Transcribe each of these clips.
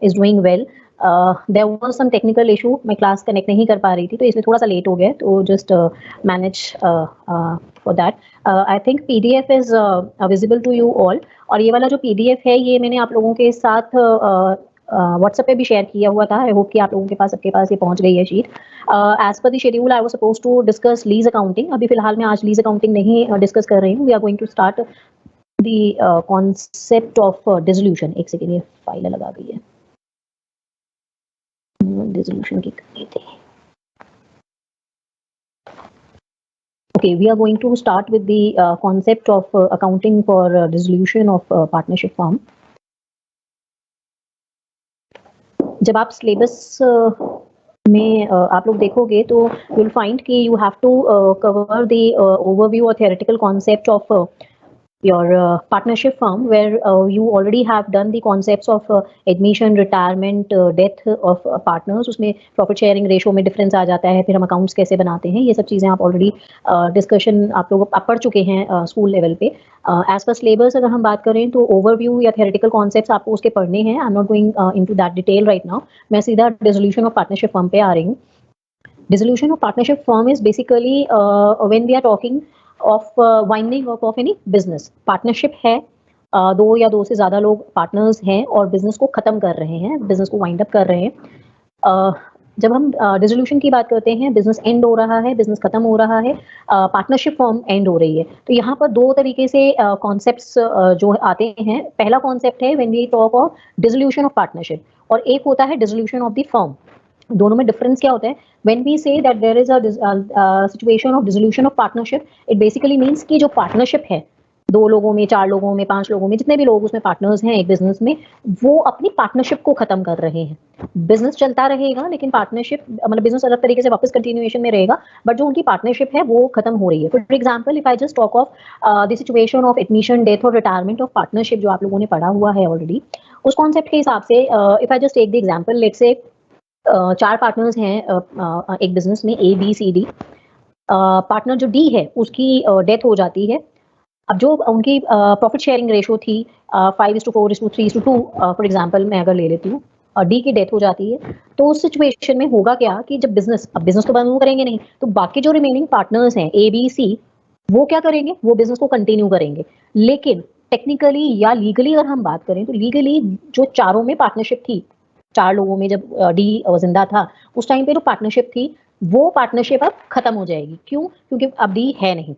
is doing well. There was some technical issue, मैं class connect नहीं कर पा रही थी तो इसलिए थोड़ा सा लेट हो गया, तो just manage for that. I think PDF is visible to you all, और ये वाला जो पीडीएफ है ये मैंने आप लोगों के साथ व्हाट्सएप पे भी शेयर किया हुआ था. आई होप कि आप लोगों के पास, सबके पास ये पहुंच गई है sheet. As per the schedule I was suppose to discuss lease accounting. अभी फिलहाल मैं आज लीज अकाउंटिंग नहीं डिस्कस कर रही हूँ. We are going to start the concept of dissolution. एक सेकेंड, ये फाइल लगा गई है, डिसोल्यूशन की करनी थी. Okay, we are going to start with the concept of accounting for dissolution of partnership firm. जब आप सिलेबस में आप लोग देखोगे तो you will find कि you have to cover the overview or theoretical concept of your partnership firm, where you already have done the concepts of admission, retirement, death of partners. उसमें profit sharing ratio में difference आ जाता है, फिर हम accounts कैसे बनाते हैं, ये सब चीज़ें आप already discussion आप लोग पढ़ चुके हैं स्कूल लेवल पे. As per syllabus अगर हम बात करें तो overview या theoretical concepts आपको उसके पढ़ने हैं. I'm not going into that detail right now. मैं सीधा dissolution of partnership firm पे आ रही हूँ. Dissolution of partnership firm is basically when we are talking of winding up of any business. Partnership है, दो या दो से ज़्यादा लोग पार्टनर्स हैं और बिजनेस को ख़त्म कर रहे हैं, बिजनेस को वाइंड अप कर रहे हैं. जब हम डिसोल्यूशन की बात करते हैं, बिजनेस एंड हो रहा है, बिजनेस खत्म हो रहा है, पार्टनरशिप फॉर्म एंड हो रही है. तो यहाँ पर दो तरीके से कॉन्सेप्ट्स जो आते हैं. पहला कॉन्सेप्ट है when we talk of dissolution of partnership, और एक होता है डिसोल्यूशन ऑफ द फर्म. दोनों में डिफरेंस क्या होता है? When we say that there is a situation of dissolution of partnership, it basically means कि जो पार्टनरशिप है, दो लोगों में, चार लोगों में, पांच लोगों में, जितने भी लोग उसमें पार्टनर्स हैं एक बिजनेस में, वो अपनी पार्टनरशिप को खत्म कर रहे हैं. बिजनेस चलता रहेगा लेकिन पार्टनरशिप, मतलब बिजनेस अलग तरीके से वापस कंटिन्यूएशन में रहेगा, बट जो उनकी पार्टनरशिप है वो खत्म हो रही है. For example, if I just talk of the situation of admission, death और रिटायरमेंट ऑफ पार्टनरशिप, जो आप लोगों ने पढ़ा हुआ है ऑलरेडी, उस कॉन्सेप्ट के हिसाब से if I just take the example, let's say चार पार्टनर्स हैं एक बिजनेस में, A B C D. Partner जो डी है उसकी डेथ हो जाती है. अब जो उनकी प्रॉफिट शेयरिंग रेशो थी 5:4:3:2 फॉर एग्जांपल मैं अगर ले लेती हूँ, डी की डेथ हो जाती है, तो उस सिचुएशन में होगा क्या कि जब बिजनेस, अब बिजनेस तो बंद करेंगे नहीं, तो बाकी जो रिमेनिंग पार्टनर्स हैं ए बी सी, वो क्या करेंगे? वो बिजनेस को कंटिन्यू करेंगे. लेकिन टेक्निकली या लीगली अगर हम बात करें तो लीगली जो चारों में पार्टनरशिप थी, चार लोगों में जब डी जिंदा था, उस टाइम पे जो पार्टनरशिप थी वो पार्टनरशिप अब खत्म हो जाएगी. क्यों? क्योंकि अब डी है नहीं,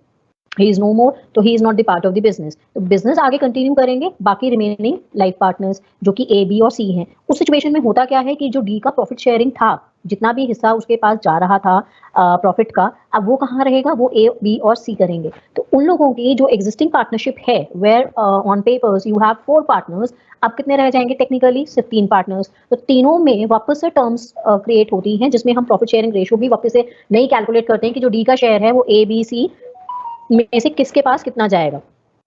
ही इज नो मोर, तो he is not the part of the business. तो बिजनेस आगे कंटिन्यू करेंगे बाकी रिमेनिंग लाइफ पार्टनर्स जो कि ए बी और सी हैं. उस सिचुएशन में होता क्या है कि जो डी का प्रॉफिट शेयरिंग था, जितना भी हिस्सा उसके पास जा रहा था प्रॉफिट का, अब वो कहाँ रहेगा? वो ए बी और सी करेंगे. तो उन लोगों की जो एग्जिस्टिंग पार्टनरशिप है, where on papers you have 4 partners, अब कितने रह जाएंगे? टेक्निकली सिर्फ 3 पार्टनर्स. तो तीनों में वापस से टर्म्स क्रिएट होती हैं जिसमें हम प्रॉफिट शेयरिंग रेशियो भी वापस से नहीं कैलकुलेट करते हैं कि जो डी का शेयर है वो ए बी सी में से किसके पास कितना जाएगा.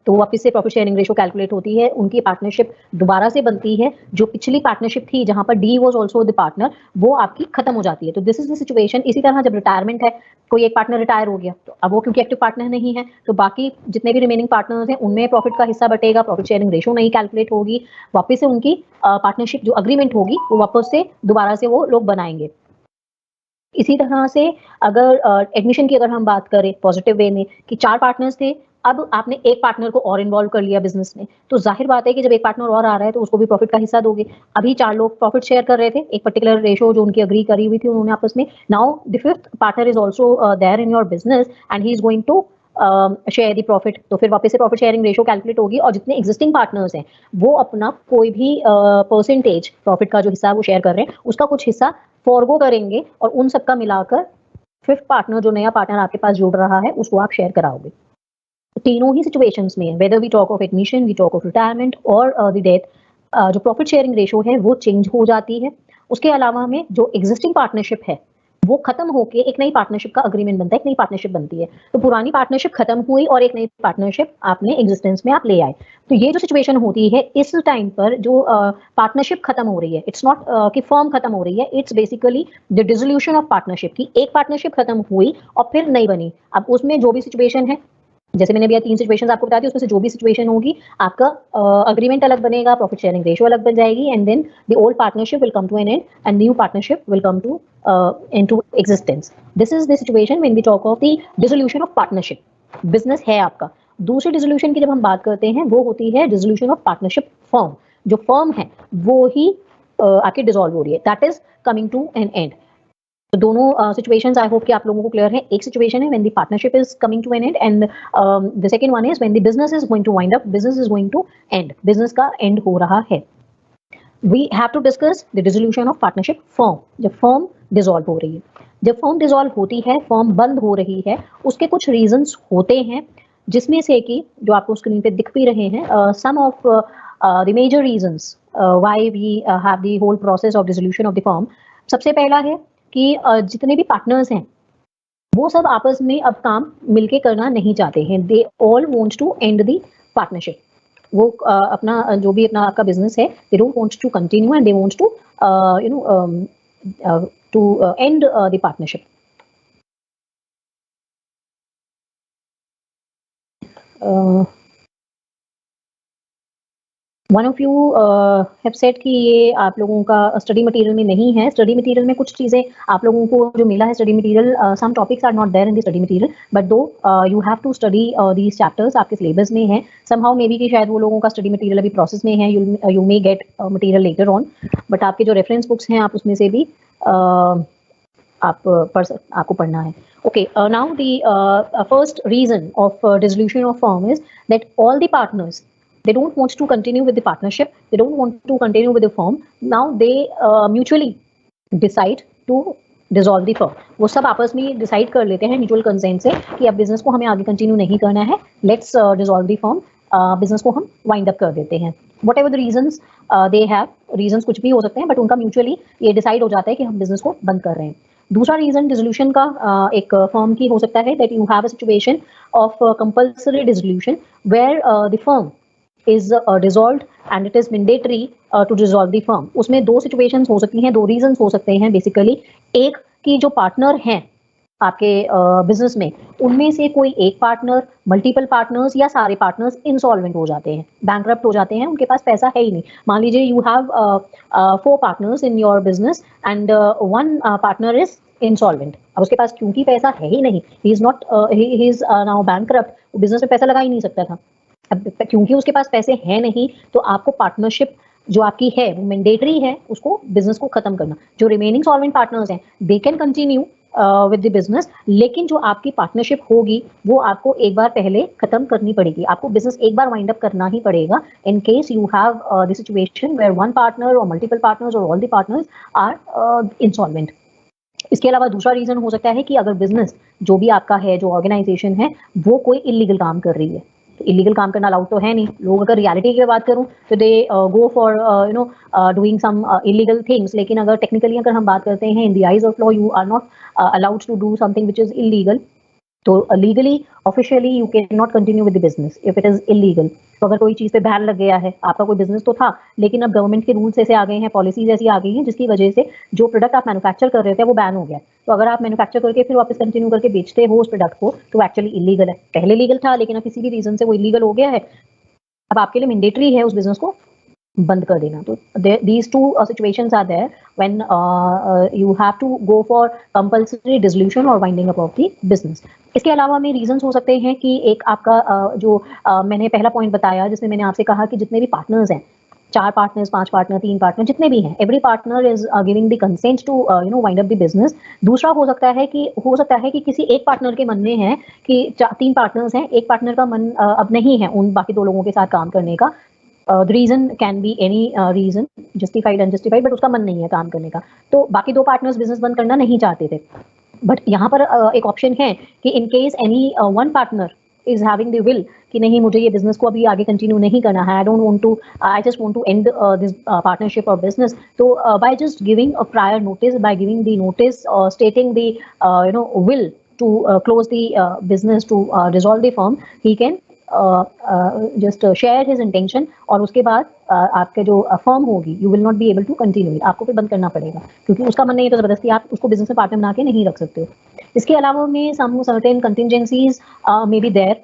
तो वापस से प्रॉफिट शेयरिंग रेशियो कैलकुलेट होती है, उनकी पार्टनरशिप दोबारा से बनती है. जो पिछली पार्टनरशिप थी जहां पर D was also the partner, वो आपकी खत्म हो जाती है. तो दिस इज द सिचुएशन. इसी तरह जब रिटायरमेंट है, कोई एक पार्टनर रिटायर हो गया, तो अब वो क्योंकि एक्टिव पार्टनर नहीं है, तो बाकी जितने भी रिमेनिंग पार्टनर्स हैं उनमें प्रॉफिट का हिस्सा बटेगा, प्रॉफिट शेयरिंग रेशियो नहीं कैलकुलेट होगी, वापस से उनकी पार्टनरशिप जो अग्रीमेंट होगी वो वापस से दोबारा से वो लोग बनाएंगे. इसी तरह से अगर एडमिशन की अगर हम बात करें पॉजिटिव वे में कि 4 पार्टनर्स थे, अब आपने एक पार्टनर को और इन्वॉल्व कर लिया बिजनेस में, तो जाहिर बात है कि जब एक पार्टनर और आ रहा है तो उसको भी प्रॉफिट का हिस्सा दोगे. अभी 4 लोग प्रॉफिट शेयर कर रहे थे, एक पर्टिकुलर रेशो जो उनकी अग्री करी हुई थी उन्होंने आपस में. Now the fifth partner is also there in your business and he is going to share the profit. तो फिर वापस से प्रॉफिट शेयरिंग रेशो कैलकुलेट होगी और जितने एग्जिस्टिंग पार्टनर्स हैं वो अपना कोई भी परसेंटेज प्रॉफिट का जो हिस्सा वो शेयर कर रहे हैं उसका कुछ हिस्सा फॉरगो करेंगे और उन सबका मिलाकर फिफ्थ पार्टनर, जो नया पार्टनर आपके पास जुड़ रहा है, उसको आप शेयर कराओगे. तीनों ही सिचुएशंस में, whether we talk of admission, we talk of retirement और द डेथ, जो प्रॉफिट शेयरिंग रेशो है वो चेंज हो जाती है. उसके अलावा में जो एग्जिस्टिंग पार्टनरशिप है वो खत्म होके एक नई पार्टनरशिप का अग्रीमेंट बनता है, एक नई पार्टनरशिप बनती है. तो पुरानी पार्टनरशिप खत्म हुई और एक नई पार्टनरशिप आपने एग्जिस्टेंस में आप ले आए. तो ये जो सिचुएशन होती है इस टाइम पर जो पार्टनरशिप खत्म हो रही है, इट्स नॉट कि फर्म खत्म हो रही है, it's basically the dissolution of partnership. की एक पार्टनरशिप खत्म हुई और फिर नई बनी. अब उसमें जो भी सिचुएशन है जैसे मैंने अभी 3 सिचुएशंस आपको बता दी, उसमें से जो भी सिचुएशन होगी आपका अग्रीमेंट अलग बनेगा, प्रॉफिट शेयरिंग रेशियो अलग बन जाएगी, and then the old partnership will come to an end and new partnership will come to into existence. This is the situation when we talk of the dissolution of partnership. Business है आपका। दूसरी dissolution की जब हम बात करते हैं वो होती है डिसोल्यूशन ऑफ पार्टनरशिप फर्म। जो फर्म है वो ही आपकी डिसॉल्व हो रही है, that is coming to an end. तो दोनों सिचुएशंस आई होप कि आप लोगों को क्लियर है। एक सिचुएशन है when the partnership is coming to an end and the second one is when the business is going to wind up, business is going to end, business का end हो रहा है। We have to discuss the dissolution of partnership firm. जब firm dissolve हो रही है, जब firm dissolve होती है, फर्म बंद हो रही है, उसके कुछ रीजंस होते हैं, जिसमें से कि जो आपको स्क्रीन पे दिख भी रहे हैं, some of the major reasons why we have the whole process of dissolution of the firm. सबसे पहला है कि जितने भी पार्टनर्स हैं वो सब आपस में अब काम मिलके करना नहीं चाहते हैं। They all wants to end the partnership. वो अपना जो भी अपना आपका बिजनेस है, they don't want to continue and they wants to you know to end the partnership. One of you have said कि ये आप लोगों का स्टडी मटेरियल में नहीं है। स्टडी मटेरियल में कुछ चीज़ें आप लोगों को जो मिला है study material, some topics are not there in the study material, but though you have to study these chapters, आपके सिलेबस में है। समहाउ मे बी कि शायद वो लोगों का स्टडी मटेरियल अभी प्रोसेस में है, you may gate material later on, but आपके जो रेफरेंस बुक्स हैं आप उसमें से भी आपको पढ़ना है। Okay, now the first reason of dissolution of firm is that all the partners, they don't want to continue with the partnership, they don't want to continue with the firm. Now they mutually decide to dissolve the firm. वो सब आपस में decide कर लेते हैं mutual consent से कि अब बिजनेस को हमें आगे कंटिन्यू नहीं करना है, let's dissolve the firm, business को हम वाइंड अप कर देते हैं। What ever the reasons they have, reasons कुछ भी हो सकते हैं, बट उनका म्यूचुअली ये डिसाइड हो जाता है कि हम बिजनेस को बंद कर रहे हैं। दूसरा रीजन डिसोल्यूशन का एक फर्म की हो सकता है that you have a situation of compulsory dissolution where the firm is dissolved and it is mandatory to dissolve the firm. उसमें दो situations हो सकती हैं, दो reasons हो सकते हैं बेसिकली। एक कि जो पार्टनर हैं आपके बिजनेस में, उनमें से कोई एक पार्टनर, मल्टीपल पार्टनर्स या सारे पार्टनर्स इंसॉल्वेंट हो जाते हैं, बैंकरप्ट हो जाते हैं, उनके पास पैसा है ही नहीं। मान लीजिए you have 4 partners in your business and one partner is insolvent. अब उसके पास क्योंकि पैसा है ही नहीं, ही इज नाउ बैंकरप्ट, वो बिजनेस में पैसा लगा ही नहीं सकता था। अब क्योंकि उसके पास पैसे हैं नहीं, तो आपको पार्टनरशिप जो आपकी है वो मैंडेटरी है, उसको बिजनेस को खत्म करना। जो रिमेनिंग सॉल्वेंट पार्टनर्स हैं they can continue with the business, लेकिन जो आपकी पार्टनरशिप होगी वो आपको एक बार पहले खत्म करनी पड़ेगी। आपको बिजनेस एक बार वाइंड अप करना ही पड़ेगा in case you have the situation where one partner और मल्टीपल पार्टनर्स और all the partners are insolvent. इसके अलावा दूसरा रीजन हो सकता है कि अगर बिजनेस जो भी आपका है, जो ऑर्गेनाइजेशन है, वो कोई इलीगल काम कर रही है। इलीगल काम करना अलाउड तो है नहीं। लोग अगर रियलिटी की बात करूं तो they go for doing some illegal things, लेकिन अगर टेक्निकली अगर हम बात करते हैं in the eyes of law you are not allowed to do something which is illegal. तो legally officially you cannot continue with the business if it is illegal. तो अगर कोई चीज़ पे बैन लग गया है, आपका कोई बिजनेस तो था, लेकिन अब गवर्नमेंट के रूल्स ऐसे आ गए हैं, पॉलिसीज ऐसी आ गई हैं जिसकी वजह से जो प्रोडक्ट आप मैन्युफैक्चर कर रहे थे वो बैन हो गया। तो अगर आप मैन्युफैक्चर करके फिर वापस कंटिन्यू करके बेचते हो उस प्रोडक्ट को, तो एक्चुअली इलीगल है। पहले लीगल था लेकिन अब किसी भी रीजन से वो इलीगल हो गया है, अब आपके लिए मैंडेटरी है उस बिजनेस को बंद कर देना। तो these two situations are there when you have to go for compulsory dissolution or winding up of the business. इसके अलावा में रीजंस हो सकते हैं कि एक आपका जो मैंने पहला पॉइंट बताया जिसमें मैंने आपसे कहा कि जितने भी पार्टनर्स हैं, 4 पार्टनर्स, 5 पार्टनर, 3 पार्टनर, जितने भी हैं, every partner is giving the consent to wind up the business. दूसरा हो सकता है कि किसी एक पार्टनर के मन में है कि 3 पार्टनर्स हैं, एक पार्टनर का मन अब नहीं है उन बाकी 2 लोगों के साथ काम करने का। The reason can be any reason, justified unjustified, but उसका मन नहीं है काम करने का। तो बाकी 2 पार्टनर्स बिजनेस बंद करना नहीं चाहते थे, बट यहाँ पर एक ऑप्शन है कि in case any one partner is having the will कि नहीं, मुझे ये बिजनेस को अभी आगे कंटिन्यू नहीं करना है, I just want to end this partnership और बिजनेस, तो by just giving a prior notice, by giving the notice और stating the will to close the business, to dissolve the firm, he can just share his intention, और उसके बाद आपके जो firm होगी you will not be able to continue, आपको फिर बंद करना पड़ेगा क्योंकि उसका मन नहीं है, तो जबरदस्ती आप उसको बिजनेस में पार्टनर बना के नहीं रख सकते हो। इसके अलावा में some certain contingencies may be there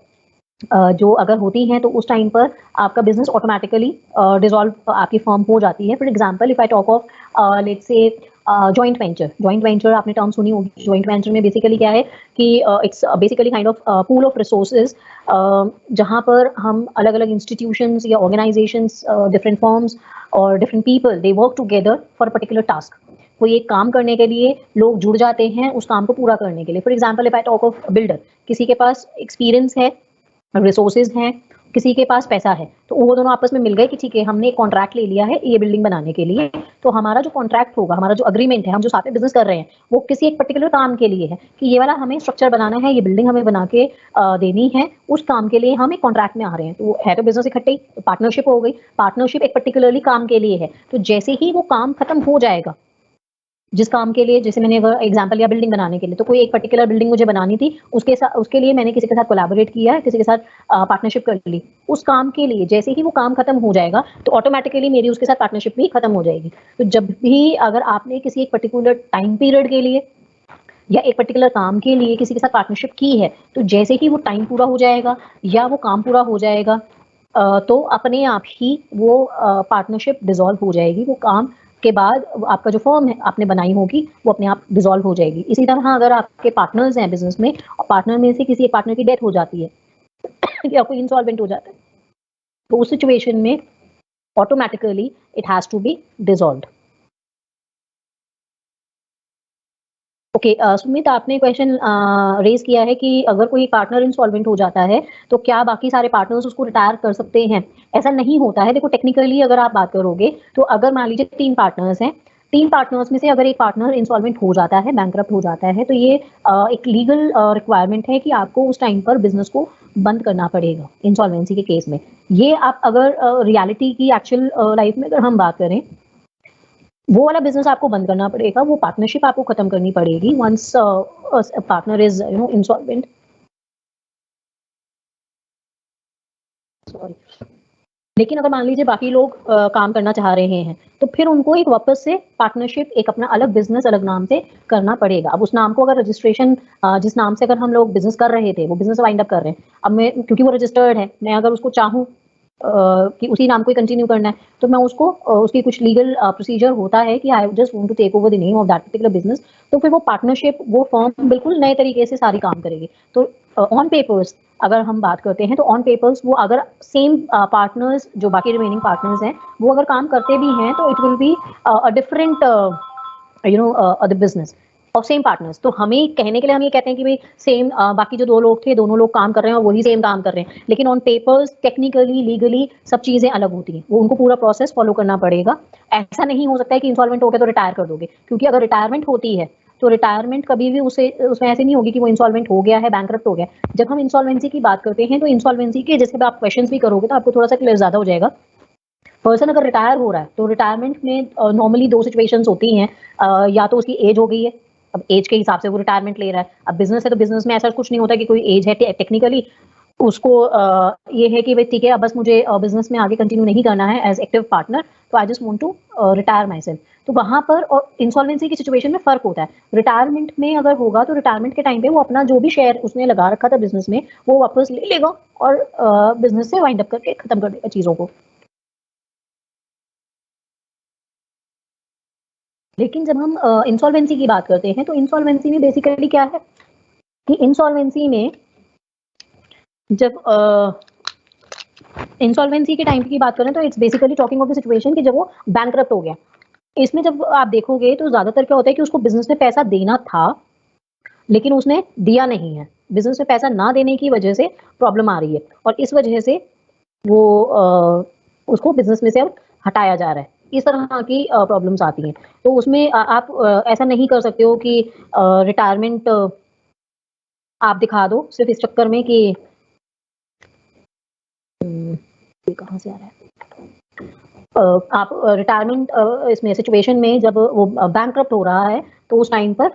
जो अगर होती हैं तो उस टाइम पर आपका बिजनेस ऑटोमेटिकली डिसॉल्व आपकी फर्म हो जाती है। For example if I talk of let's say joint venture आपने टर्म सुनी होगी। जॉइंट वेंचर में बेसिकली क्या है कि it's basically kind of pool of resources, जहां पर हम अलग अलग इंस्टीट्यूशंस या ऑर्गेनाइजेशंस, डिफरेंट फर्म्स और different people they work together for a particular task. कोई एक काम करने के लिए लोग जुड़ जाते हैं उस काम को पूरा करने के लिए। For example if I talk of builder, किसी के पास एक्सपीरियंस है, रिसोर्सेज हैं, किसी के पास पैसा है, तो वो दोनों आपस में मिल गए कि ठीक है हमने एक कॉन्ट्रैक्ट ले लिया है ये बिल्डिंग बनाने के लिए। तो हमारा जो कॉन्ट्रैक्ट होगा, हमारा जो अग्रीमेंट है, हम जो साथ में बिजनेस कर रहे हैं, वो किसी एक पर्टिकुलर काम के लिए है कि ये वाला हमें स्ट्रक्चर बनाना है, ये बिल्डिंग हमें बना के देनी है, उस काम के लिए हम एक कॉन्ट्रैक्ट में आ रहे हैं। तो है तो बिजनेस इकट्ठे ही, पार्टनरशिप हो गई। पार्टनरशिप एक पर्टिकुलरली काम के लिए है, तो जैसे ही वो काम खत्म हो जाएगा, जिस काम के लिए, जैसे मैंने अगर एग्जांपल लिया बिल्डिंग बनाने के लिए, तो कोई एक पर्टिकुलर बिल्डिंग मुझे बनानी थी, उसके लिए मैंने किसी के साथ कोलैबोरेट किया, किसी के साथ पार्टनरशिप कर ली। उस काम के लिए जैसे ही वो काम खत्म हो जाएगा तो ऑटोमेटिकली मेरी उसके साथ पार्टनरशिप भी खत्म हो जाएगी। तो जब भी अगर आपने किसी एक पर्टिकुलर टाइम पीरियड के लिए या एक पर्टिकुलर काम के लिए किसी के साथ पार्टनरशिप की है, तो जैसे ही वो टाइम पूरा हो जाएगा या वो काम पूरा हो जाएगा, तो अपने आप ही वो पार्टनरशिप डिसॉल्व हो जाएगी। वो काम के बाद आपका जो फर्म है आपने बनाई होगी वो अपने आप डिसॉल्व हो जाएगी। इसी तरह अगर आपके पार्टनर्स हैं बिजनेस में और पार्टनर में से किसी एक पार्टनर की डेथ हो जाती है या कोई इंसॉल्वेंट हो जाता है, तो उस सिचुएशन में automatically it has to be dissolved. Okay, Sumit आपने क्वेश्चन रेज किया है कि अगर कोई पार्टनर इंसॉल्वेंट हो जाता है तो क्या बाकी सारे पार्टनर्स उसको रिटायर कर सकते हैं? ऐसा नहीं होता है। देखो टेक्निकली अगर आप बात करोगे तो अगर मान लीजिए 3 पार्टनर्स हैं, 3 पार्टनर्स में से अगर एक पार्टनर इंसॉल्वेंट हो जाता है, बैंकरप्ट हो जाता है, तो ये एक लीगल रिक्वायरमेंट है कि आपको उस टाइम पर बिजनेस को बंद करना पड़ेगा इंसॉल्वेंसी के केस में। ये आप अगर रियलिटी की एक्चुअल लाइफ में अगर हम बात करें, वो वाला बिजनेस आपको बंद करना पड़ेगा, वो पार्टनरशिप आपको खत्म करनी पड़ेगी once partner is insolvent. Sorry. लेकिन अगर मान लीजिए बाकी लोग काम करना चाह रहे हैं तो फिर उनको एक वापस से पार्टनरशिप, एक अपना अलग बिजनेस अलग नाम से करना पड़ेगा। अब उस नाम को अगर रजिस्ट्रेशन, जिस नाम से अगर हम लोग बिजनेस कर रहे थे वो बिजनेस वाइंड अप कर रहे हैं, अब मैं क्योंकि वो रजिस्टर्ड है, मैं अगर उसको चाहूँ कि उसी नाम को ही कंटिन्यू करना है, तो मैं उसको उसकी कुछ लीगल प्रोसीजर होता है कि I just want to take over the name of that particular business. तो फिर वो पार्टनरशिप, वो फर्म बिल्कुल नए तरीके से सारी काम करेगी। तो ऑन पेपर्स अगर हम बात करते हैं तो ऑन पेपर्स वो अगर सेम पार्टनर्स, जो बाकी रिमेनिंग पार्टनर्स हैं, वो अगर काम करते भी हैं तो it will be a different other business of same partners. तो हमें कहने के लिए हम ये कहते हैं कि भाई सेम, बाकी जो 2 लोग थे दोनों लोग काम कर रहे हैं और वही सेम काम कर रहे हैं, लेकिन ऑन पेपर्स टेक्निकली लीगली सब चीजें अलग होती हैं, वो उनको पूरा प्रोसेस फॉलो करना पड़ेगा। ऐसा नहीं हो सकता है कि इंसॉल्वेंट हो गया तो रिटायर कर दोगे, क्योंकि अगर रिटायरमेंट होती है तो रिटायरमेंट कभी भी उसे उसमें ऐसे नहीं होगी कि वो इंसॉल्वेंट हो गया है, बैंकरप्ट हो गया। जब हम इंसॉल्वेंसी की बात करते हैं तो इंसॉल्वेंसी के जैसे आप क्वेश्चंस भी करोगे तो आपको थोड़ा सा क्लियर ज्यादा हो जाएगा। पर्सन अगर रिटायर हो रहा है तो रिटायरमेंट में नॉर्मली 2 सिचुएशंस होती हैं। या तो उसकी एज हो गई है, अब एज के हिसाब से वो रिटायरमेंट ले रहा है। अब बिजनेस है तो बिजनेस में ऐसा कुछ नहीं होता कि कोई एज है टेक्निकली, उसको ये है कि भाई ठीक है अब बस मुझे बिजनेस में आगे कंटिन्यू नहीं करना है एज एक्टिव पार्टनर, तो I just want to retire my myself वहां पर और इंसॉल्वेंसी की सिचुएशन में फर्क होता है। रिटायरमेंट में अगर होगा तो रिटायरमेंट के टाइम पे वो अपना जो भी शेयर उसने लगा रखा था बिजनेस में वो वापस ले लेगा और बिजनेस से वाइंड अप करके खत्म कर देगा चीजों को। लेकिन जब हम इंसॉल्वेंसी की बात करते हैं तो इंसॉल्वेंसी में बेसिकली क्या है कि इंसॉल्वेंसी में जब इंसॉल्वेंसी के टाइम की बात करें तो it's basically talking of the situation कि जब वो बैंकरप्ट हो गया। इसमें जब आप देखोगे तो ज्यादातर क्या होता है कि उसको बिजनेस में पैसा देना था लेकिन उसने दिया नहीं है। बिजनेस में पैसा ना देने की वजह से प्रॉब्लम आ रही है और इस वजह से वो उसको बिजनेस में से अब हटाया जा रहा है। इस तरह की प्रॉब्लम्स आती हैं। तो उसमें आप ऐसा नहीं कर सकते हो कि रिटायरमेंट आप दिखा दो सिर्फ इस चक्कर में कि ये कहाँ से आ रहा है। आप रिटायरमेंट इसमें सिचुएशन में जब वो बैंकरप्ट हो रहा है तो उस टाइम पर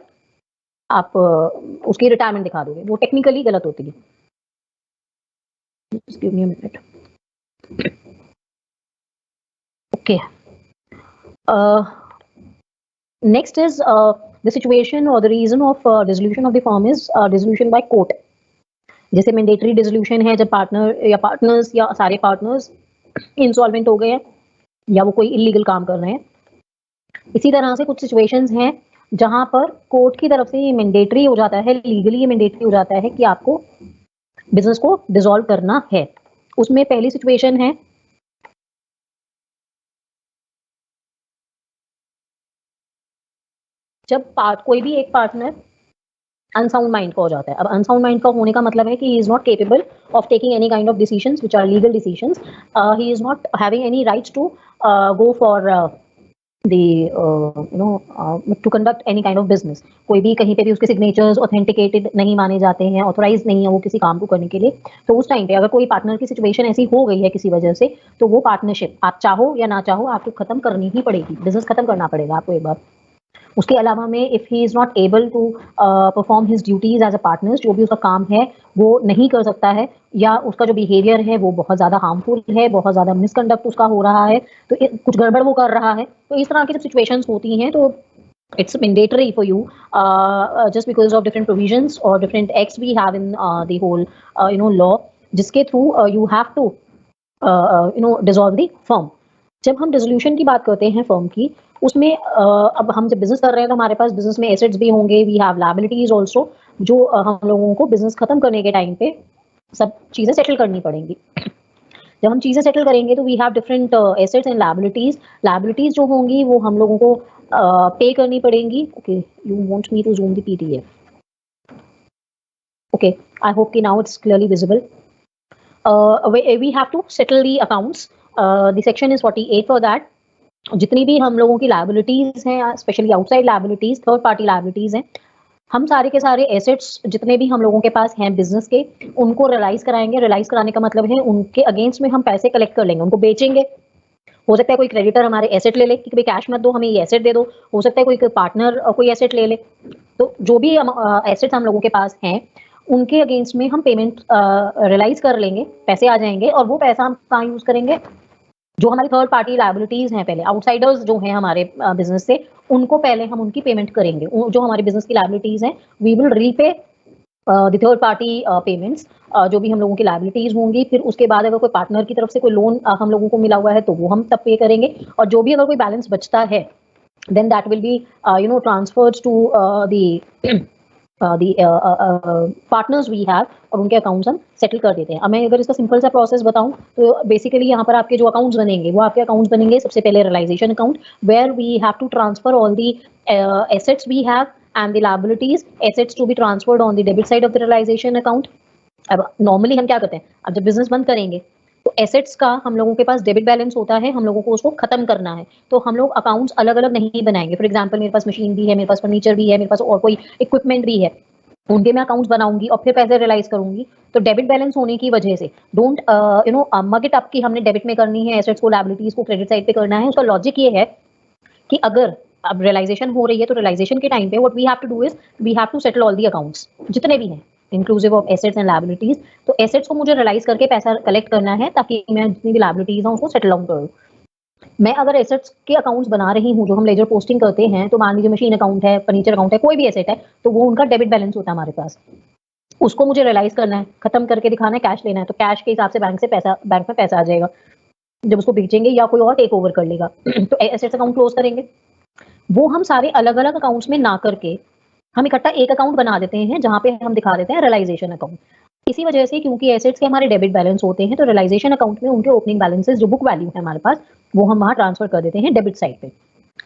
आप उसकी रिटायरमेंट दिखा दोगे, वो टेक्निकली गलत होती है। Just give me a minute. Okay. Next is the situation or the reason of dissolution of the firm is dissolution by court. जैसे मैंडेटरी डिसोल्यूशन है, जब पार्टनर या पार्टनर्स या सारे पार्टनर्स इंसॉल्वेंट हो गए हैं या वो कोई इलीगल काम कर रहे हैं। इसी तरह से कुछ सिचुएशंस हैं जहां पर कोर्ट की तरफ से ये मैंडेटरी हो जाता है, लीगली ये मैंडेटरी हो जाता है कि आपको बिजनेस को डिसॉल्व करना है। उसमें पहली सिचुएशन है जब कोई भी एक पार्टनर अनसाउंड माइंड का हो जाता है। अब अनसाउंड माइंड का होने का मतलब है कि he is not capable of taking any kind of decisions which are legal decisions. He is not having any rights to go for to conduct any kind of business. कोई भी कहीं पे भी उसके सिग्नेचर्स ऑथेंटिकेटेड नहीं माने जाते हैं, ऑथोराइज नहीं है वो किसी काम को करने के लिए। तो उस टाइम पे अगर कोई पार्टनर की सिचुएशन ऐसी हो गई है किसी वजह से, तो वो पार्टनरशिप आप चाहो या ना चाहो आपको खत्म करनी ही पड़ेगी, बिजनेस खत्म करना पड़ेगा आपको एक बार। उसके अलावा में if he is not able to perform his duties as a partner, जो भी उसका काम है वो नहीं कर सकता है, या उसका जो बिहेवियर है वो बहुत ज्यादा हार्मफुल है, बहुत ज्यादा मिसकंडक्ट उसका हो रहा है, तो कुछ गड़बड़ वो कर रहा है, तो इस तरह की जब सिचुएशंस होती हैं तो it's mandatory for you, just because of different provisions or different acts we have in the whole law, जिसके through you have to dissolve the firm। जब हम डिसोल्यूशन की बात करते हैं फर्म की, उसमें अब हम जब बिजनेस कर रहे हैं तो हमारे पास बिजनेस में एसेट्स भी होंगे, वी हैव लायबिलिटीज आल्सो, जो हम लोगों को बिजनेस खत्म करने के टाइम पे सब चीजें सेटल करनी पड़ेंगी। जब हम चीजें सेटल करेंगे तो we have different assets and liabilities. Liabilities जो होंगी वो हम लोगों को पे करनी पड़ेंगी। Okay, you want me to zoom the PDF? Okay, I hope कि now it's clearly visible. we have to settle the accounts, the section is 48 for that। जितनी भी हम लोगों की लायबिलिटीज हैं, specially outside liabilities, third party liabilities हैं, हम सारे के सारे एसेट्स जितने भी हम लोगों के पास हैं बिजनेस के, उनको रियलाइज कराएंगे। रियलाइज कराने का मतलब है उनके अगेंस्ट में हम पैसे कलेक्ट कर लेंगे, उनको बेचेंगे। हो सकता है कोई क्रेडिटर हमारे एसेट ले ले कि भाई कैश मत दो, हमें ये एसेट दे दो। हो सकता है कोई पार्टनर कोई एसेट ले ले। तो जो भी एसेट्स हम लोगों के पास हैं उनके अगेंस्ट में हम पेमेंट रियलाइज कर लेंगे, पैसे आ जाएंगे, और वो पैसा हम कहाँ यूज करेंगे? जो हमारी थर्ड पार्टी लायबिलिटीज हैं, पहले आउटसाइडर्स जो हैं हमारे बिजनेस से, उनको पहले हम उनकी पेमेंट करेंगे। जो हमारे बिजनेस की लायबिलिटीज हैं, we will repay the third party payments, जो भी हम लोगों की लायबिलिटीज होंगी। फिर उसके बाद अगर कोई पार्टनर की तरफ से कोई लोन हम लोगों को मिला हुआ है तो वो हम तब पे करेंगे, और जो भी अगर कोई बैलेंस बचता है then that will be transferred to the partners we have, और उनके अकाउंट्स हम सेटल कर देते हैं। अब मैं अगर इसका सिंपल सा प्रोसेस बताऊं तो बेसिकली यहाँ पर आपके जो अकाउंट्स बनेंगे वो आपके अकाउंट्स बनेंगे सबसे पहले realization account, where we have to transfer all the assets we have and the liabilities, assets to be transferred on the debit side of the realisation account. अब नॉर्मली हम क्या करते हैं, अब जब बिजनेस बंद करेंगे तो एसेट्स का हम लोगों के पास डेबिट बैलेंस होता है, हम लोगों को उसको खत्म करना है, तो हम लोग अकाउंट्स अलग अलग नहीं बनाएंगे। फॉर एग्जांपल मेरे पास मशीन भी है, मेरे पास फर्नीचर भी है, मेरे पास और कोई इक्विपमेंट भी है, उनके मैं अकाउंट्स बनाऊंगी और फिर पैसे रियलाइज करूंगी। तो डेबिट बैलेंस होने की वजह से डोंट मग इट अप कि हमने डेबिट में करनी है एसेट्स को, लायबिलिटीज को क्रेडिट साइड पे करना है। उसका लॉजिक ये है कि अगर अब रियलाइजेशन हो रही है तो रियलाइजेशन के टाइम पे what we have to do is we have to settle all the accounts जितने भी हैं, inclusive of assets and liabilities. तो एसेट्स को मुझे रियलाइज करके पैसा कलेक्ट करना है ताकि मैं जितनी भी लायबिलिटीज हैं उसको सेटल डाउन करूँ। मैं अगर एसेट्स के अकाउंट्स बना रही हूँ जो हम लेजर पोस्टिंग करते हैं, तो मान लीजिए मशीन अकाउंट है, फर्नीचर अकाउंट है, कोई भी एसेट है, तो वो उनका डेबिट बैलेंस होता है हमारे पास। उसको मुझे रियलाइज करना है, खत्म करके दिखाना है, कैश लेना है, तो कैश के हिसाब से बैंक में पैसा आ जाएगा। जब उसको बेचेंगे या कोई और टेक ओवर कर लेगा तो एसेट्स अकाउंट क्लोज करेंगे। वो हम सारे अलग अलग अकाउंट्स में ना करके हम इकट्ठा एक अकाउंट बना देते हैं जहां पे हम दिखा देते हैं रियलाइजेशन अकाउंट। इसी वजह से क्योंकि एसेट्स के हमारे डेबिट बैलेंस होते हैं तो रियलाइजेशन अकाउंट में उनके ओपनिंग बैलेंसेस जो बुक वैल्यू है हमारे पास वो हम वहां ट्रांसफर कर देते हैं डेबिट साइड पे।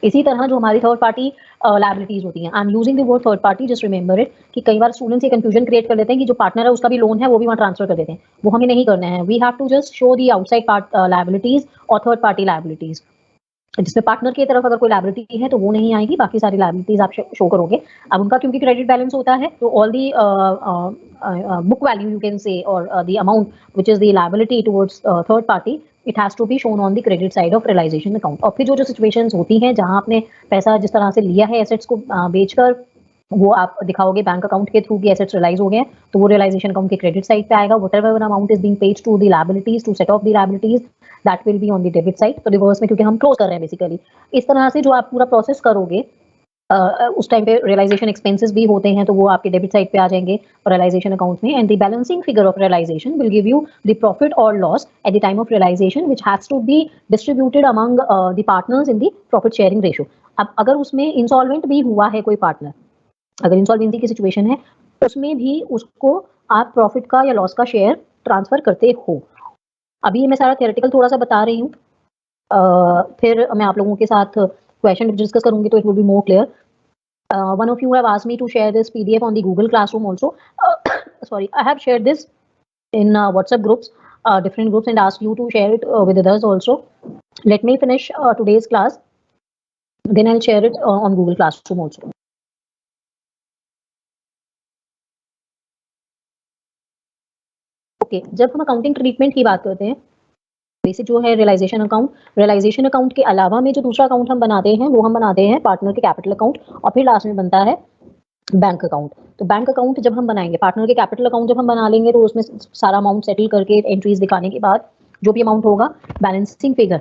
इसी तरह जो हमारी थर्ड पार्टी लायबिलिटीज होती हैं, आई am using the word third party, just remember it, कि कई बार स्टूडेंट्स ये कंफ्यूजन क्रिएट कर लेते हैं कि जो पार्टनर है उसका भी लोन है वो भी वहां ट्रांसफर कर देते हैं। वो हमें नहीं करना है। We have to just show the outside part liabilities और थर्ड पार्टी लायबिलिटीज, जिसमें पार्टनर की तरफ अगर कोई लायबिलिटी है तो वो नहीं आएगी, बाकी सारी लायबिलिटीज आप शो करोगे। अब उनका क्योंकि क्रेडिट बैलेंस होता है तो all the book value you can say और the amount which is the liability towards third party, it has to be shown on the credit side of realisation account. और फिर जो सिचुएशंस होती हैं जहां आपने पैसा जिस तरह से लिया है एसेट्स को बेचकर, वो आप दिखाओगे बैंक अकाउंट के थ्रू कि एसेट्स रियलाइज हो गए हैं, तो वो रियलाइजेशन अकाउंट के क्रेडिट साइड पे आएगा। Whatever amount is being paid to the liabilities to set off the liabilities, that will be on the debit side. तो रिवर्स में क्योंकि हम क्लोज कर रहे हैं बेसिकली। इस तरह से जो आप पूरा प्रोसेस करोगे उस टाइम पे रियलाइजेशन एक्सपेंसेस भी होते हैं, तो वो आपके डेबिट साइड पे आ जाएंगे रियलाइजेशन अकाउंट में। And the balancing figure of realisation will give you the profit और loss at the time of realisation which has to be distributed among the partners in the profit sharing ratio. अब अगर उसमें insolvent भी हुआ है कोई partner, अगर insolvency की सिचुएशन है, उसमें भी उसको आप प्रॉफिट का या लॉस का शेयर ट्रांसफर करते हो। अभी मैं सारा थियोरेटिकल थोड़ा सा बता रही हूँ, फिर मैं आप लोगों के साथ क्वेश्चन डिस्कस करूंगी तो it will be more clear. One of you have asked me to share this PDF on the Google Classroom also. Sorry, I have shared this in WhatsApp groups, different groups, and asked you to share it with others also. Let me finish today's class, then I'll share it on Google Classroom also. Okay, जब हम accounting treatment की बात करते हैं, basic जो है realization account के अलावा में जो दूसरा अकाउंट हम बनाते हैं वो हम बनाते हैं पार्टनर के कैपिटल अकाउंट, और फिर लास्ट में बनता है बैंक अकाउंट. तो बैंक अकाउंट जब हम बनाएंगे, पार्टनर के कैपिटल अकाउंट जब हम बना लेंगे, तो उसमें सारा अमाउंट सेटल करके एंट्रीज दिखाने के बाद जो भी अमाउंट होगा, बैलेंसिंग फिगर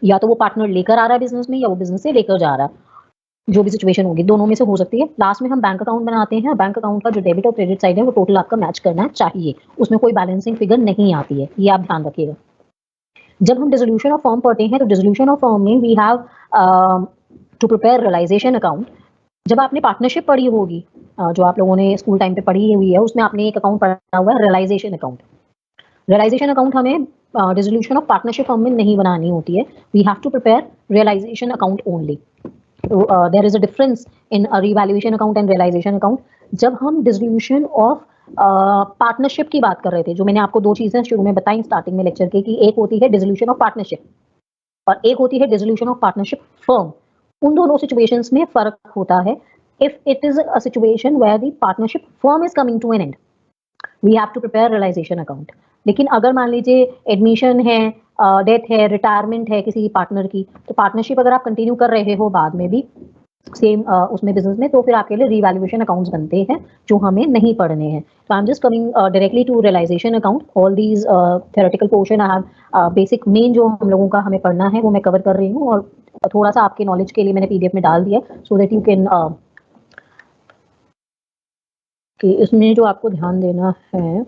या तो वो पार्टनर लेकर आ रहा है बिजनेस में या वो बिजनेस से लेकर जा रहा है, जो भी सिचुएशन होगी दोनों में से हो सकती है. लास्ट में हम बैंक अकाउंट बनाते हैं. बैंक अकाउंट का जो डेबिट और क्रेडिट साइड है वो टोटल आपका मैच करना चाहिए, उसमें कोई बैलेंसिंग फिगर नहीं आती है, ये आप ध्यान रखिएगा. जब हम डिसोल्यूशन ऑफ फर्म पढ़ते हैं तो डिसोल्यूशन ऑफ फर्म में we have to prepare realization account. जब आपने पार्टनरशिप पढ़ी होगी, जो आप लोगों ने स्कूल टाइम पे पढ़ी हुई है, उसमें आपने एक अकाउंट पढ़ा हुआ है रियलाइजेशन अकाउंट. रियलाइजेशन अकाउंट हमें डिसोल्यूशन ऑफ पार्टनरशिप फर्म में नहीं बनानी होती है. We have to prepare realization account only. There is a difference in revaluation account and realization account. जब हम डिसोल्यूशन ऑफ पार्टनरशिप की बात कर रहे थे, जो मैंने आपको दो चीजें शुरू में बताई स्टार्टिंग में लेक्चर के, कि एक होती है डिसोल्यूशन ऑफ पार्टनरशिप और एक होती है डिसोल्यूशन ऑफ पार्टनरशिप फर्म. उन दोनों सिचुएशंस में फर्क होता है. If it is a situation where the partnership firm is coming to an end, we have to prepare realization account. लेकिन अगर मान लीजिए एडमिशन है, डेथ है, रिटायरमेंट है किसी पार्टनर की, तो पार्टनरशिप अगर आप कंटिन्यू कर रहे हो बाद में भी सेम उसमें बिजनेस में, तो फिर आपके लिए रिवैल्यूएशन अकाउंट्स बनते हैं जो हमें नहीं पढ़ने हैं. तो I am just coming directly to realization account. All these theoretical portion I have basic main जो हम लोगों का हमें पढ़ना है वो मैं कवर कर रही हूँ, और थोड़ा सा आपके नॉलेज के लिए मैंने पीडीएफ में डाल दिया सो दैट यू कैन, कि इसमें जो आपको ध्यान देना है.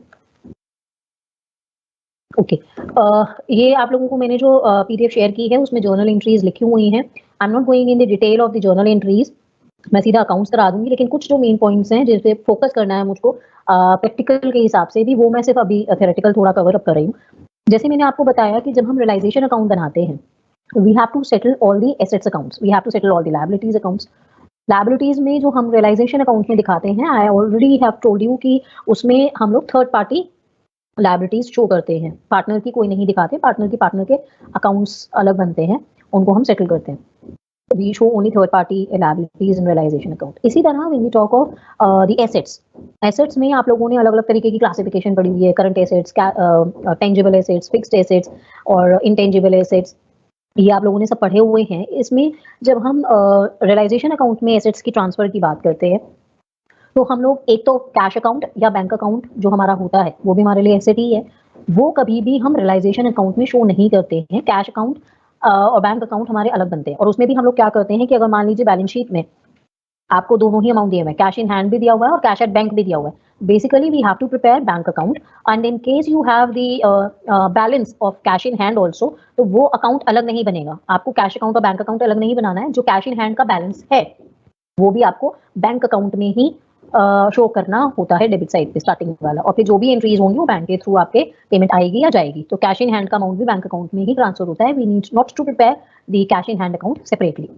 ओके, ये आप लोगों को मैंने जो पीडीएफ शेयर की है उसमें जर्नल एंट्रीज लिखी हुई हैं. I am not going in the detail of the journal entries, मैं सीधा अकाउंट्स करा दूंगी, लेकिन कुछ जो मेन पॉइंट्स हैं जिस पे फोकस करना है मुझको प्रैक्टिकल के हिसाब से भी, वो मैं सिर्फ अभी थ्योरेटिकल थोड़ा कवर अप कर रही हूँ. जैसे मैंने आपको बताया कि जब हम रियलाइजेशन अकाउंट बनाते हैं, we have to settle all the assets accounts, we have to settle all the liabilities accounts. Liabilities में जो हम रियलाइजेशन अकाउंट में दिखाते हैं, I already have told you कि उसमें हम लोग थर्ड पार्टी लायबिलिटीज शो करते हैं, पार्टनर की कोई नहीं दिखाते. पार्टनर के अकाउंट्स अलग बनते हैं, उनको हम सेटल करते हैं. We show only third party liabilities in realization account. इसी तरह when we talk of the assets में आप लोगों ने अलग अलग तरीके की क्लासिफिकेशन पढ़ी हुई है. Current assets, tangible assets, fixed assets और इंटेंजिबल एसेट्स, ये आप लोगों ने सब पढ़े हुए हैं. इसमें जब हम रियलाइजेशन अकाउंट में एसेट्स की ट्रांसफर की बात करते हैं, तो हम लोग एक तो कैश अकाउंट या बैंक अकाउंट जो हमारा होता है वो भी हमारे लिए एसेट ही है, वो कभी भी हम रियलाइजेशन अकाउंट में शो नहीं करते हैं. कैश अकाउंट और बैंक अकाउंट हमारे अलग बनते हैं, और उसमें भी हम लोग क्या करते हैं कि अगर मान लीजिए बैलेंस शीट में आपको दोनों ही अमाउंट दिए हुए हैं, कैश इन हैंड भी दिया हुआ है और कैश एट बैंक भी दिया हुआ है, basically we have to prepare bank account. And in case you have the balance of cash in hand also, तो वो अकाउंट अलग नहीं बनेगा. आपको कैश अकाउंट और बैंक अकाउंट अलग नहीं बनाना है. जो कैश इन हैंड का बैलेंस है वो भी आपको बैंक अकाउंट में ही शो करना होता है, डेबिट साइड पे स्टार्टिंग वाला, और फिर जो भी एंट्रीज होंगी वो बैंक के थ्रू आपके पेमेंट आएगी या जाएगी. तो कैश इन हैंड का अमाउंट भी बैंक अकाउंट में ही ट्रांसफर होता है. We need not to prepare the cash in hand account separately.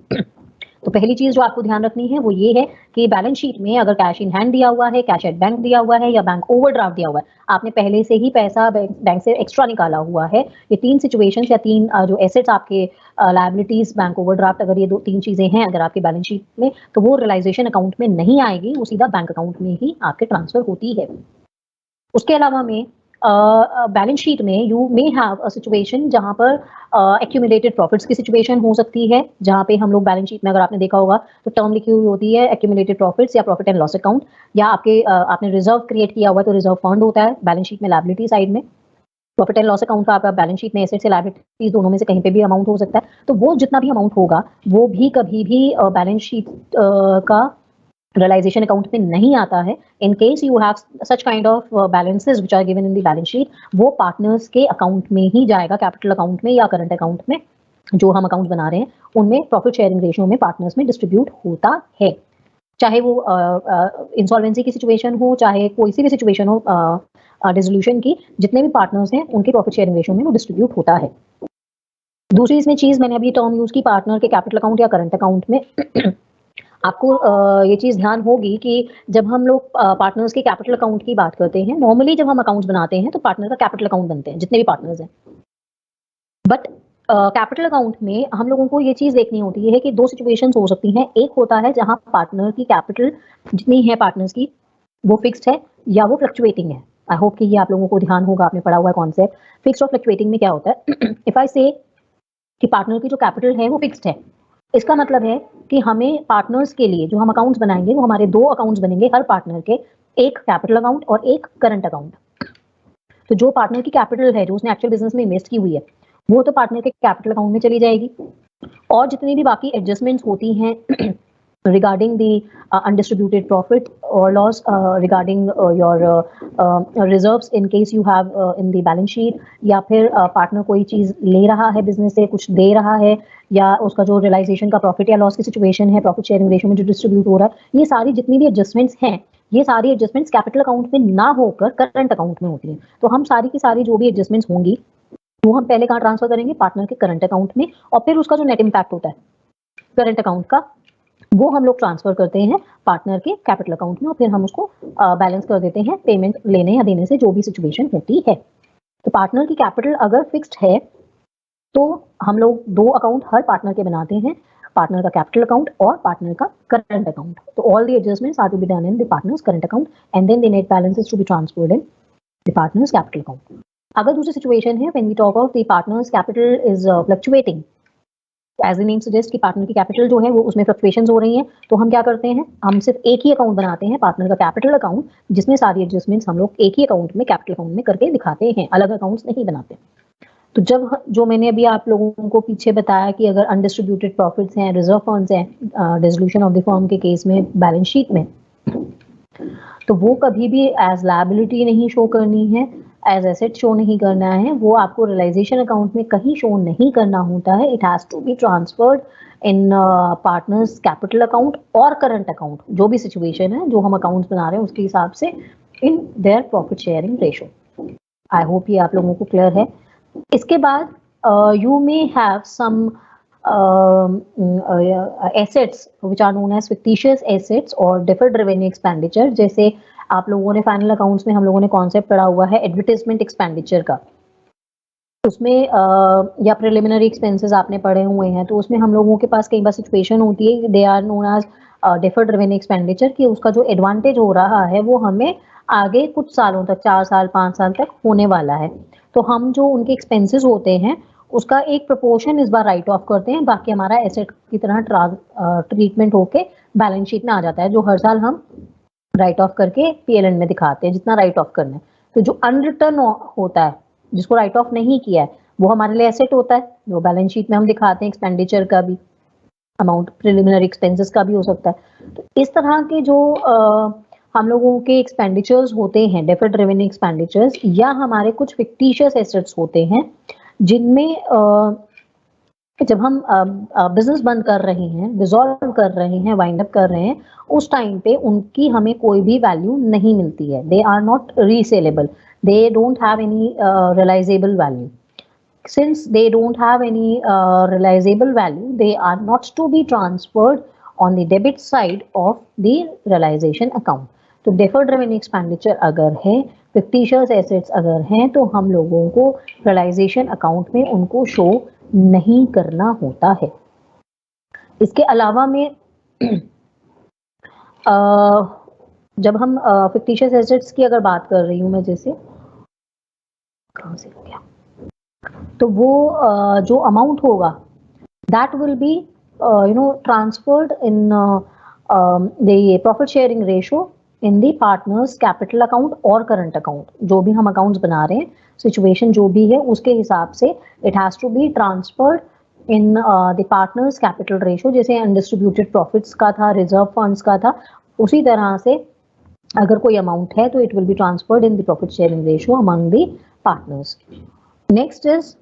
तो पहली चीज जो आपको ध्यान रखनी है वो ये है कि बैलेंस शीट में अगर कैश इन हैंड दिया हुआ है, कैश एट बैंक दिया हुआ है या बैंक ओवरड्राफ्ट दिया हुआ है, आपने पहले से ही पैसा बैंक से एक्स्ट्रा निकाला हुआ है, ये तीन सिचुएशंस या तीन जो एसेट्स आपके लायबिलिटीज, बैंक ओवरड्राफ्ट, अगर ये दो तीन चीजें हैं अगर आपकी बैलेंस शीट में, तो वो रियलाइजेशन अकाउंट में नहीं आएगी, वो सीधा बैंक अकाउंट में ही आपके ट्रांसफर होती है. उसके अलावा में बैलेंस शीट में you may have a situation जहां पर एक्यूमुलेटेड प्रॉफिट्स की सिचुएशन हो सकती है, जहां पे हम लोग बैलेंस शीट में अगर आपने देखा होगा तो टर्म लिखी हुई होती है एक्यूमुलेटेड प्रॉफिट्स या प्रॉफिट एंड लॉस अकाउंट, या आपके आपने रिजर्व क्रिएट किया हुआ है तो रिजर्व फंड होता है बैलेंस शीट में लायबिलिटी साइड में. प्रॉफिट एंड लॉस अकाउंट का आपका बैलेंस शीट में एसेट से लायबिलिटीज दोनों में से कहीं पे भी अमाउंट हो सकता है, तो वो जितना भी अमाउंट होगा वो भी कभी भी बैलेंस शीट का रियलाइजेशन अकाउंट में नहीं आता है. In case you have such kind of balances which are given in the balance sheet, वो पार्टनर्स के अकाउंट में ही जाएगा, कैपिटल अकाउंट में या करंट अकाउंट में, जो हम अकाउंट बना रहे हैं उनमें प्रॉफिट शेयरिंग रेशियो में पार्टनर्स में डिस्ट्रीब्यूट होता है. चाहे वो इंसॉल्वेंसी की सिचुएशन हो, चाहे कोई सी भी सिचुएशन हो डिसोल्यूशन की, जितने भी पार्टनर्स हैं उनके प्रॉफिट शेयरिंग रेशियो में वो डिस्ट्रीब्यूट होता है. दूसरी इसमें चीज मैंने अभी टर्म यूज की पार्टनर के कैपिटल अकाउंट या करंट अकाउंट में. आपको ये चीज ध्यान होगी कि जब हम लोग पार्टनर्स के कैपिटल अकाउंट की बात करते हैं, नॉर्मली जब हम अकाउंट्स बनाते हैं तो पार्टनर का कैपिटल अकाउंट बनते हैं जितने भी पार्टनर्स हैं. बट कैपिटल अकाउंट में हम लोगों को ये चीज देखनी होती है कि दो सिचुएशंस हो सकती हैं. एक होता है जहां पार्टनर की कैपिटल जितनी है पार्टनर्स की वो फिक्स्ड है या वो फ्लक्चुएटिंग है. आई होप कि ये आप लोगों को ध्यान होगा, आपने पढ़ा हुआ है कॉन्सेप्ट. फिक्स्ड और फ्लक्चुएटिंग में क्या होता है, इफ आई से कि पार्टनर की जो कैपिटल है वो फिक्स्ड है, इसका मतलब है कि हमें पार्टनर्स के लिए जो हम अकाउंट्स बनाएंगे वो हमारे दो अकाउंट्स बनेंगे हर पार्टनर के, एक कैपिटल अकाउंट और एक करंट अकाउंट. तो जो पार्टनर की कैपिटल है जो उसने एक्चुअल बिजनेस में इन्वेस्ट की हुई है वो तो पार्टनर के कैपिटल अकाउंट में चली जाएगी, और जितनी भी बाकी एडजस्टमेंट्स होती हैं regarding the undistributed profit or loss, regarding your reserves in case you have in the balance sheet, या फिर पार्टनर कोई चीज ले रहा है बिजनेस से, कुछ दे रहा है, या उसका जो रियलाइजेशन का प्रॉफिट या लॉस की सिचुएशन है, प्रॉफिट शेयरिंग रेशियो में जो डिस्ट्रीब्यूट हो रहा है, ये सारी जितनी भी एडजस्टमेंट्स हैं, ये सारी एडजस्टमेंट्स कैपिटल अकाउंट में ना होकर करंट अकाउंट में होती हैं. तो हम सारी की सारी जो भी एडजस्टमेंट्स होंगी वो हम पहले कहाँ ट्रांसफर करेंगे, पार्टनर के करंट अकाउंट में, और फिर उसका जो नेट इम्पैक्ट होता है करंट अकाउंट का वो हम लोग ट्रांसफर करते हैं पार्टनर के कैपिटल अकाउंट में, और फिर हम उसको बैलेंस कर देते हैं पेमेंट लेने या देने से, जो भी सिचुएशन होती है. तो पार्टनर की कैपिटल अगर फिक्स्ड है तो हम लोग दो अकाउंट हर पार्टनर के बनाते हैं, पार्टनर का कैपिटल अकाउंट और पार्टनर का करंट अकाउंट. तो all the adjustments are to be done in the partners current account and then the net balance is to be transferred in the partners capital account. अगर दूसरी situation है when we talk of the partners capital is fluctuating, as the name suggest कि partner की capital जो है वो उसमें fluctuations हो रही हैं, तो हम क्या करते हैं, हम सिर्फ एक ही अकाउंट बनाते हैं, पार्टनर का कैपिटल अकाउंट, जिसमें सारी एडजस्टमेंट्स हम लोग एक ही अकाउंट में कैपिटल अकाउंट में करके दिखाते हैं, अलग अकाउंट्स नहीं बनाते. तो जब जो मैंने अभी आप लोगों को पीछे बताया कि अगर अनडिस्ट्रीब्यूटेड प्रॉफिट्स हैं, रिजर्व फंड्स हैं डिसोल्यूशन ऑफ द फर्म के केस में बैलेंस शीट में, तो वो कभी भी एज लायबिलिटी नहीं शो करनी है, एज एसेट शो नहीं करना है, वो आपको रियलाइजेशन अकाउंट में कहीं शो नहीं करना होता है. It has to be transferred in partners capital account और करंट अकाउंट, जो भी सिचुएशन है जो हम अकाउंट्स बना रहे हैं उसके हिसाब से, in their profit sharing ratio. I hope ये आप लोगों को क्लियर है. इसके बाद you may have some assets which are known as fictitious assets or deferred revenue expenditure. जैसे आप लोगों ने फाइनल अकाउंट्स में हम लोगों ने कॉन्सेप्ट पढ़ा हुआ है एडवर्टाइजमेंट एक्सपेंडिचर का, उसमें या प्रिलिमिनरी एक्सपेंसेस आपने पढ़े हुए हैं, तो उसमें हम लोगों के पास कई बार सिचुएशन होती है, they are known as deferred revenue expenditure, कि उसका जो एडवांटेज हो रहा है वो हमें आगे कुछ सालों तक, 4 साल 5 साल तक होने वाला है, तो हम जो उनके एक्सपेंसेस होते हैं उसका एक प्रोपोर्शन इस बार राइट ऑफ करते हैं, बाकी हमारा एसेट की तरह ट्रीटमेंट होके बैलेंस शीट में आ जाता है, जो हर साल हम राइट ऑफ करके पीएलएन में दिखाते हैं जितना राइट ऑफ करना है. तो जो अनरिटर्न होता है, जिसको राइट ऑफ नहीं किया है, वो हमारे लिए एसेट होता है, जो बैलेंस शीट में हम दिखाते हैं, एक्सपेंडिचर का भी अमाउंट, प्रिलिमिनरी एक्सपेंसेस का भी हो सकता है. तो इस तरह के जो हम लोगों के एक्सपेंडिचर्स होते हैं, डेफर्ड रेवेन्यू एक्सपेंडिचर्स, या हमारे कुछ फिक्टिशियस एसेट्स होते हैं जिनमें जब हम बिजनेस बंद कर रहे हैं, डिसॉल्व कर रहे हैं, वाइंड अप कर रहे हैं, उस टाइम पे उनकी हमें कोई भी वैल्यू नहीं मिलती है. They are not resaleable, they don't have any realisable value. Since they don't have any realizable value, they are not to be transferred on the debit side of the realization account. तो deferred revenue expenditure अगर है, fictitious assets अगर हैं, तो हम लोगों को realization account में उनको show नहीं करना होता है. इसके अलावा में जब हम fictitious assets की अगर बात कर रही हूँ मैं, जैसे कहाँ से हो गया, तो वो जो अमाउंट होगा that will be transferred in the profit sharing ratio in the partners capital account और करंट अकाउंट, जो भी हम अकाउंट्स बना रहे हैं, सिचुएशन जो भी है उसके हिसाब से it has to be transferred in the partners capital ratio. जैसे अनडिस्ट्रीब्यूटेड प्रॉफिट्स का था, रिजर्व फंड्स का था, उसी तरह से अगर कोई अमाउंट है तो it will be transferred in the profit sharing ratio among the partners. Next is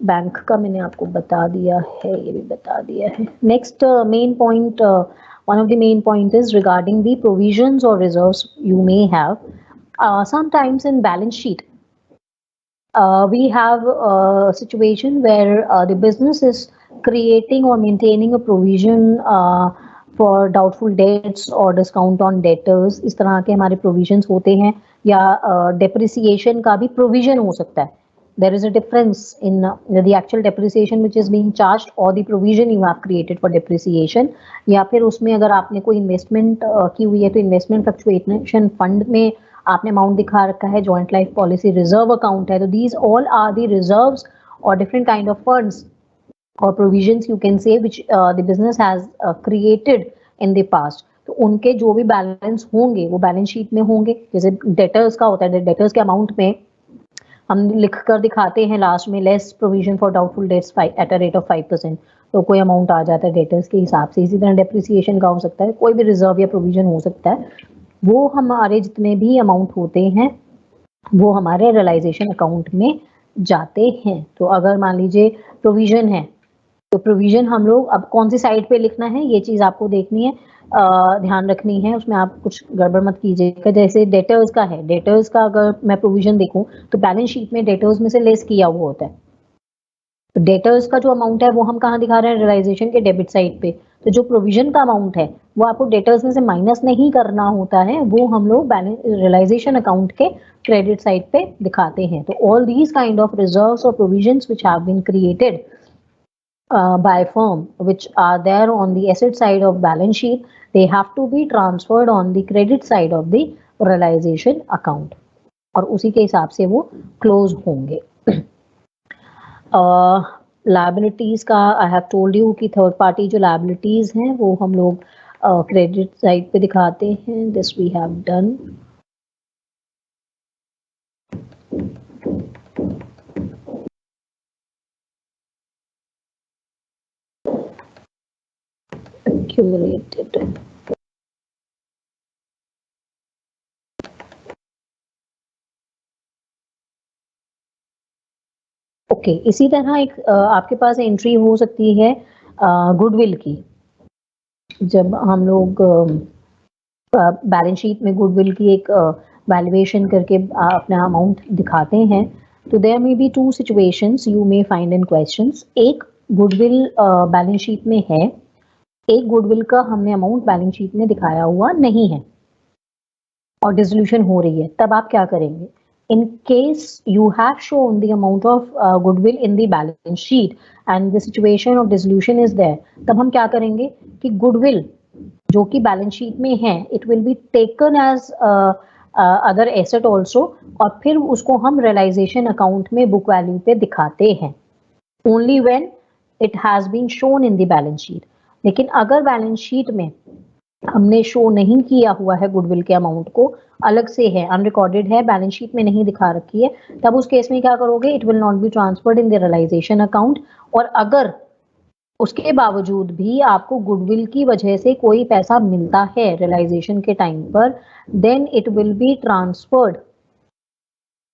bank का, मैंने आपको बता दिया है, ये भी बता दिया है। Next main point, one of the main point is regarding the provisions or reserves you may have. Sometimes in balance sheet we have a situation where the business is creating or maintaining a provision for doubtful debts or discount on debtors। इस तरह के हमारे provisions होते हैं, या depreciation का भी provision हो सकता है। There is a difference in the actual depreciation which is being charged or the provision you have created for depreciation। या फिर उसमें अगर आपने कोई इन्वेस्टमेंट की हुई है तो इन्वेस्टमेंट फ्लक्चुएशन फंड में आपने अमाउंट दिखा रखा है, joint life policy reserve account है, तो these all are the reserves और डिफरेंट काइंड ऑफ फंड्स और provisions you can say which the business has created in the past. तो उनके जो भी बैलेंस होंगे वो बैलेंस शीट में होंगे। जैसे डेटर्स का होता है, डेटर्स के अमाउंट में हम लिख कर दिखाते हैं लास्ट में less provision for doubtful dates eight a rate of 5%, तो कोई अमाउंट आ जाता है डेटर्स के हिसाब से। इसी तरह डेप्रिसिएशन का हो सकता है, कोई भी रिजर्व या प्रोविजन हो सकता है, वो हमारे जितने भी अमाउंट होते हैं वो हमारे रियलाइजेशन अकाउंट में जाते हैं। तो अगर मान लीजिए प्रोविजन है तो प्रोविजन हम लोग अब कौन सी साइड पे लिखना है ये चीज आपको देखनी है, ध्यान रखनी है, उसमें आप कुछ गड़बड़ मत कीजिएगा। जैसे डेटर्स का है, डेटर्स का अगर मैं प्रोविजन देखूं तो बैलेंस शीट में डेटर्स में से लेस किया हुआ होता है। तो डेटर्स का जो अमाउंट है वो हम कहाँ दिखा रहे हैं, रियलाइजेशन के डेबिट साइड पे। तो जो प्रोविजन का अमाउंट है वो आपको डेटर्स में से माइनस नहीं करना होता है, वो हम लोग बैलेंस रियलाइजेशन अकाउंट के क्रेडिट साइड पे दिखाते हैं। तो all these kind of reserves और provisions which have been created by firm which are there on the asset side of balance sheet, they have to be transferred on the credit side of the realization account और उसी के हिसाब से वो close होंगे। Liabilities का I have told you कि third party जो लायबिलिटीज हैं वो हम लोग क्रेडिट साइड पे दिखाते हैं। This we have done. accumulated okay इसी तरह एक आपके पास एंट्री हो सकती है गुडविल की। जब हम लोग बैलेंस शीट में गुडविल की एक वैल्यूएशन करके अपना अमाउंट दिखाते हैं तो there may be two situations you may find in questions. एक गुडविल बैलेंस शीट में है, एक गुडविल का हमने अमाउंट बैलेंस शीट में दिखाया हुआ नहीं है और डिसोल्यूशन हो रही है, तब आप क्या करेंगे? In case you have shown the amount of goodwill in the balance sheet and the situation of dissolution is there, तब हम क्या करेंगे कि goodwill जो कि बैलेंस शीट में है it will be taken as other asset also और फिर उसको हम realization account में book value पे दिखाते हैं only when it has been shown in the balance sheet। लेकिन अगर बैलेंस शीट में हमने शो नहीं किया हुआ है गुडविल के अमाउंट को, अलग से है, अनरिकॉर्डेड है, बैलेंस शीट में नहीं दिखा रखी है, तब उस केस में क्या करोगे? It will not be transferred in the realisation account. और अगर उसके बावजूद भी आपको गुडविल की वजह से कोई पैसा मिलता है रियलाइजेशन के टाइम पर, then it will be transferred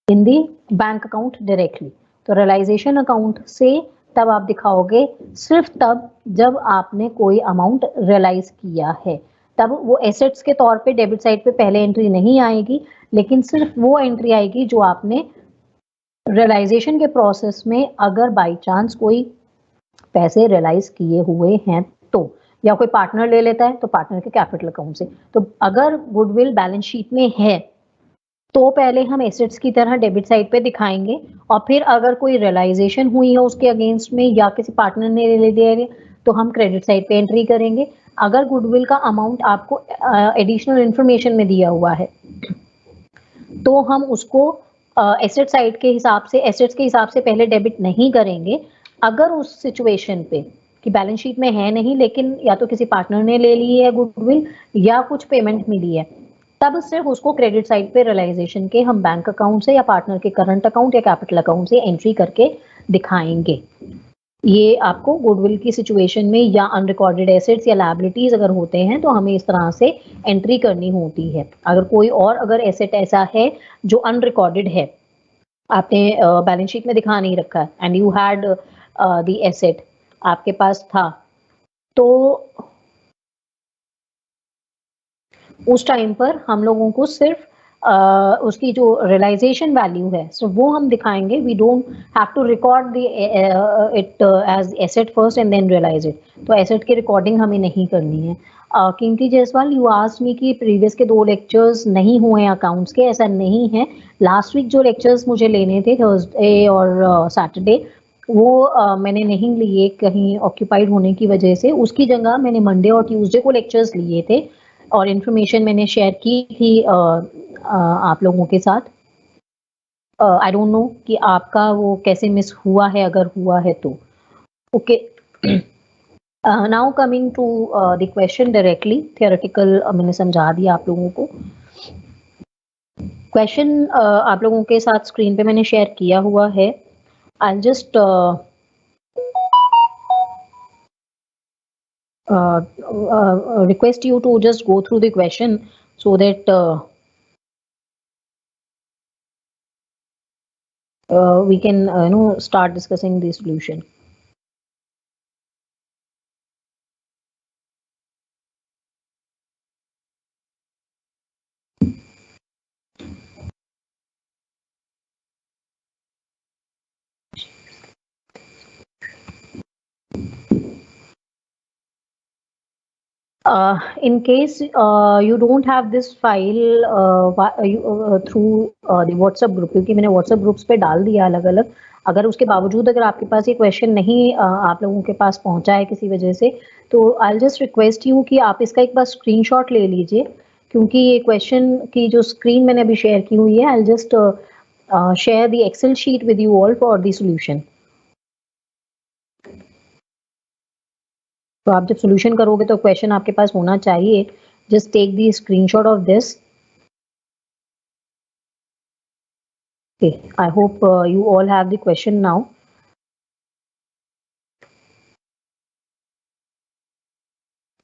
in the bank account directly. तो रियलाइजेशन अकाउंट से तब आप दिखाओगे सिर्फ तब जब आपने कोई अमाउंट रियलाइज किया है, तब वो एसेट्स के तौर पे डेबिट साइड पे पहले एंट्री नहीं आएगी, लेकिन सिर्फ वो एंट्री आएगी जो आपने रियलाइजेशन के प्रोसेस में अगर बाय चांस कोई पैसे रियलाइज किए हुए हैं तो, या कोई पार्टनर ले लेता है तो पार्टनर के कैपिटल अकाउंट से। तो अगर गुडविल बैलेंस शीट में है तो पहले हम एसेट्स की तरह डेबिट साइड पे दिखाएंगे और फिर अगर कोई रियलाइजेशन हुई है उसके अगेंस्ट में या किसी पार्टनर ने ले लिया तो हम क्रेडिट साइड पे एंट्री करेंगे। अगर गुडविल का अमाउंट आपको एडिशनल इंफॉर्मेशन में दिया हुआ है तो हम उसको एसेट साइड के हिसाब से, एसेट्स के हिसाब से पहले डेबिट नहीं करेंगे। अगर उस सिचुएशन पे कि बैलेंस शीट में है नहीं, लेकिन या तो किसी पार्टनर ने ले ली है गुडविल या कुछ पेमेंट मिली है, तब सिर्फ उसको क्रेडिट साइड पे रियलाइजेशन के हम बैंक अकाउंट से या पार्टनर के करंट अकाउंट या कैपिटल अकाउंट से एंट्री करके दिखाएंगे। ये आपको गुडविल की सिचुएशन में या अनरिकॉर्डेड एसेट्स या लायबिलिटीज अगर होते हैं तो हमें इस तरह से एंट्री करनी होती है। अगर कोई और अगर एसेट ऐसा है जो अनरिकॉर्डेड है, आपने बैलेंस शीट में दिखा नहीं रखा and you had the asset आपके पास था, तो उस टाइम पर हम लोगों को सिर्फ उसकी जो रियलाइजेशन वैल्यू है सो वो हम दिखाएंगे। We don't have to record the it as asset first and then realize it. तो एसेट की रिकॉर्डिंग हमें नहीं करनी है। कीमती जायसवाल, यू आस्क्ड मी कि प्रीवियस के 2 लेक्चर्स नहीं हुए अकाउंट्स के, ऐसा नहीं है। लास्ट वीक जो लेक्चर्स मुझे लेने थे थर्सडे और सैटरडे, वो मैंने नहीं लिए कहीं ऑक्यूपाइड होने की वजह से। उसकी जगह मैंने मंडे और ट्यूसडे को लेक्चर्स लिए थे और इन्फॉर्मेशन मैंने शेयर की थी आप लोगों के साथ। आई डोंट नो कि आपका वो कैसे मिस हुआ है, अगर हुआ है तो। Okay, now coming to the question directly. Theoretical मैंने समझा दिया आप लोगों को। क्वेश्चन आप लोगों के साथ स्क्रीन पे मैंने शेयर किया हुआ है। I just request you to just go through the question so that we can start discussing the solution. In case you don't have this file through the WhatsApp group, क्योंकि मैंने WhatsApp groups पे डाल दिया अलग अलग, अगर उसके बावजूद अगर आपके पास ये क्वेश्चन नहीं आप लोगों के पास पहुंचा है किसी वजह से, तो आई जस्ट रिक्वेस्ट यू कि आप इसका एक बार स्क्रीनशॉट ले लीजिए, क्योंकि ये क्वेश्चन की जो स्क्रीन मैंने अभी शेयर की हुई है, I just share the excel sheet with you all for the solution. तो आप जब सॉल्यूशन करोगे तो क्वेश्चन आपके पास होना चाहिए। Just take the screenshot of this. Okay, I hope you all have the question now.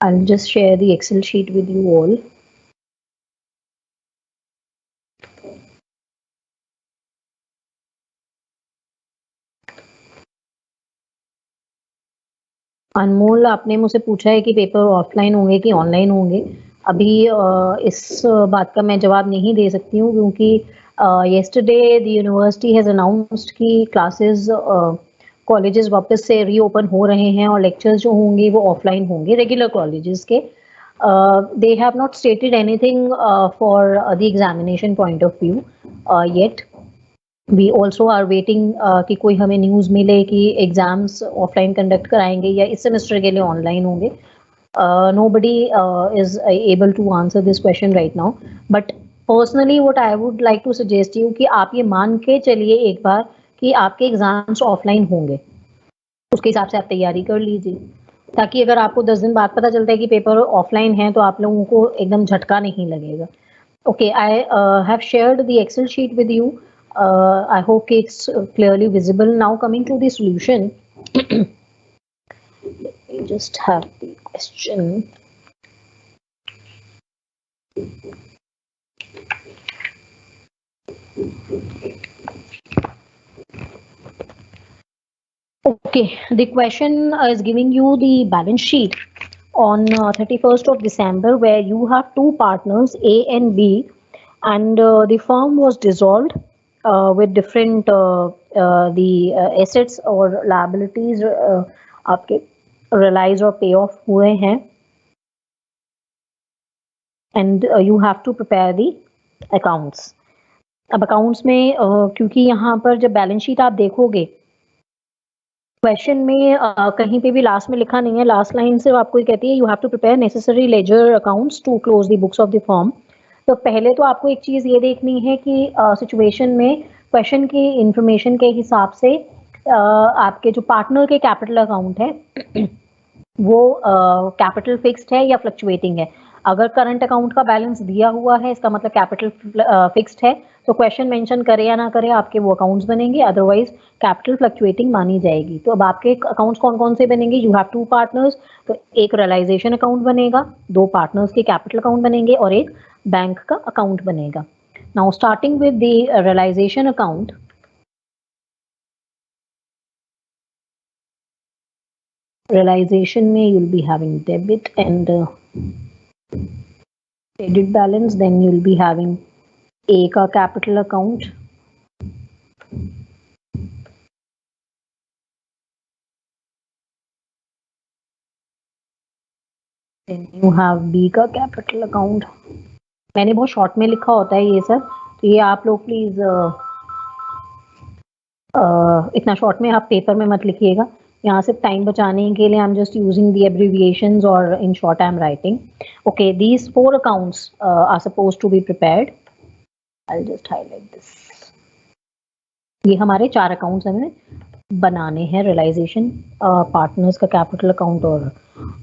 I'll just share the Excel sheet with you all. अनमोल, आपने मुझसे पूछा है कि पेपर ऑफलाइन होंगे कि ऑनलाइन होंगे। अभी इस बात का मैं जवाब नहीं दे सकती हूँ, क्योंकि yesterday the university has announced कि क्लासेस कॉलेजेस वापस से रीओपन हो रहे हैं और लेक्चर्स जो होंगे वो ऑफलाइन होंगे रेगुलर कॉलेजेस के। They have not stated anything for the examination point of view yet. We also are waiting कि कोई हमें न्यूज़ मिले कि एग्जाम्स ऑफलाइन कंडक्ट कराएंगे या इस सेमेस्टर के लिए ऑनलाइन होंगे। Nobody is able to answer this question right now. But personally what I would like to suggest you कि आप ये मान के चलिए एक बार कि आपके एग्जाम्स ऑफलाइन होंगे, उसके हिसाब से आप तैयारी कर लीजिए, ताकि अगर आपको 10 दिन बाद पता चलता है कि पेपर ऑफलाइन है तो आप लोगों को एकदम झटका नहीं लगेगा। Okay, I have shared the Excel sheet with you. I hope it's clearly visible. Now coming to the solution. You just have the question. Okay, the question is giving you the balance sheet on 31st of December, where you have 2 partners A and B, and the firm was dissolved with different the assets or liabilities आपके realize और pay off हुए हैं, and you have to prepare the accounts. अब accounts में क्योंकि यहाँ पर जब बैलेंस शीट आप देखोगे, क्वेश्चन में कहीं पे भी लास्ट में लिखा नहीं है, लास्ट लाइन सिर्फ आपको ये कहती है you have to prepare necessary ledger accounts to close the books of the firm. तो पहले तो आपको एक चीज़ ये देखनी है कि सिचुएशन में क्वेश्चन की इंफॉर्मेशन के हिसाब से आपके जो पार्टनर के कैपिटल अकाउंट है वो कैपिटल फिक्स्ड है या फ्लक्चुएटिंग है। अगर करंट अकाउंट का बैलेंस दिया हुआ है इसका मतलब कैपिटल फिक्स्ड है, तो क्वेश्चन मेंशन करे या ना करे आपके वो अकाउंट्स बनेंगे, अदरवाइज कैपिटल फ्लक्चुएटिंग मानी जाएगी। तो अब आपके अकाउंट्स कौन कौन से बनेंगे, यू हैव 2 पार्टनर्स, तो एक रियलाइजेशन अकाउंट बनेगा, 2 पार्टनर्स के कैपिटल अकाउंट बनेंगे और एक बैंक का अकाउंट बनेगा। Now starting with the realisation account, realization में you'll be having debit and credit balance, then you'll be having A का capital account, then you have B का capital account। मैंने बहुत शॉर्ट में लिखा होता है ये सब, तो ये आप लोग प्लीज इतना शॉर्ट में आप पेपर में मत लिखिएगा। यहाँ से टाइम बचाने के लिए I am just using the abbreviations और in short I am writing. Okay, these 4 accounts are suppose to be prepared. I will just highlight this. ये हमारे 4 अकाउंट्स हमें बनाने हैं, रियलाइजेशन, पार्टनर्स का कैपिटल अकाउंट और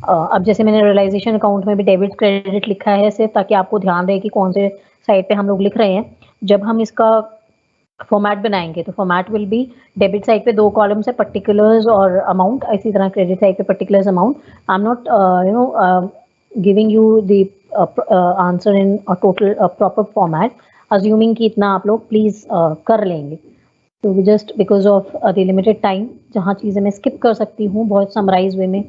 अब जैसे मैंने रियलाइजेशन अकाउंट में भी डेबिट क्रेडिट लिखा है सिर्फ ताकि आपको ध्यान रहे कि कौन से साइड पे हम लोग लिख रहे हैं। जब हम इसका फॉर्मेट बनाएंगे तो format will be debit side पे 2 कॉलम्स है, पर्टिकुलर्स और अमाउंट, इसी तरह क्रेडिट साइड पे particulars amount. I am not giving you the answer in a total proper format, assuming कि इतना आप लोग प्लीज कर लेंगे। तो just because of the limited time, जहाँ चीज़ें मैं स्किप कर सकती हूँ बहुत समराइज वे में,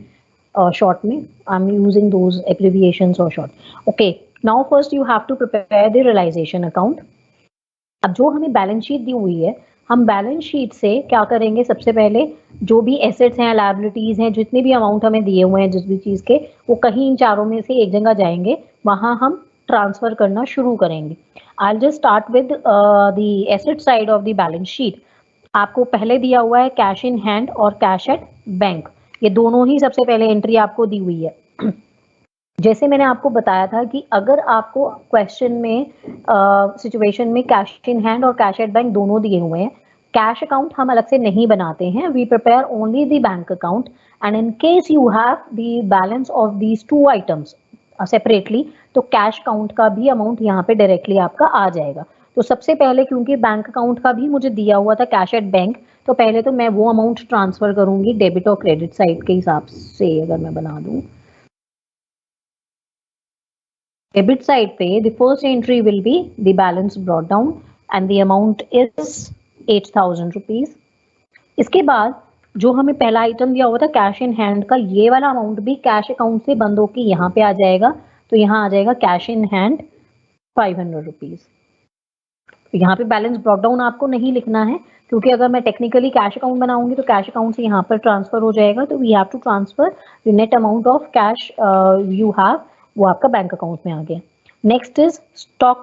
शॉर्ट में, I am using those abbreviations और short. Okay, now first you have to prepare the realisation account. अब जो हमें बैलेंस शीट दी हुई है, हम बैलेंस शीट से क्या करेंगे, सबसे पहले जो भी एसेट्स हैं, लायबिलिटीज हैं, जितने भी अमाउंट हमें दिए हुए हैं जिस भी चीज़ के, वो कहीं इन चारों में से एक जगह जाएंगे, वहाँ हम ट्रांसफर करना शुरू करेंगे। I just start with the asset side of the balance sheet. आपको पहले दिया हुआ है कैश इन हैंड और कैश एट बैंक, ये दोनों ही सबसे पहले एंट्री आपको दी हुई है। जैसे मैंने आपको बताया था कि अगर आपको क्वेश्चन में सिचुएशन में कैश इन हैंड और कैश एट बैंक दोनों दिए हुए हैं, कैश अकाउंट हम अलग से नहीं बनाते हैं, we prepare only the bank account, and in case you have the balance of these 2 items separately, तो कैश अकाउंट का भी अमाउंट यहाँ पे डायरेक्टली आपका आ जाएगा। तो सबसे पहले क्योंकि बैंक अकाउंट का भी मुझे दिया हुआ था कैश एट बैंक, तो पहले तो मैं वो अमाउंट ट्रांसफर करूंगी डेबिट और क्रेडिट साइड के हिसाब से। अगर मैं बना दूं डेबिट साइड पे, the first entry will be the balance brought down and the amount is 8,000 rupees। इसके बाद जो हमें पहला आइटम दिया हुआ था कैश इन हैंड का, ये वाला अमाउंट भी कैश अकाउंट से बंद होकर यहाँ पे आ जाएगा, तो यहाँ आ जाएगा कैश इन हैंड 500 रुपीज। यहाँ पे बैलेंस ब्रॉट डाउन आपको नहीं लिखना है, क्योंकि अगर मैं टेक्निकली कैश अकाउंट बनाऊंगी तो कैश अकाउंट से यहाँ पर ट्रांसफर हो जाएगा, तो we have to transfer the net amount of cash you have, वो आपका बैंक अकाउंट में आ गया। Next is stock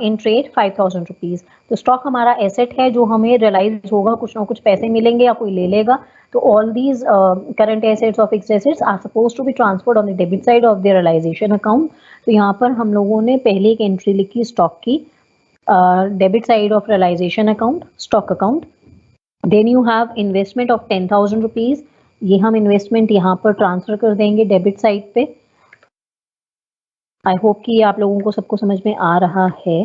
in trade 5,000 rupees. तो स्टॉक हमारा एसेट है जो हमें रियलाइज होगा, कुछ ना कुछ पैसे मिलेंगे या कोई ले लेगा, तो ऑल दीज करंट एसेट्स और fixed assets are suppose to be transferred on the debit side of the realisation account. तो यहाँ पर हम लोगों ने पहले एक एंट्री लिखी स्टॉक की, debit side of realisation account, stock account. Then you have investment of 10,000 rupees, ये हम इन्वेस्टमेंट यहाँ पर ट्रांसफर कर देंगे डेबिट साइड पे। आई होप कि आप लोगों को सबको समझ में आ रहा है।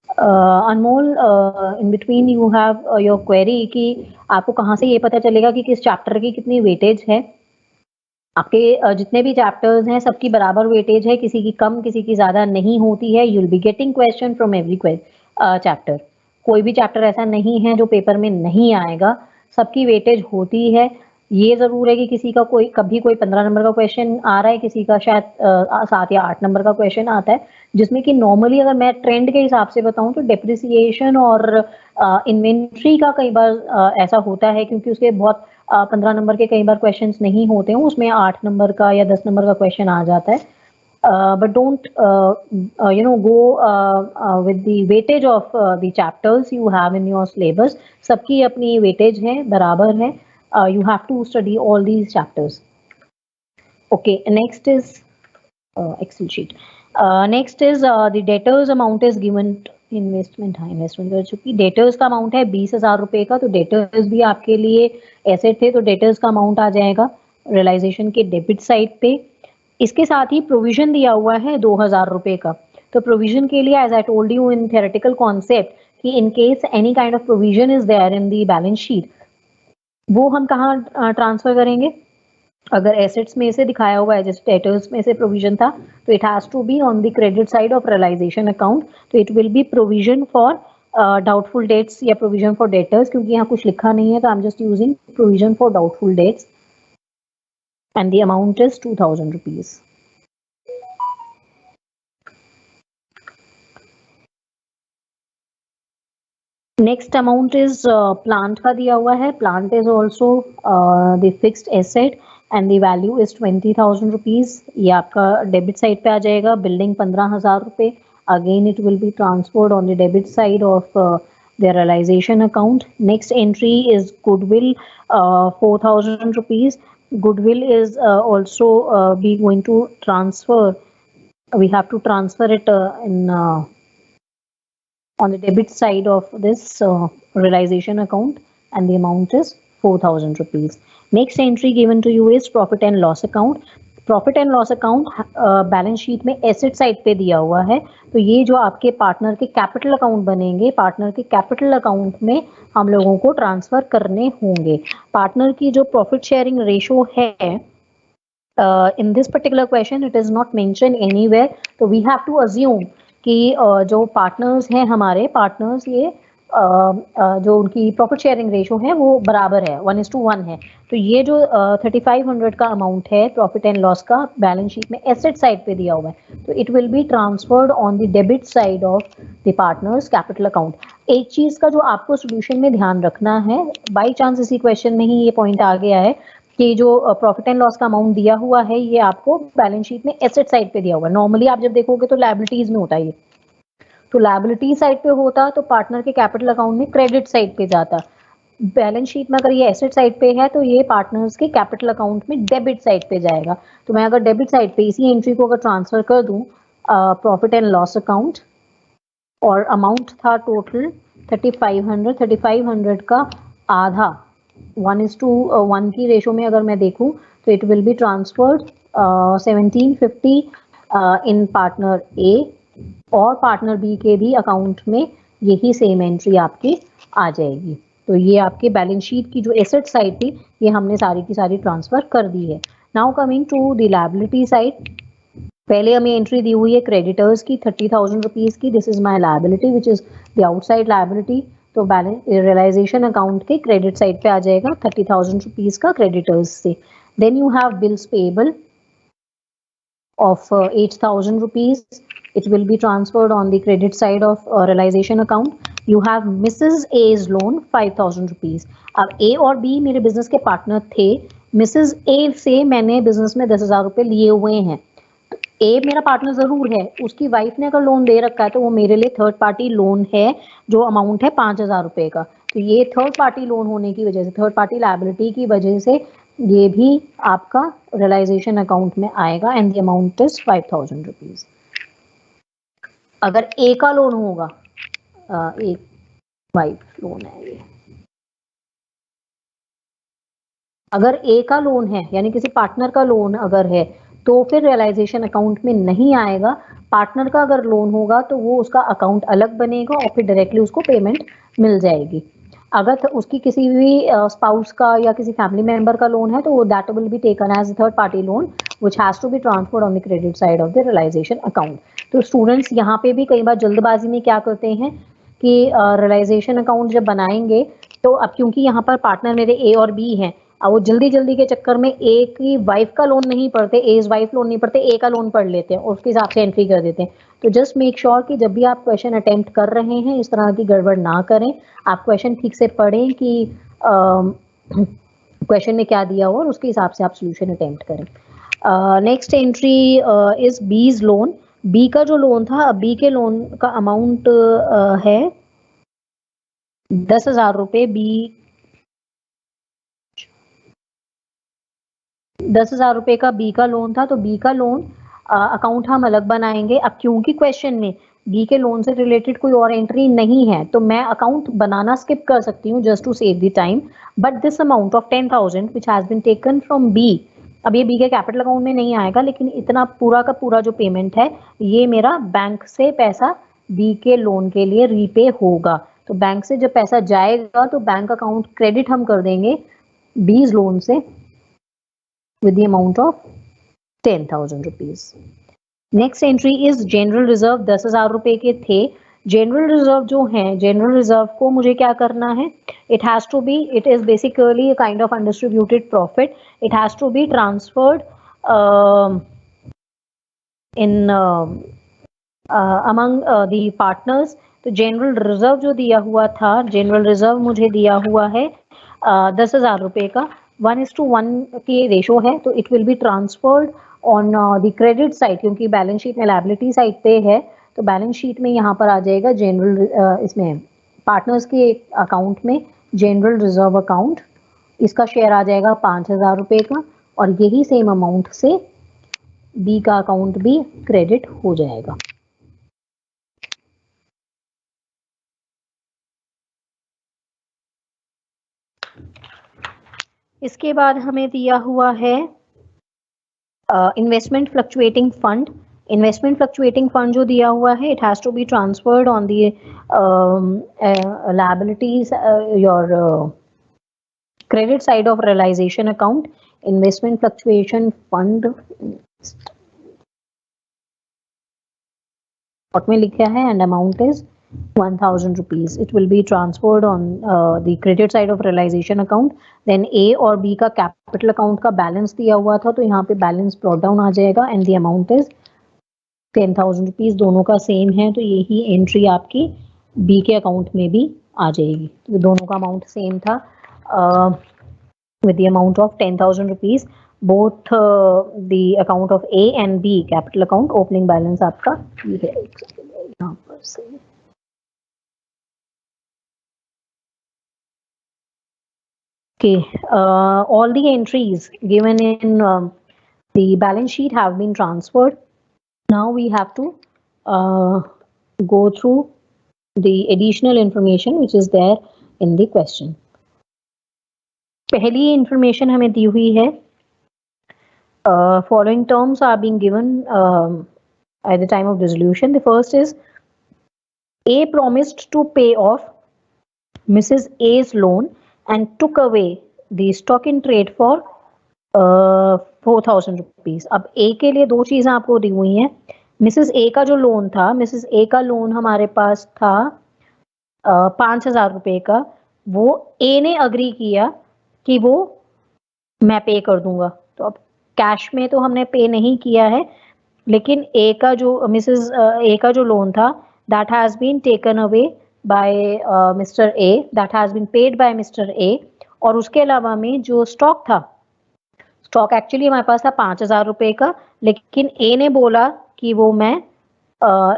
Anmol, in between you have your query कि आपको कहाँ से ये पता चलेगा कि किस चैप्टर की कितनी वेटेज है। आपके जितने भी चैप्टर्स हैं सबकी बराबर वेटेज है, किसी की कम किसी की ज़्यादा नहीं होती है। You will be getting question from every chapter, कोई भी चैप्टर ऐसा नहीं है जो पेपर में नहीं आएगा, सबकी वेटेज होती है। ये ज़रूर है कि किसी का कोई कभी कोई 15 नंबर का क्वेश्चन आ रहा है, किसी का शायद 7 या 8 नंबर का क्वेश्चन आता है, जिसमें कि नॉर्मली अगर मैं ट्रेंड के हिसाब से बताऊं तो डेप्रिसिएशन और इन्वेंट्री का कई बार ऐसा होता है, क्योंकि उसके बहुत 15 नंबर के कई बार क्वेश्चंस नहीं होते हैं, उसमें 8 नंबर का या 10 नंबर का क्वेश्चन आ जाता है। But don't go with the weightage of the chapters you have in your syllabus। सबकी अपनी weightage है, बराबर है। You have to study all these chapters। Okay, next is Excel sheet। Next is the debtors amount is given investment, हाँ investment कर चुकी। Debtors का amount है 20,000 रुपए का, तो डेटर्स भी आपके लिए एसेट थे, तो डेटर्स का अमाउंट आ जाएगा रियलाइजेशन के डेबिट साइड पे। इसके साथ ही प्रोविजन दिया हुआ है 2,000 रुपए का। तो प्रोविजन के लिए as I told you in theoretical concept कि in case any kind of provision is there in the balance sheet, वो हम कहाँ ट्रांसफर करेंगे? अगर एसेट्स में से दिखाया हुआ है, जैसे डेटर्स में से प्रोविजन था, तो it has to be on the credit side of realisation account. तो it will be provision for doubtful debts या प्रोविजन फॉर डेटर्स, क्योंकि यहाँ कुछ लिखा नहीं है, तो I am just using provision for doubtful debts and the amount is 2,000 rupees. Next amount is plant का दिया हुआ है. Plant is also the fixed asset and the value is 20,000 rupees. ये आपका debit side पे आ जाएगा. Building 15,000 रुपए. Again it will be transferred on the debit side of the realization account. Next entry is goodwill, 4,000 rupees. Goodwill is also be going to transfer. We have to transfer it on the debit side of this realization account, and the amount is 4,000 rupees. Next entry given to you is profit and loss account. Profit and loss account balance sheet में asset side पे दिया हुआ है, तो ये जो आपके partner के कैपिटल अकाउंट बनेंगे, पार्टनर के कैपिटल अकाउंट में हम लोगों को ट्रांसफर करने होंगे। पार्टनर की जो प्रॉफिट शेयरिंग रेशो है, in this particular question it is not mentioned anywhere, तो we have to assume कि जो पार्टनर्स हैं हमारे पार्टनर्स, ये जो उनकी प्रॉफिट शेयरिंग रेशो है वो बराबर है, 1:1 है। तो ये जो 3500 का अमाउंट है प्रॉफिट एंड लॉस का, बैलेंस शीट में एसेट साइड पे दिया हुआ है, तो it will be transferred on the debit side of the partners capital account. एक चीज का जो आपको सोल्यूशन में ध्यान रखना है, बाई चांस इसी क्वेश्चन में ही ये पॉइंट आ गया है कि जो प्रॉफिट एंड लॉस का अमाउंट दिया हुआ है ये आपको बैलेंस शीट में एसेट साइड पे दिया हुआ है। नॉर्मली आप जब देखोगे तो लायबिलिटीज में होता है ये, तो लायबिलिटी साइड पे होता तो पार्टनर के कैपिटल अकाउंट में क्रेडिट साइड पे जाता। बैलेंस शीट में अगर ये एसेट साइड पे है तो ये पार्टनर्स के कैपिटल अकाउंट में डेबिट साइड पे जाएगा। तो मैं अगर डेबिट साइड पे इसी एंट्री को अगर ट्रांसफर कर दूं प्रॉफिट एंड लॉस अकाउंट, और अमाउंट था टोटल 3500 का आधा 1:1 की रेशो में अगर मैं देखूं तो it will be transferred 1750 in partner A, और पार्टनर बी के भी अकाउंट में यही सेम एंट्री आपकी आ जाएगी। तो ये आपके बैलेंस शीट की जो एसेट साइड थी ये हमने सारी की सारी ट्रांसफर कर दी है। Now coming to the liability side, पहले हमें एंट्री दी हुई है क्रेडिटर्स की 30,000 रुपीज की। This is my liability which is the outside liability. तो बैलेंस रियलाइजेशन अकाउंट के क्रेडिट साइड पे आ जाएगा 30,000 रुपीज का क्रेडिटर्स से। Then you have bills payable of 8,000 rupees. It will be transferred on the credit side of realization account. You have Mrs. A's loan 5,000 rupees. अब A और B मेरे business के partner थे। Mrs. A से मैंने business में 10,000 रुपए लिए हुए हैं। A मेरा पार्टनर जरूर है, उसकी वाइफ ने अगर लोन दे रखा है तो वो मेरे लिए थर्ड पार्टी लोन है, जो अमाउंट है 5,000 रुपए का। तो ये थर्ड पार्टी लोन होने की वजह से, थर्ड पार्टी लायबिलिटी की वजह से ये भी आपका रियलाइजेशन अकाउंट में आएगा and the amount is 5,000 rupees. अगर ए का लोन होगा, एक वाइफ लोन है ये, अगर ए का लोन है यानी किसी पार्टनर का लोन अगर है तो फिर रियलाइजेशन अकाउंट में नहीं आएगा। पार्टनर का अगर लोन होगा तो वो उसका अकाउंट अलग बनेगा और फिर डायरेक्टली उसको पेमेंट मिल जाएगी। अगर उसकी किसी भी स्पाउस का या किसी फैमिली मेंबर का लोन है तो वो that will be taken as third party loan which has to be transferred on the credit side of the realisation account. तो स्टूडेंट्स यहाँ पे भी कई बार जल्दबाजी में क्या करते हैं कि रियलाइजेशन अकाउंट जब बनाएंगे तो अब क्योंकि यहाँ पर पार्टनर मेरे ए और बी हैं, अब वो जल्दी जल्दी के चक्कर में ए की वाइफ का लोन नहीं पढ़ते, एज वाइफ लोन नहीं पढ़ते, ए का लोन पढ़ लेते हैं और उसके हिसाब से एंट्री कर देते हैं। तो जस्ट मेक श्योर कि जब भी आप क्वेश्चन अटेम्प्ट कर रहे हैं इस तरह की गड़बड़ ना करें, आप क्वेश्चन ठीक से पढ़ें कि क्वेश्चन में क्या दिया हुआ और उसके हिसाब से आप सोल्यूशन अटेम्प्ट करें। नेक्स्ट एंट्री इज बीज लोन। बी का जो लोन था, बी के लोन का अमाउंट है 10,000 रुपए। बी 10,000 रुपए का बी का लोन था, तो बी का लोन अकाउंट हम अलग बनाएंगे। अब क्योंकि क्वेश्चन में बी के लोन से रिलेटेड कोई और एंट्री नहीं है तो मैं अकाउंट बनाना स्किप कर सकती हूँ just to save the time. But this amount of 10,000 which has been taken from B, अब ये बी के कैपिटल अकाउंट में नहीं आएगा, लेकिन इतना पूरा का पूरा जो पेमेंट है ये मेरा बैंक से पैसा बी के लोन के लिए रीपे होगा। तो बैंक से जब पैसा जाएगा तो बैंक अकाउंट क्रेडिट हम कर देंगे बीज लोन से with the amount of 10,000 rupees. Next entry is general reserve, 10,000 रुपए के थे। जनरल रिजर्व जो है, जनरल रिजर्व को मुझे क्या करना है, it has to be, it is basically a kind of undistributed profit, it has to be transferred in among the partners. तो जनरल रिजर्व जो दिया हुआ था, जनरल रिजर्व मुझे दिया हुआ है 10,000 रुपए का, 1:1 की रेशो है, तो it will be transferred on the credit side, क्योंकि बैलेंस शीट में लायबिलिटी साइड पे है, तो बैलेंस शीट में यहाँ पर आ जाएगा जनरल, इसमें पार्टनर्स के अकाउंट में जनरल रिजर्व अकाउंट, इसका शेयर आ जाएगा 5,000 रुपए का, और यही सेम अमाउंट से बी का अकाउंट भी क्रेडिट हो जाएगा। इसके बाद हमें दिया हुआ है investment fluctuating fund. Investment fluctuating fund जो दिया हुआ है, it has to be transferred on the liabilities, your credit side of realisation account. Investment fluctuation fund में लिखा है and amount is 1,000 rupees. It will be transferred on the credit side of realization account. Then A और B का capital account का balance दिया हुआ था, तो यहाँ पे balance brought down आ जाएगा and the amount is 10,000 rupees. दोनों का सेम है, तो यही एंट्री आपकी B के अकाउंट में भी आ जाएगी। तो दोनों का अमाउंट सेम था with the amount of 10,000 rupees. Both the account of A and B capital account opening balance आपका ये है, यहाँ पर से Okay, all the entries given in the balance sheet have been transferred. Now we have to go through the additional information which is there in the question. पहली information हमें दी हुई है, following terms are being given at the time of dissolution. The first is A promised to pay off Mrs. A's loan and took away the stock in trade for 4,000 rupees. अब A के लिए दो चीजें आपको दी हुई हैं। Mrs A का जो लोन था, मिसेस A का लोन हमारे पास था 5,000 रुपए का, वो A ने अग्री किया कि वो मैं पे कर दूंगा। तो अब कैश में तो हमने पे नहीं किया है, लेकिन A का जो मिसेस A का जो लोन था, that has been taken away by Mr. A, that has been paid by Mr. A, और उसके अलावा में जो स्टॉक था, स्टॉक एक्चुअली हमारे पास था 5,000 रुपए का, लेकिन A ने बोला कि वो मैं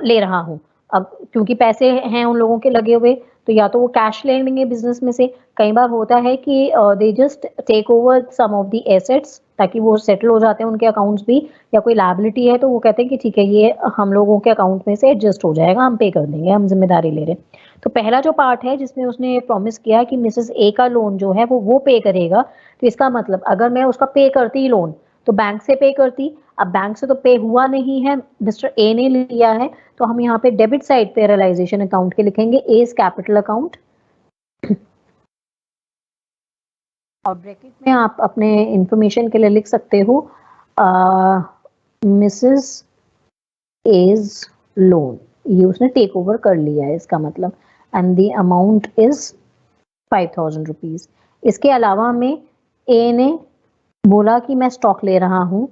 ले रहा हूँ। अब क्योंकि पैसे हैं उन लोगों के लगे हुए, तो या तो वो कैश ले लेंगे बिजनेस में से, कई बार होता है कि they just take over some of the assets ताकि वो सेटल हो जाते हैं उनके अकाउंट्स भी, या कोई लायबिलिटी है तो वो कहते हैं कि ठीक है ये हम लोगों के अकाउंट में से एडजस्ट हो जाएगा, हम पे कर देंगे, हम जिम्मेदारी ले रहे हैं। तो पहला जो पार्ट है जिसमें उसने प्रॉमिस किया कि मिसेस ए का लोन जो है वो पे करेगा, तो इसका मतलब अगर मैं उसका पे करती लोन तो बैंक से पे करती, अब बैंक से तो पे हुआ नहीं है, मिस्टर ए ने लिया है, तो हम यहाँ पे डेबिट साइड पे रियलाइजेशन अकाउंट के लिखेंगे एज कैपिटल अकाउंट, और ब्रैकेट में आप अपने इंफॉर्मेशन के लिए लिख सकते हो मिसेस एज लोन, ये उसने टेक ओवर कर लिया है इसका मतलब, and the amount is 5,000 rupees. इसके अलावा में ए ने बोला कि मैं स्टॉक ले रहा हूं,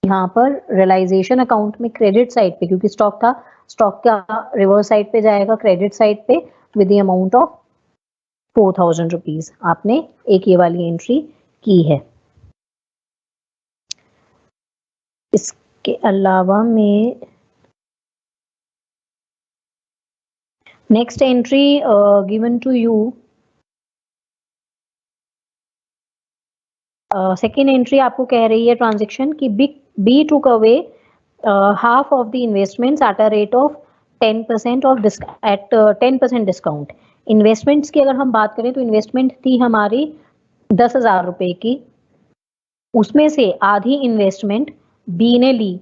यहाँ पर रियलाइजेशन अकाउंट में क्रेडिट साइड पे, क्योंकि स्टॉक था, स्टॉक का रिवर्स साइड पे जाएगा क्रेडिट साइड पे with the amount of 4,000 rupees. आपने एक ये वाली एंट्री की है। इसके अलावा में next entry given to you, second entry आपको कह रही है ट्रांजेक्शन की B took away half of the investments at a rate of 10% of at 10% discount. Investments की अगर हम बात करें तो इन्वेस्टमेंट थी हमारी 10,000 रुपए की, उसमें से आधी इन्वेस्टमेंट बी ने ली।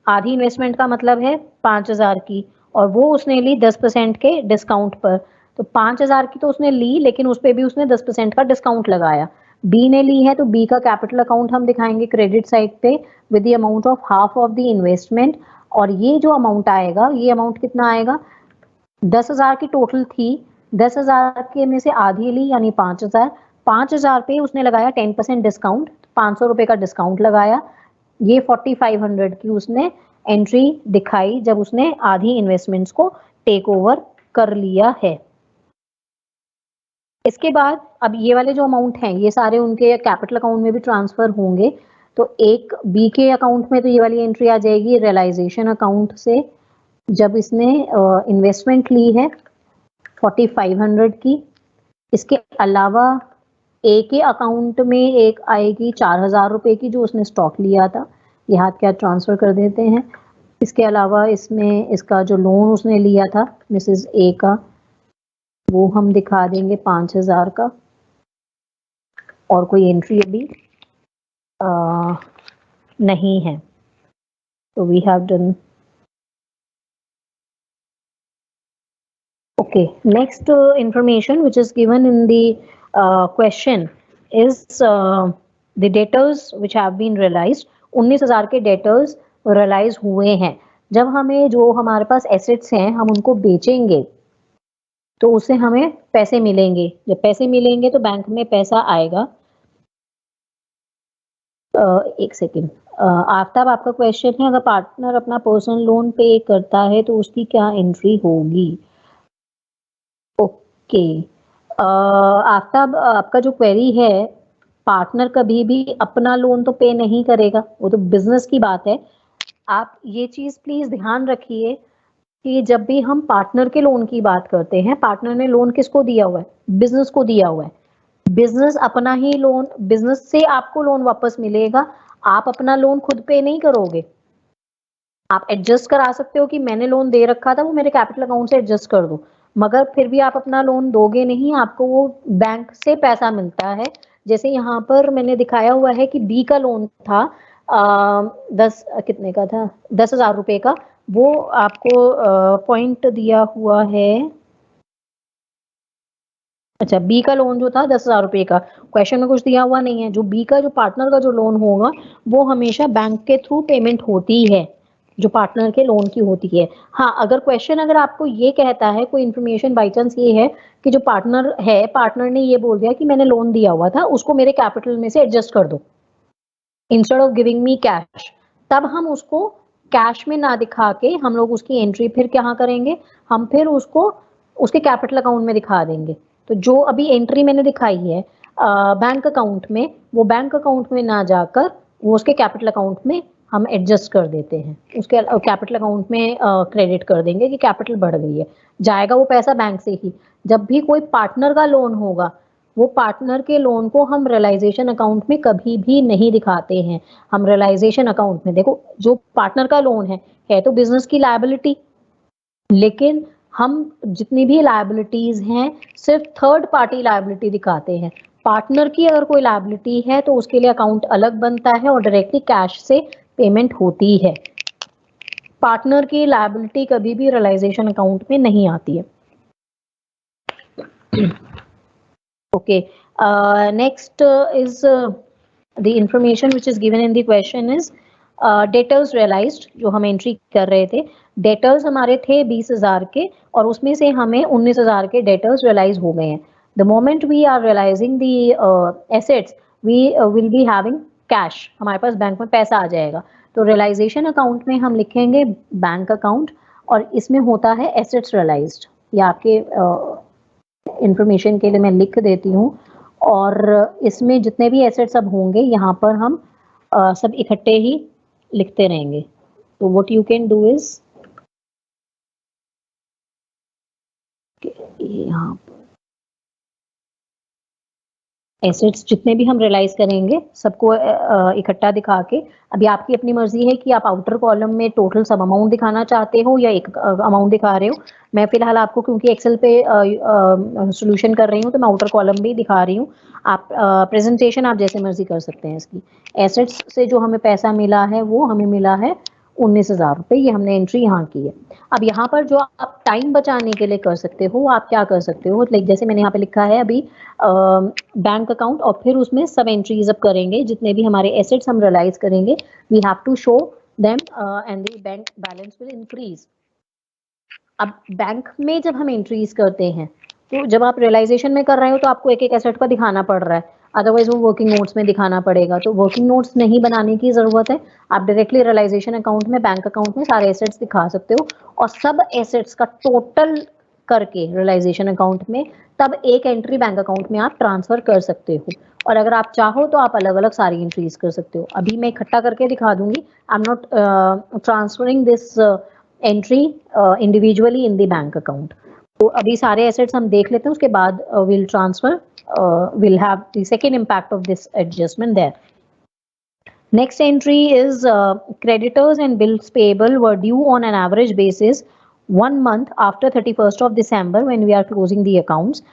आधी इन्वेस्टमेंट का मतलब है 5,000 की, और वो उसने ली 10% के डिस्काउंट पर। तो 5,000 की तो उसने ली, लेकिन उस पर भी उसने 10% का डिस्काउंट लगाया। बी ने ली है तो बी का कैपिटल अकाउंट हम दिखाएंगे क्रेडिट साइड पे with the amount of half of the investment. और ये जो अमाउंट आएगा, ये अमाउंट कितना आएगा, 10,000 की टोटल थी, 10,000 के में से आधी ली यानी 5,000। 5,000 पे उसने लगाया 10% डिस्काउंट, 500 रुपए का डिस्काउंट लगाया। ये 4,500 की उसने एंट्री दिखाई जब उसने आधी इन्वेस्टमेंट्स को टेक ओवर कर लिया है। इसके बाद अब ये वाले जो अमाउंट हैं ये सारे उनके कैपिटल अकाउंट में भी ट्रांसफर होंगे। तो एक बी के अकाउंट में तो ये वाली एंट्री आ जाएगी रियलाइजेशन अकाउंट से, जब इसने इन्वेस्टमेंट ली है 4,500 की। इसके अलावा ए के अकाउंट में एक आएगी 4,000 रुपए की जो उसने स्टॉक लिया था, ये हाथ क्या ट्रांसफर कर देते हैं। इसके अलावा इसमें इसका जो लोन उसने लिया था मिसेस ए का, वो हम दिखा देंगे 5,000 का। और कोई एंट्री अभी नहीं है, तो we have done. Okay, next information which is given in the question is the debtors which have been realized। 19,000 के debtors realize हुए हैं। जब हमें जो हमारे पास assets हैं हम उनको बेचेंगे तो उससे हमें पैसे मिलेंगे। जब पैसे मिलेंगे तो बैंक में पैसा आएगा। एक सेकेंड, आफ्ताब आपका क्वेश्चन है, अगर पार्टनर अपना पर्सनल लोन पे करता है तो उसकी क्या एंट्री होगी? ओके, आफ्ताब आपका जो क्वेरी है, पार्टनर कभी भी अपना लोन तो पे नहीं करेगा, वो तो बिजनेस की बात है। आप ये चीज प्लीज ध्यान रखिए कि जब भी हम पार्टनर के लोन की बात करते हैं, पार्टनर ने लोन किसको दिया हुआ है? बिजनेस को दिया हुआ है। बिजनेस अपना ही लोन, बिजनेस से आपको लोन वापस मिलेगा, आप अपना लोन खुद पे नहीं करोगे। आप एडजस्ट करा सकते हो कि मैंने लोन दे रखा था वो मेरे कैपिटल अकाउंट से एडजस्ट कर दो, मगर फिर भी आप अपना लोन दोगे नहीं, आपको वो बैंक से पैसा मिलता है। जैसे यहाँ पर मैंने दिखाया हुआ है कि बी का लोन था 10 कितने का था, 10,000 रुपए का, वो आपको पॉइंट दिया हुआ है। अच्छा, बी का लोन जो था 10,000 रुपए का, क्वेश्चन में कुछ दिया हुआ नहीं है। जो बी का जो पार्टनर का जो लोन होगा वो हमेशा बैंक के थ्रू पेमेंट होती है, जो पार्टनर के लोन की होती है। हाँ, अगर क्वेश्चन अगर आपको ये कहता है, कोई इन्फॉर्मेशन बाई चांस ये है कि जो पार्टनर है, पार्टनर ने ये बोल दिया कि मैंने लोन दिया हुआ था उसको मेरे कैपिटल में से एडजस्ट कर दो instead of giving me cash, तब हम उसको कैश में ना दिखा के हम लोग उसकी एंट्री फिर क्या करेंगे, हम फिर उसको उसके कैपिटल अकाउंट में दिखा देंगे। तो जो अभी एंट्री मैंने दिखाई है बैंक अकाउंट में, वो बैंक अकाउंट में ना जाकर वो उसके कैपिटल अकाउंट में हम एडजस्ट कर देते हैं, उसके कैपिटल अकाउंट में क्रेडिट कर देंगे कि कैपिटल बढ़ गई है, जाएगा वो पैसा बैंक से ही। जब भी कोई पार्टनर का लोन होगा, वो पार्टनर के लोन को हम रियलाइजेशन अकाउंट में कभी भी नहीं दिखाते हैं। हम रियलाइजेशन अकाउंट में, देखो जो पार्टनर का लोन है तो बिजनेस की लायबिलिटी, लेकिन हम जितनी भी लायबिलिटीज हैं सिर्फ थर्ड पार्टी लायबिलिटी दिखाते हैं। पार्टनर की अगर कोई लायबिलिटी है तो उसके लिए अकाउंट अलग बनता है और डायरेक्टली कैश से पेमेंट होती है। पार्टनर की लायबिलिटी कभी भी रियलाइजेशन अकाउंट में नहीं आती है। Okay, next is the information which is given in the question is debtors realized, जो हम एंट्री कर रहे थे। डेटर्स हमारे थे 20,000 के और उसमें से हमें 19,000 के डेटर्स रियलाइज हो गए हैं। The moment we are realising the assets we will be having cash, हमारे पास बैंक में पैसा आ जाएगा। तो रियलाइजेशन अकाउंट में हम लिखेंगे बैंक अकाउंट और इसमें होता है एसेट्स रियलाइज्ड। ये आपके इंफॉर्मेशन के लिए मैं लिख देती हूँ। और इसमें जितने भी एसेट्स अब होंगे यहाँ पर हम सब इकट्ठे ही लिखते रहेंगे। तो what you can do is यहाँ एसेट्स जितने भी हम रियलाइज करेंगे सबको इकट्ठा दिखा के, अभी आपकी अपनी मर्जी है कि आप आउटर कॉलम में टोटल सब अमाउंट दिखाना चाहते हो या एक अमाउंट दिखा रहे हो। मैं फिलहाल आपको क्योंकि एक्सेल पे सॉल्यूशन कर रही हूँ तो मैं आउटर कॉलम भी दिखा रही हूँ। आप प्रेजेंटेशन आप जैसे मर्जी कर सकते हैं इसकी। एसेट्स से जो हमें पैसा मिला है वो हमें मिला है 19,000 रुपये, ये हमने एंट्री यहाँ की है। अब यहाँ पर जो आप टाइम बचाने के लिए कर सकते हो, आप क्या कर सकते हो, लाइक जैसे मैंने यहाँ पे लिखा है अभी बैंक अकाउंट, और फिर उसमें सब एंट्रीज अब करेंगे, जितने भी हमारे एसेट्स हम रियलाइज करेंगे we have to show them and the bank balance will increase. अब बैंक में जब हम एंट्रीज करते हैं तो जब आप रियलाइजेशन में कर रहे हो तो आपको एक एक एसेट का दिखाना पड़ रहा है, अदरवाइज वो वर्किंग नोट्स में दिखाना पड़ेगा। तो वर्किंग नोट्स नहीं बनाने की जरूरत है, आप डायरेक्टली रियलाइजेशन अकाउंट में बैंक अकाउंट में सारे एसेट्स दिखा सकते हो और सब एसेट्स का टोटल करके रियलाइजेशन अकाउंट में तब एक एंट्री बैंक अकाउंट में आप ट्रांसफर कर सकते हो। और अगर आप चाहो तो आप अलग अलग सारी एंट्रीज कर सकते हो। अभी मैं इकट्ठा करके दिखा दूंगी, I am not transferring this entry individually in the bank account. तो अभी सारे एसेट्स हम देख लेते हैं, उसके बाद will transfer will have the second impact of this adjustment there. Next entry is creditors and bills payable were due on an average basis 1 month after 31st of December when we are closing the accounts,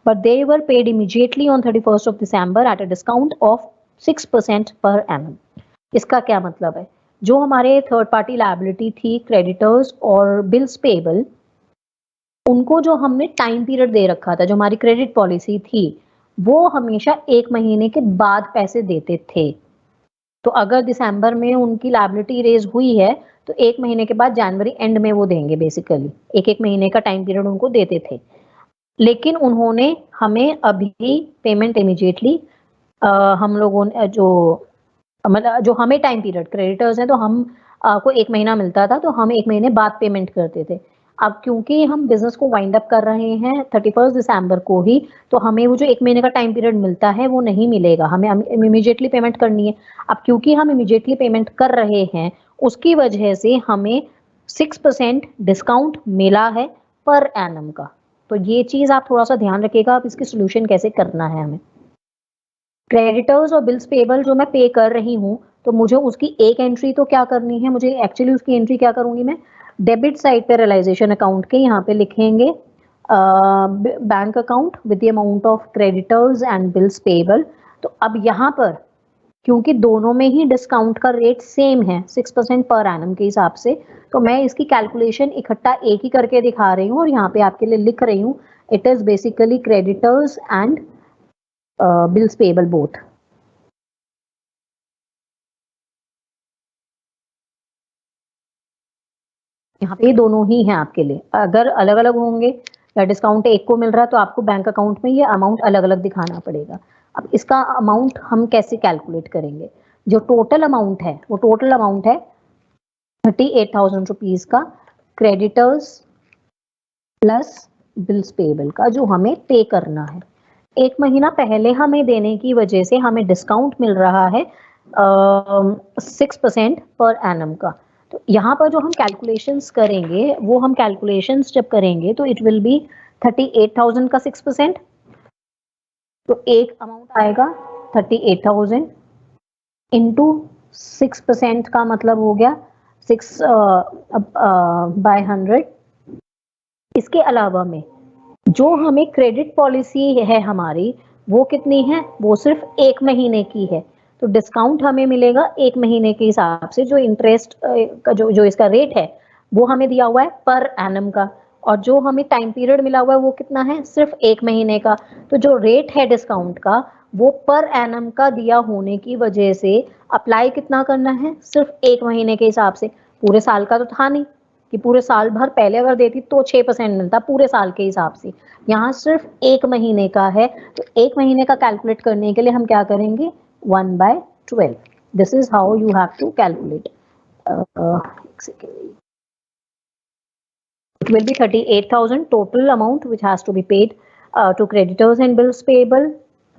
but they were paid immediately on 31st of December at a discount of 6% per annum. इसका क्या मतलब है, जो हमारे third party liability थी creditors और bills payable, उनको जो हमने टाइम पीरियड दे रखा था, जो हमारी क्रेडिट पॉलिसी थी, वो हमेशा 1 महीने के बाद पैसे देते थे। तो अगर दिसंबर में उनकी लायबिलिटी रेज हुई है तो 1 महीने के बाद जनवरी एंड में वो देंगे, बेसिकली एक महीने का टाइम पीरियड उनको देते थे। लेकिन उन्होंने हमें अभी पेमेंट इमीडिएटली, हम लोगों ने जो मतलब जो हमें टाइम पीरियड क्रेडिटर्स हैं तो हम को 1 महीना मिलता था तो हम 1 महीने बाद पेमेंट करते थे। अब क्योंकि हम बिजनेस को वाइंड अप कर रहे हैं 31 दिसंबर को ही, तो हमें वो जो 1 महीने का टाइम पीरियड मिलता है वो नहीं मिलेगा, हमें इमीडिएटली पेमेंट करनी है। अब क्योंकि हम इमीडिएटली पेमेंट कर रहे हैं उसकी वजह से हमें 6% डिस्काउंट मिला है पर एनम का। तो ये चीज आप थोड़ा सा ध्यान रखिएगा, आप इसकी सोल्यूशन कैसे करना है हमें। क्रेडिटर्स और बिल्स पेबल जो मैं पे कर रही हूँ तो मुझे उसकी एक एंट्री तो क्या करनी है, मुझे एक्चुअली उसकी एंट्री क्या करूंगी मैं, डेबिट साइड पे रियलाइजेशन अकाउंट के यहाँ पे लिखेंगे bank account with the amount of creditors and bills payable. तो अब यहाँ पर क्योंकि दोनों में ही डिस्काउंट का रेट सेम है 6% पर एनम के हिसाब से, तो मैं इसकी कैलकुलेशन इकट्ठा एक ही करके दिखा रही हूँ और यहाँ पे आपके लिए लिख रही हूँ it is basically creditors and bills payable both. यहाँ पे दोनों ही हैं आपके लिए, अगर अलग अलग होंगे या डिस्काउंट एक को मिल रहा है तो आपको बैंक अकाउंट में ये अमाउंट अलग अलग दिखाना पड़ेगा। अब इसका अमाउंट हम कैसे कैलकुलेट करेंगे, जो टोटल अमाउंट है वो टोटल अमाउंट है 38,000 रुपीज का क्रेडिटर्स प्लस बिल्स पेबल का जो हमें पे करना है। 1 महीना पहले हमें देने की वजह से हमें डिस्काउंट मिल रहा है 6% पर एनम का। तो यहाँ पर जो हम कैलकुलेशंस करेंगे वो हम कैलकुलेशंस जब करेंगे तो इट विल बी 38,000 का 6%, तो एक अमाउंट आएगा 38,000 इंटू 6% का मतलब हो गया 6 बाय 100। इसके अलावा में जो हमें क्रेडिट पॉलिसी है हमारी वो कितनी है, वो सिर्फ 1 महीने की है, तो डिस्काउंट हमें मिलेगा 1 महीने के हिसाब से। जो इंटरेस्ट का जो इसका रेट है वो हमें दिया हुआ है पर एनम का, और जो हमें टाइम पीरियड मिला हुआ है वो कितना है, सिर्फ 1 महीने का। तो जो रेट है डिस्काउंट का वो पर एनम का दिया होने की वजह से अप्लाई कितना करना है, सिर्फ 1 महीने के हिसाब से। पूरे साल का तो था नहीं कि पूरे साल भर पहले अगर देती तो 6% मिलता पूरे साल के हिसाब से, यहाँ सिर्फ 1 महीने का है। तो 1 महीने का कैलकुलेट करने के लिए हम क्या करेंगे 1/12। This is how you have to calculate. It will be 38,000 total amount which has to be paid to creditors and bills payable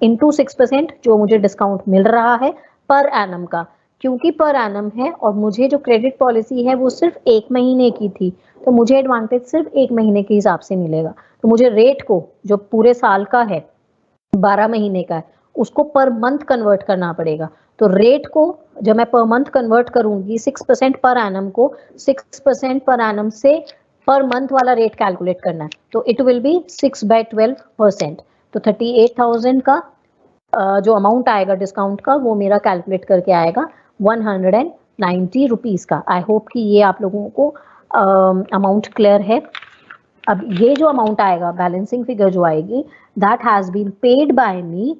into 6% जो मुझे डिस्काउंट मिल रहा है पर एनम का, क्योंकि पर एनम है और मुझे जो क्रेडिट पॉलिसी है वो सिर्फ 1 महीने की थी, तो मुझे एडवांटेज सिर्फ 1 महीने के हिसाब से मिलेगा। तो मुझे रेट को जो पूरे साल का है 12 महीने का है उसको पर मंथ कन्वर्ट करना पड़ेगा। तो रेट को जब मैं पर मंथ कन्वर्ट करूंगी 6% पर एनम को 6% पर एनम से पर मंथ वाला रेट कैलकुलेट करना है, तो इट विल बी 6/12%। तो 38,000 का जो अमाउंट आएगा डिस्काउंट का वो मेरा कैलकुलेट करके आएगा 190 रुपीज का। आई होप कि ये आप लोगों को अमाउंट क्लियर है। अब ये जो अमाउंट आएगा, बैलेंसिंग फिगर जो आएगी, that has been paid by me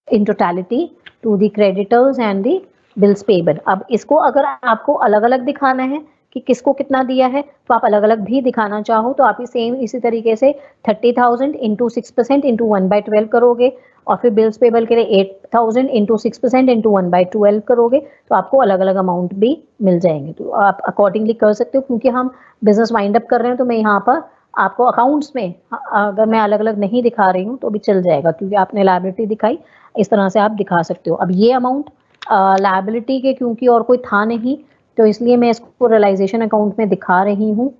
in totality to the creditors and the bills payable। अब इसको अगर आपको अलग अलग दिखाना है कि किसको कितना दिया है तो आप अलग अलग भी दिखाना चाहो तो आप ही सेम इसी तरीके से 30,000 इंटू 6% इंटू 1/12 करोगे और फिर बिल्स पेबल के लिए 8,000 इंटू 6% इंटू 1/12 करोगे तो आपको अलग अलग अमाउंट भी मिल जाएंगे। तो आप अकॉर्डिंगली कर सकते हो। क्योंकि हम बिजनेस वाइंड अप कर रहे हैं तो मैं यहाँ पर आपको अकाउंट्स में अगर मैं अलग अलग नहीं दिखा रही हूँ तो भी चल जाएगा, क्योंकि आपने लायबिलिटी दिखाई, इस तरह से आप दिखा सकते हो। अब ये अमाउंट लायबिलिटी के क्योंकि और कोई था नहीं तो इसलिए मैं इसको रियलाइजेशन अकाउंट में दिखा रही हूँ।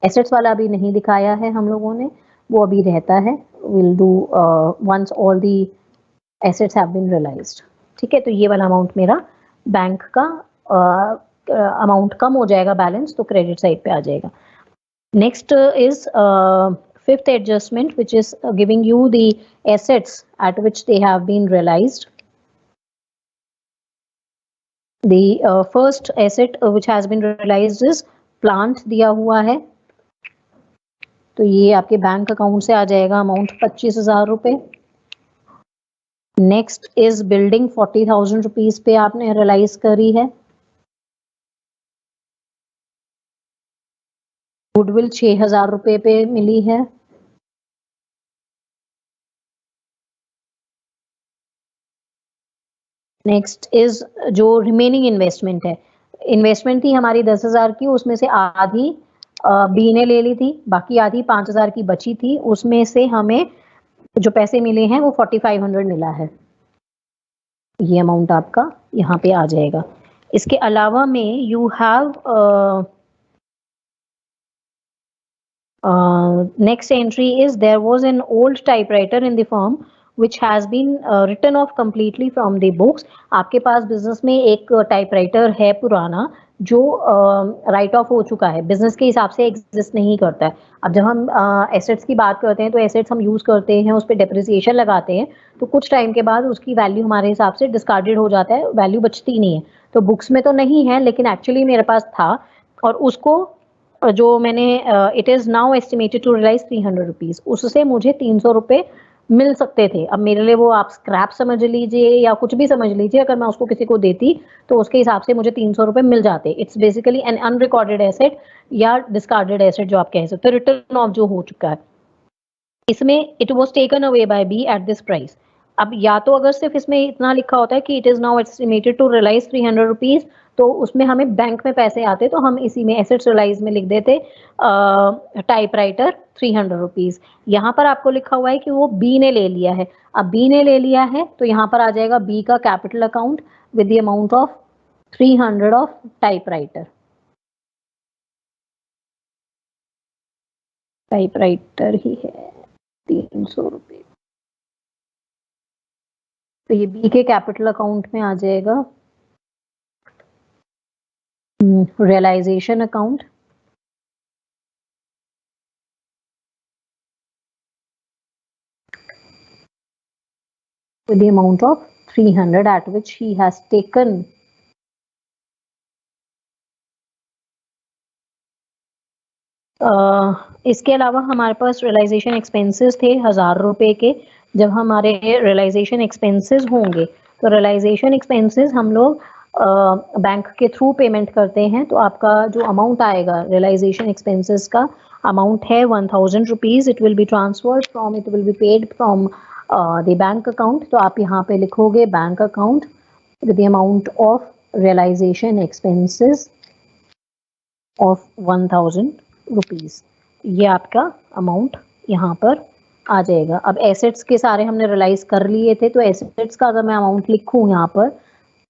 एसेट्स वाला अभी नहीं दिखाया है हम लोगों ने, वो अभी रहता है, will do once all the assets have been realised. ठीक है, तो ये वाला अमाउंट मेरा बैंक का अमाउंट कम हो जाएगा बैलेंस, तो क्रेडिट साइड पे आ जाएगा। Next is fifth adjustment, which is giving you the assets at which they have been realized. The first asset which has been realized is plant दिया हुआ है, तो ये आपके बैंक अकाउंट से आ जाएगा अमाउंट 25,000 रुपये। नेक्स्ट इज बिल्डिंग 40,000 रुपीज पे आपने रियलाइज करी है। गुडविल 6,000 रुपये पे मिली है। नेक्स्ट इज जो रिमेनिंग इन्वेस्टमेंट है, इन्वेस्टमेंट थी हमारी 10,000 की, उसमें से आधी बी ने ले ली थी, बाकी आधी 5,000 की बची थी, उसमें से हमें जो पैसे मिले हैं वो 4,500 मिला है। ये अमाउंट आपका यहाँ पे आ जाएगा। इसके अलावा में you have next entry is there was an old typewriter in the firm which has been written off completely from the books। आपके पास बिजनेस में एक टाइपराइटर है पुराना जो राइट ऑफ हो चुका है, बिजनेस के हिसाब से एग्जिस्ट नहीं करता है। अब जब हम एसेट्स की बात करते हैं तो एसेट्स हम यूज करते हैं, उस पर डेप्रिसिएशन लगाते हैं, तो कुछ टाइम के बाद उसकी वैल्यू हमारे हिसाब से डिस्कार्डेड हो जाता है, वैल्यू बचती नहीं है। तो बुक्स में तो नहीं है लेकिन एक्चुअली मेरे पास था, और उसको जो मैंने it is now estimated to realise 300 rupees, उससे मुझे 300 रुपये मिल सकते थे। अब मेरे लिए वो आप स्क्रैप समझ लीजिए या कुछ भी समझ लीजिए, अगर मैं उसको किसी को देती तो उसके हिसाब से मुझे 300 रुपये मिल जाते। It's basically an unrecorded asset या डिस्कार्डेड एसेट जो आप कह सकते हो, रिटर्न ऑफ जो हो चुका है। इसमें it was taken away by B at this price. अब या तो अगर सिर्फ इसमें इतना लिखा होता है कि it is now estimated to realise 300 rupees, तो उसमें हमें बैंक में पैसे आते तो हम इसी में एसेट्स रियलाइज में लिख देते टाइपराइटर 300 रुपीज। यहाँ पर आपको लिखा हुआ है कि वो बी ने ले लिया है। अब बी ने ले लिया है तो यहाँ पर आ जाएगा बी का capital account with the amount of 300 of typewriter. Typewriter ही है 300 रुपये, तो ये बी के कैपिटल अकाउंट में आ जाएगा। Realisation account, with the amount of 300 at which he has taken इसके अलावा हमारे पास रियलाइजेशन एक्सपेंसेस थे 1,000 रुपये के। जब हमारे रियलाइजेशन एक्सपेंसेस होंगे तो रियलाइजेशन एक्सपेंसेस हम लोग बैंक के थ्रू पेमेंट करते हैं, तो आपका जो अमाउंट आएगा रियलाइजेशन एक्सपेंसेस का अमाउंट है 1,000 rupees. It will be transferred from, it will be paid from the bank account. तो आप यहाँ पे लिखोगे bank account with the amount of realisation expenses of 1,000 rupees. ये आपका अमाउंट यहाँ पर आ जाएगा। अब एसेट्स के सारे हमने रियलाइज कर लिए थे, तो एसेट्स का अगर मैं अमाउंट लिखूँ यहाँ पर,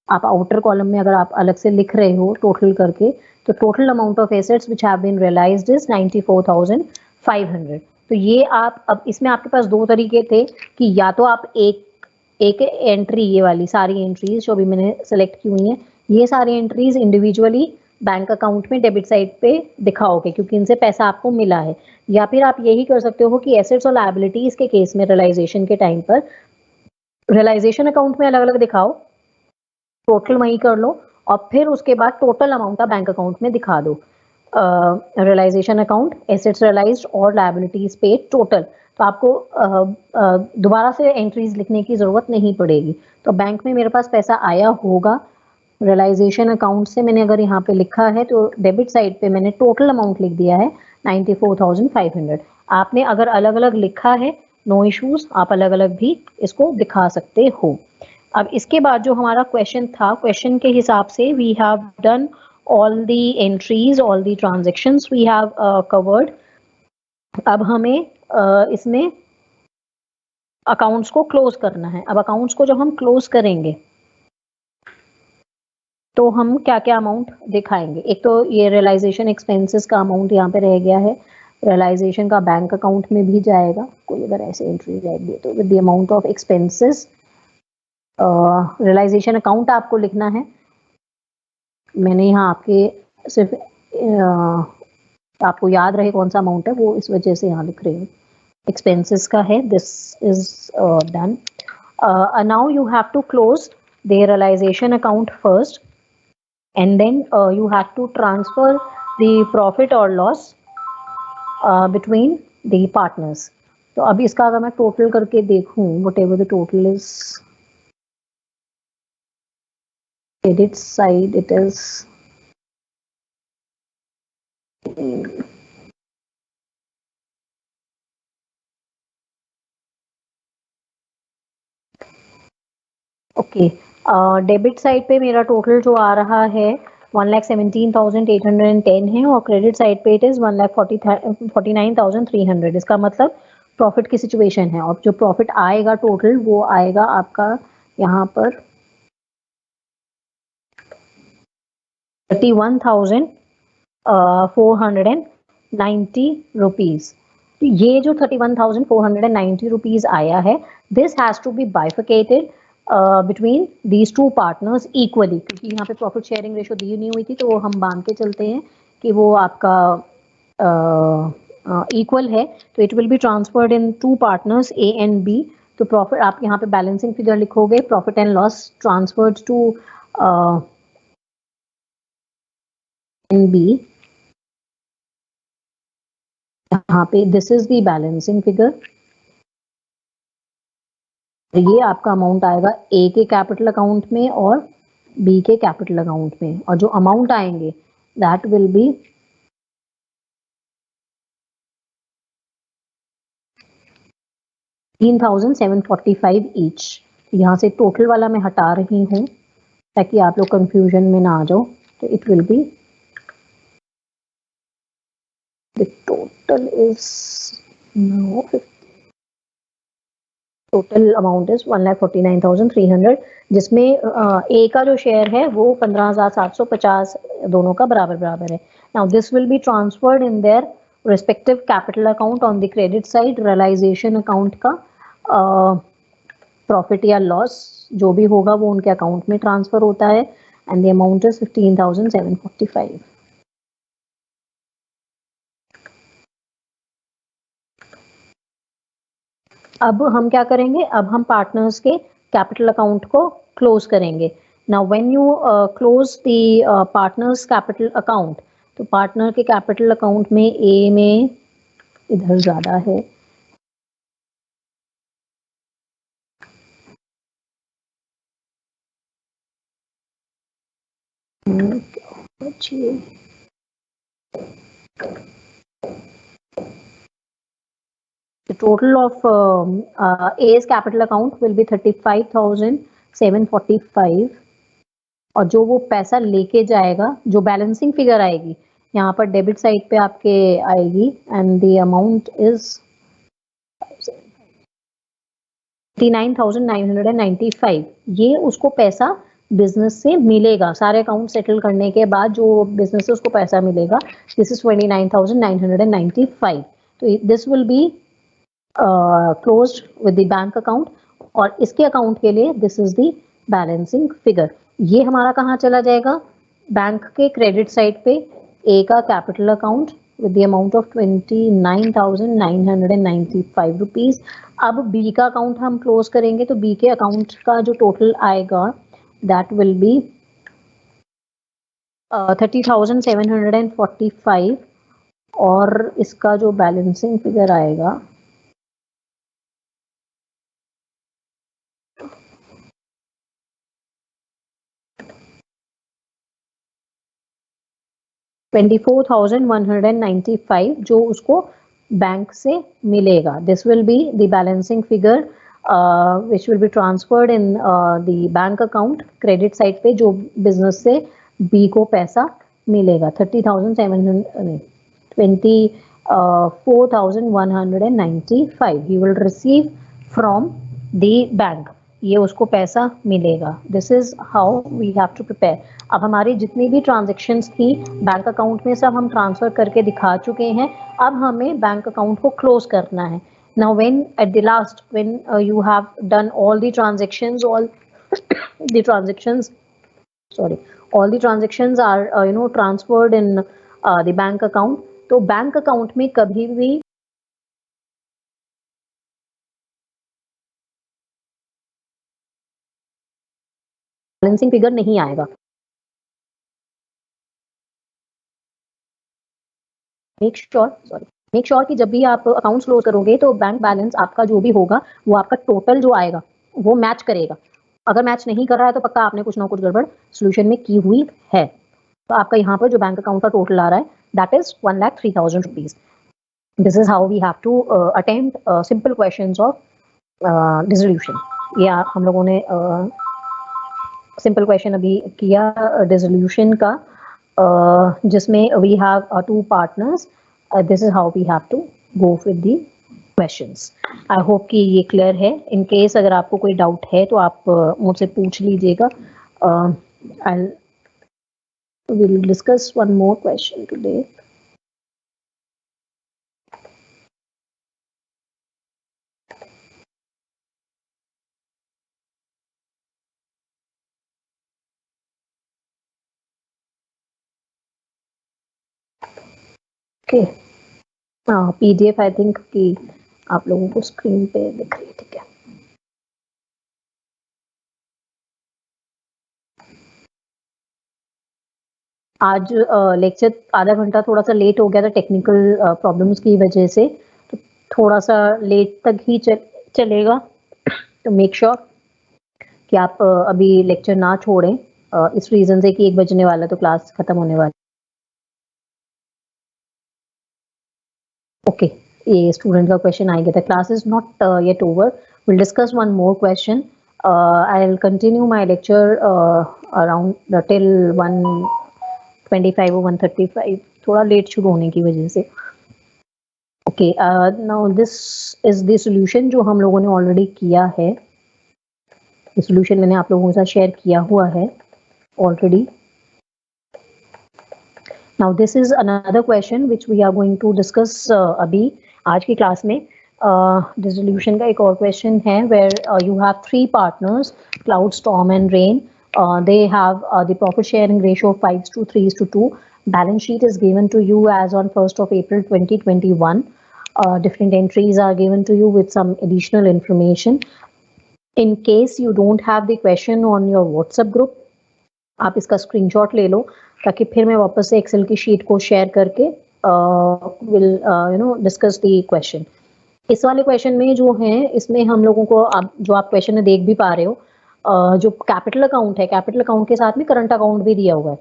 आप आउटर कॉलम में अगर आप अलग से लिख रहे हो टोटल करके, तो total amount of assets which have been realised is 94,500। तो ये आप, अब इसमें आपके पास दो तरीके थे कि या तो आप एक एंट्री, ये वाली सारी एंट्रीज जो अभी मैंने सेलेक्ट की हुई हैं, ये सारी एंट्रीज इंडिविजुअली बैंक अकाउंट में डेबिट साइड पे दिखाओगे क्योंकि इनसे पैसा आपको मिला है, या फिर आप यही कर सकते हो कि एसेट्स और लायबिलिटीज के केस में रियलाइजेशन के टाइम पर रियलाइजेशन अकाउंट में अलग अलग दिखाओ, टोटल वही कर लो और फिर उसके बाद टोटल अमाउंट आप बैंक अकाउंट में दिखा दो। रियलाइजेशन अकाउंट, एसेट्स रियलाइज्ड और लायबिलिटीज पेड टोटल, तो आपको दोबारा से एंट्रीज लिखने की जरूरत नहीं पड़ेगी। तो बैंक में मेरे पास पैसा आया होगा, रियलाइजेशन अकाउंट से मैंने अगर यहाँ पे लिखा है तो डेबिट साइड पे मैंने टोटल अमाउंट लिख दिया है 94,500। आपने अगर अलग अलग लिखा है, नो इश्यूज, आप अलग अलग भी इसको दिखा सकते हो। अब इसके बाद जो हमारा क्वेश्चन था, क्वेश्चन के हिसाब से we have done all the entries, all the transactions we have covered. अब हमें इसमें अकाउंट्स को क्लोज करना है। अब अकाउंट्स को जब हम क्लोज करेंगे तो हम क्या क्या अमाउंट दिखाएंगे। एक तो ये रियलाइजेशन एक्सपेंसेस का अमाउंट यहाँ पे रह गया है, रियलाइजेशन का बैंक अकाउंट में भी जाएगा, कोई अगर ऐसे एंट्री रहेगी तो with the amount of expenses. Realisation account आपको लिखना है, मैंने यहाँ आपके सिर्फ आपको याद रहे कौन सा अमाउंट है वो इस वजह से यहाँ लिख रही हूँ। एक्सपेंसेस का है, this is done. Now you have to close the realisation account first and then you have to transfer the profit or loss between the partners. तो अब इसका अगर मैं टोटल करके देखूं, whatever the total is, credit side it is okay. Debit side पे मेरा total जो आ रहा है 1,17,810 है और क्रेडिट साइड पे इट इज 1,49,300। इसका मतलब प्रॉफिट की सिचुएशन है और जो प्रॉफिट आएगा टोटल वो आएगा आपका यहाँ पर 31,490 रुपीज। तो ये जो 31,490 रुपीज आया है, this has to be bifurcated between these two partners equally, क्योंकि यहाँ पे प्रॉफिट शेयरिंग रेशो दी नहीं हुई थी तो हम बांध के चलते हैं कि वो आपका इक्वल है। तो it will be transferred in two partners A and B. तो प्रॉफिट आप यहाँ पे बैलेंसिंग फिगर लिखोगे, profit and loss transferred to and B. यहाँ पे this is the balancing figure. ये आपका अमाउंट आएगा ए के कैपिटल अकाउंट में और बी के कैपिटल अकाउंट में, और जो अमाउंट आएंगे दैट विल बी 3,745 ईच। यहाँ से टोटल वाला मैं हटा रही हूँ ताकि आप लोग कंफ्यूजन में ना आ जाओ। तो it will be the total is no, total amount is 1,49,300, जिसमें ए का जो शेयर है वो 15,750 दोनों का बराबर बराबर है। Now this will be transferred in their respective capital account on the credit side. Realisation account का प्रॉफिट या लॉस जो भी होगा वो उनके अकाउंट में ट्रांसफर होता है एंड द अमाउंट इज 15,745। अब हम क्या करेंगे, अब हम पार्टनर्स के कैपिटल अकाउंट को क्लोज करेंगे। Now when you close the partners capital account, तो पार्टनर के कैपिटल अकाउंट में ए में इधर ज्यादा है, the total of A's capital account will be 35,745, और जो वो पैसा लेके जाएगा, जो बैलेंसिंग फिगर आएगी यहाँ पर डेबिट साइड पे आपके आएगी एंड द अमाउंट इज 59,995। ये उसको पैसा बिजनेस से मिलेगा, सारे अकाउंट सेटल करने के बाद जो बिजनेस से उसको पैसा मिलेगा, दिस इज 29,995। तो this will be closed with the bank account, और इसके अकाउंट के लिए this is the balancing figure. ये हमारा कहाँ चला जाएगा, बैंक के क्रेडिट साइड पे ए का capital account with the amount of 29,995 rupees. अब बी का अकाउंट हम क्लोज करेंगे, तो बी के अकाउंट का जो टोटल आएगा दैट विल बी 30,745, और इसका जो बैलेंसिंग फिगर आएगा 24,195 जो उसको बैंक से मिलेगा। This will be the balancing figure which will be transferred in the bank account credit side पे, जो बिजनेस से बी को पैसा मिलेगा 24,195 he will receive from the bank, ये उसको पैसा मिलेगा। This is how we have to prepare. अब हमारी जितनी भी ट्रांजेक्शन्स थी बैंक अकाउंट में सब हम ट्रांसफर करके दिखा चुके हैं, अब हमें बैंक अकाउंट को क्लोज करना है। Now when at the last when you have done all the transactions, all the transactions are transferred in the bank account, तो बैंक अकाउंट में कभी भी बैलेंसिंग फिगर नहीं आएगा। मेक श्योर कि जब भी आप अकाउंट क्लोज करोगे तो बैंक बैलेंस आपका जो भी होगा वो आपका टोटल जो आएगा वो मैच करेगा। अगर मैच नहीं कर रहा है तो पक्का आपने कुछ ना कुछ गड़बड़ सोल्यूशन में की हुई है। तो आपका यहाँ पर जो बैंक अकाउंट का टोटल आ रहा है that is 1,03,000 rupees. This is how we have to attempt simple questions of dissolution. या हम लोगों ने सिंपल क्वेश्चन अभी किया डिसोल्यूशन का, जिसमें we have to partners. This is how we have to go with the questions. I hope कि ये क्लियर है। इन केस अगर आपको कोई डाउट है तो आप मुझसे पूछ लीजिएगा। I will discuss one more question today. Okay, PDF I think कि आप लोगों को स्क्रीन पे दिख रही है, ठीक है। आज लेक्चर आधा घंटा थोड़ा सा लेट हो गया था टेक्निकल प्रॉब्लम्स की वजह से, तो थोड़ा सा लेट तक ही चलेगा। तो मेक श्योर कि आप अभी लेक्चर ना छोड़ें इस रीज़न से कि 1 बजने वाला तो क्लास खत्म होने वाली। ओके, ये स्टूडेंट का क्वेश्चन आ गया था। Class is not yet over, will discuss one more question. I will continue my lecture around till 1:25 और 1:35, थोड़ा लेट शुरू होने की वजह से। Okay, now this is the solution जो हम लोगों ने ऑलरेडी किया है। ये सॉल्यूशन मैंने आप लोगों के साथ शेयर किया हुआ है already. Now this is another question which we are going to discuss अभी आज की क्लास में। डिसोल्यूशन का एक और क्वेश्चन है where you have 3 partners, cloud, storm and rain. They have the profit sharing ratio of 5:3:2. Balance sheet is given to you as on 1st of April 2021. Different entries are given to you with some additional information. In case you don't have the question on your WhatsApp group, आप इसका screenshot ले लो ताकि फिर मैं वापस से Excel की sheet को शेयर करके विल डिस्कस द क्वेश्चन। इस वाले क्वेश्चन में जो है इसमें हम लोगों को जो आप क्वेश्चन में देख भी पा रहे हो, जो कैपिटल अकाउंट है, कैपिटल अकाउंट के साथ में करंट अकाउंट भी दिया हुआ है।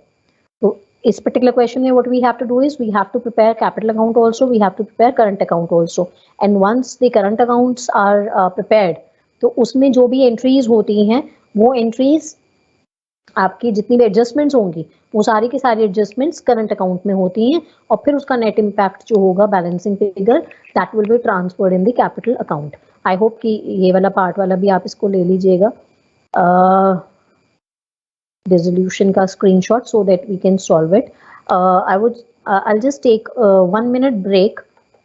तो इस पर्टिकुलर क्वेश्चन में what we have to do is we have to prepare capital account also, we have to prepare current account also, and once the current accounts are prepared तो उसमें जो भी एंट्रीज होती हैं वो एंट्रीज आपकी जितनी भी एडजस्टमेंट्स होंगी वो सारी की सारी एडजस्टमेंट्स करंट अकाउंट में होती हैं, और फिर उसका नेट इम्पैक्ट जो होगा balancing figure that will be transferred in the capital account. I hope कि ये वाला पार्ट वाला भी आप इसको ले लीजिएगा, डिसोल्यूशन का screenshot, so that we can solve it. I'll just take 1 minute break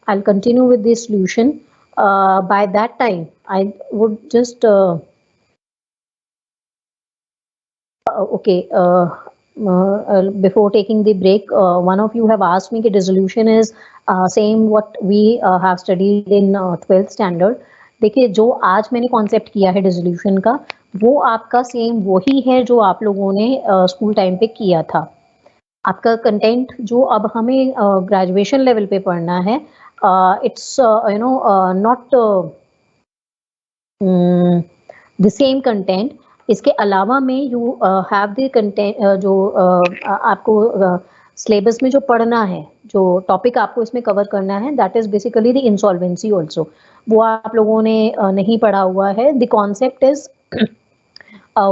I'll continue with the solution. By that time, I would just okay. Before taking the break, one of you have asked me that dissolution is same what we have studied in 12th standard. देखिए जो आज मैंने concept किया है dissolution का वो आपका same वही है जो आप लोगों ने स्कूल टाइम पे किया था। आपका कंटेंट जो अब हमें ग्रेजुएशन लेवल पे पढ़ना है it's you know not the same content. इसके अलावा में यू हैव द कंटेंट जो आपको सिलेबस में जो पढ़ना है जो टॉपिक आपको इसमें कवर करना है that is basically the insolvency also. वो आप लोगों ने नहीं पढ़ा हुआ है। The concept is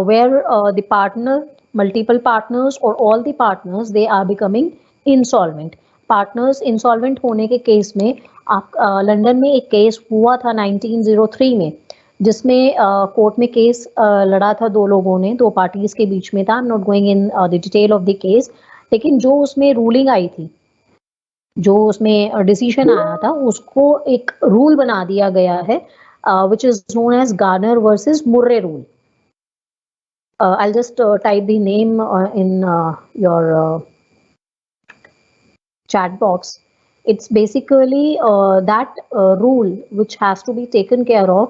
where the partner, multiple partners or all the partners they are becoming insolvent। Partners insolvent होने के केस में आप लंदन में एक केस हुआ था 1903 में जिसमें कोर्ट में केस लड़ा था दो लोगों ने, दो पार्टीज के बीच में था। I am not going in the detail of the case, लेकिन जो उसमें रूलिंग आई थी, जो उसमें डिसीजन आया था, उसको एक रूल बना दिया गया है which is known as Garner versus Murray rule. I'll just type the name in your chat box. It's basically that rule which has to be taken care of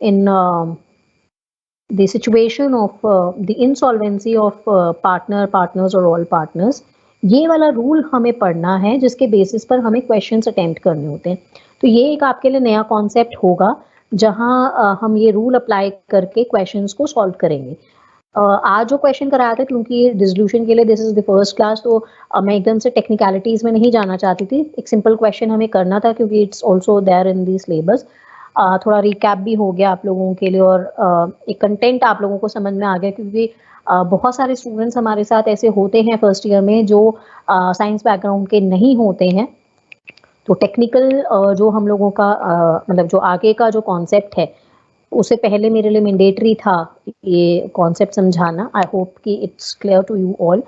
in the situation of the insolvency of partners or all partners। ये वाला rule हमें पढ़ना है जिसके basis पर हमें questions attempt करने होते हैं। तो ये एक आपके लिए नया कॉन्सेप्ट होगा जहां हम ये रूल अप्लाई करके क्वेश्चंस को सॉल्व करेंगे। आज जो क्वेश्चन कराया था क्योंकि डिसोल्यूशन के लिए this is the first class, तो मैं एकदम से टेक्निकलिटीज में नहीं जाना चाहती थी। एक सिंपल क्वेश्चन हमें करना था क्योंकि it's also there in the syllabus. थोड़ा रिकैप भी हो गया आप लोगों के लिए और एक कंटेंट आप लोगों को समझ में आ गया क्योंकि बहुत सारे स्टूडेंट्स हमारे साथ ऐसे होते हैं फर्स्ट ईयर में जो साइंस बैकग्राउंड के नहीं होते हैं। तो टेक्निकल जो हम लोगों का मतलब जो आगे का जो कॉन्सेप्ट है उससे पहले मेरे लिए मैंडेटरी था ये कॉन्सेप्ट समझाना। आई होप कि it's clear to you all.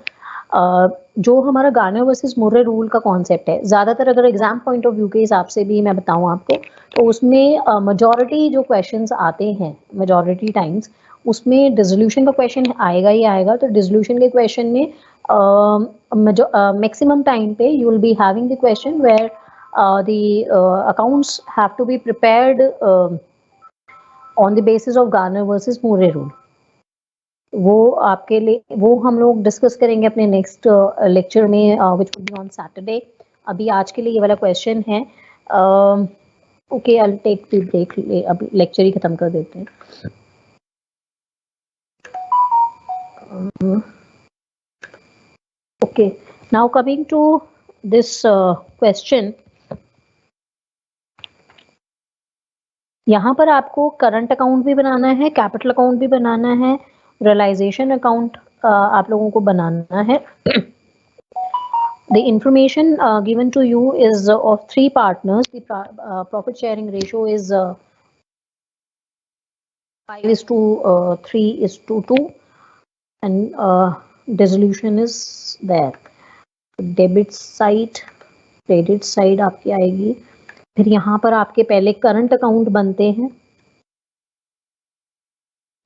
जो हमारा गार्नर वर्सेस मुर्रे रूल का कॉन्सेप्ट है, ज़्यादातर अगर एग्जाम पॉइंट ऑफ व्यू के हिसाब से भी मैं बताऊं आपको तो उसमें मेजॉरिटी जो क्वेश्चंस आते हैं मेजॉरिटी टाइम्स उसमें डिसोल्यूशन का क्वेश्चन आएगा ही आएगा। तो डिसोल्यूशन के क्वेश्चन में मैक्सिमम टाइम पे you will be having the question where the accounts have to be prepared on the basis of Garner versus Murray rule. वो आपके लिए वो हम लोग डिस्कस करेंगे अपने नेक्स्ट लेक्चर में which will be on Saturday. अभी आज के लिए ये वाला क्वेश्चन है। Okay, I will take the break. अब लेक्चर ही खत्म कर देते हैं। Okay, now coming to this question. यहाँ पर आपको करंट अकाउंट भी बनाना है, कैपिटल अकाउंट भी बनाना है, रियलाइजेशन अकाउंट आप लोगों को बनाना है। The information given to you is of three partners. The profit sharing ratio is 5:3:2 and dissolution is there. Debit side credit side आपकी आएगी। फिर यहाँ पर आपके पहले करंट अकाउंट बनते हैं।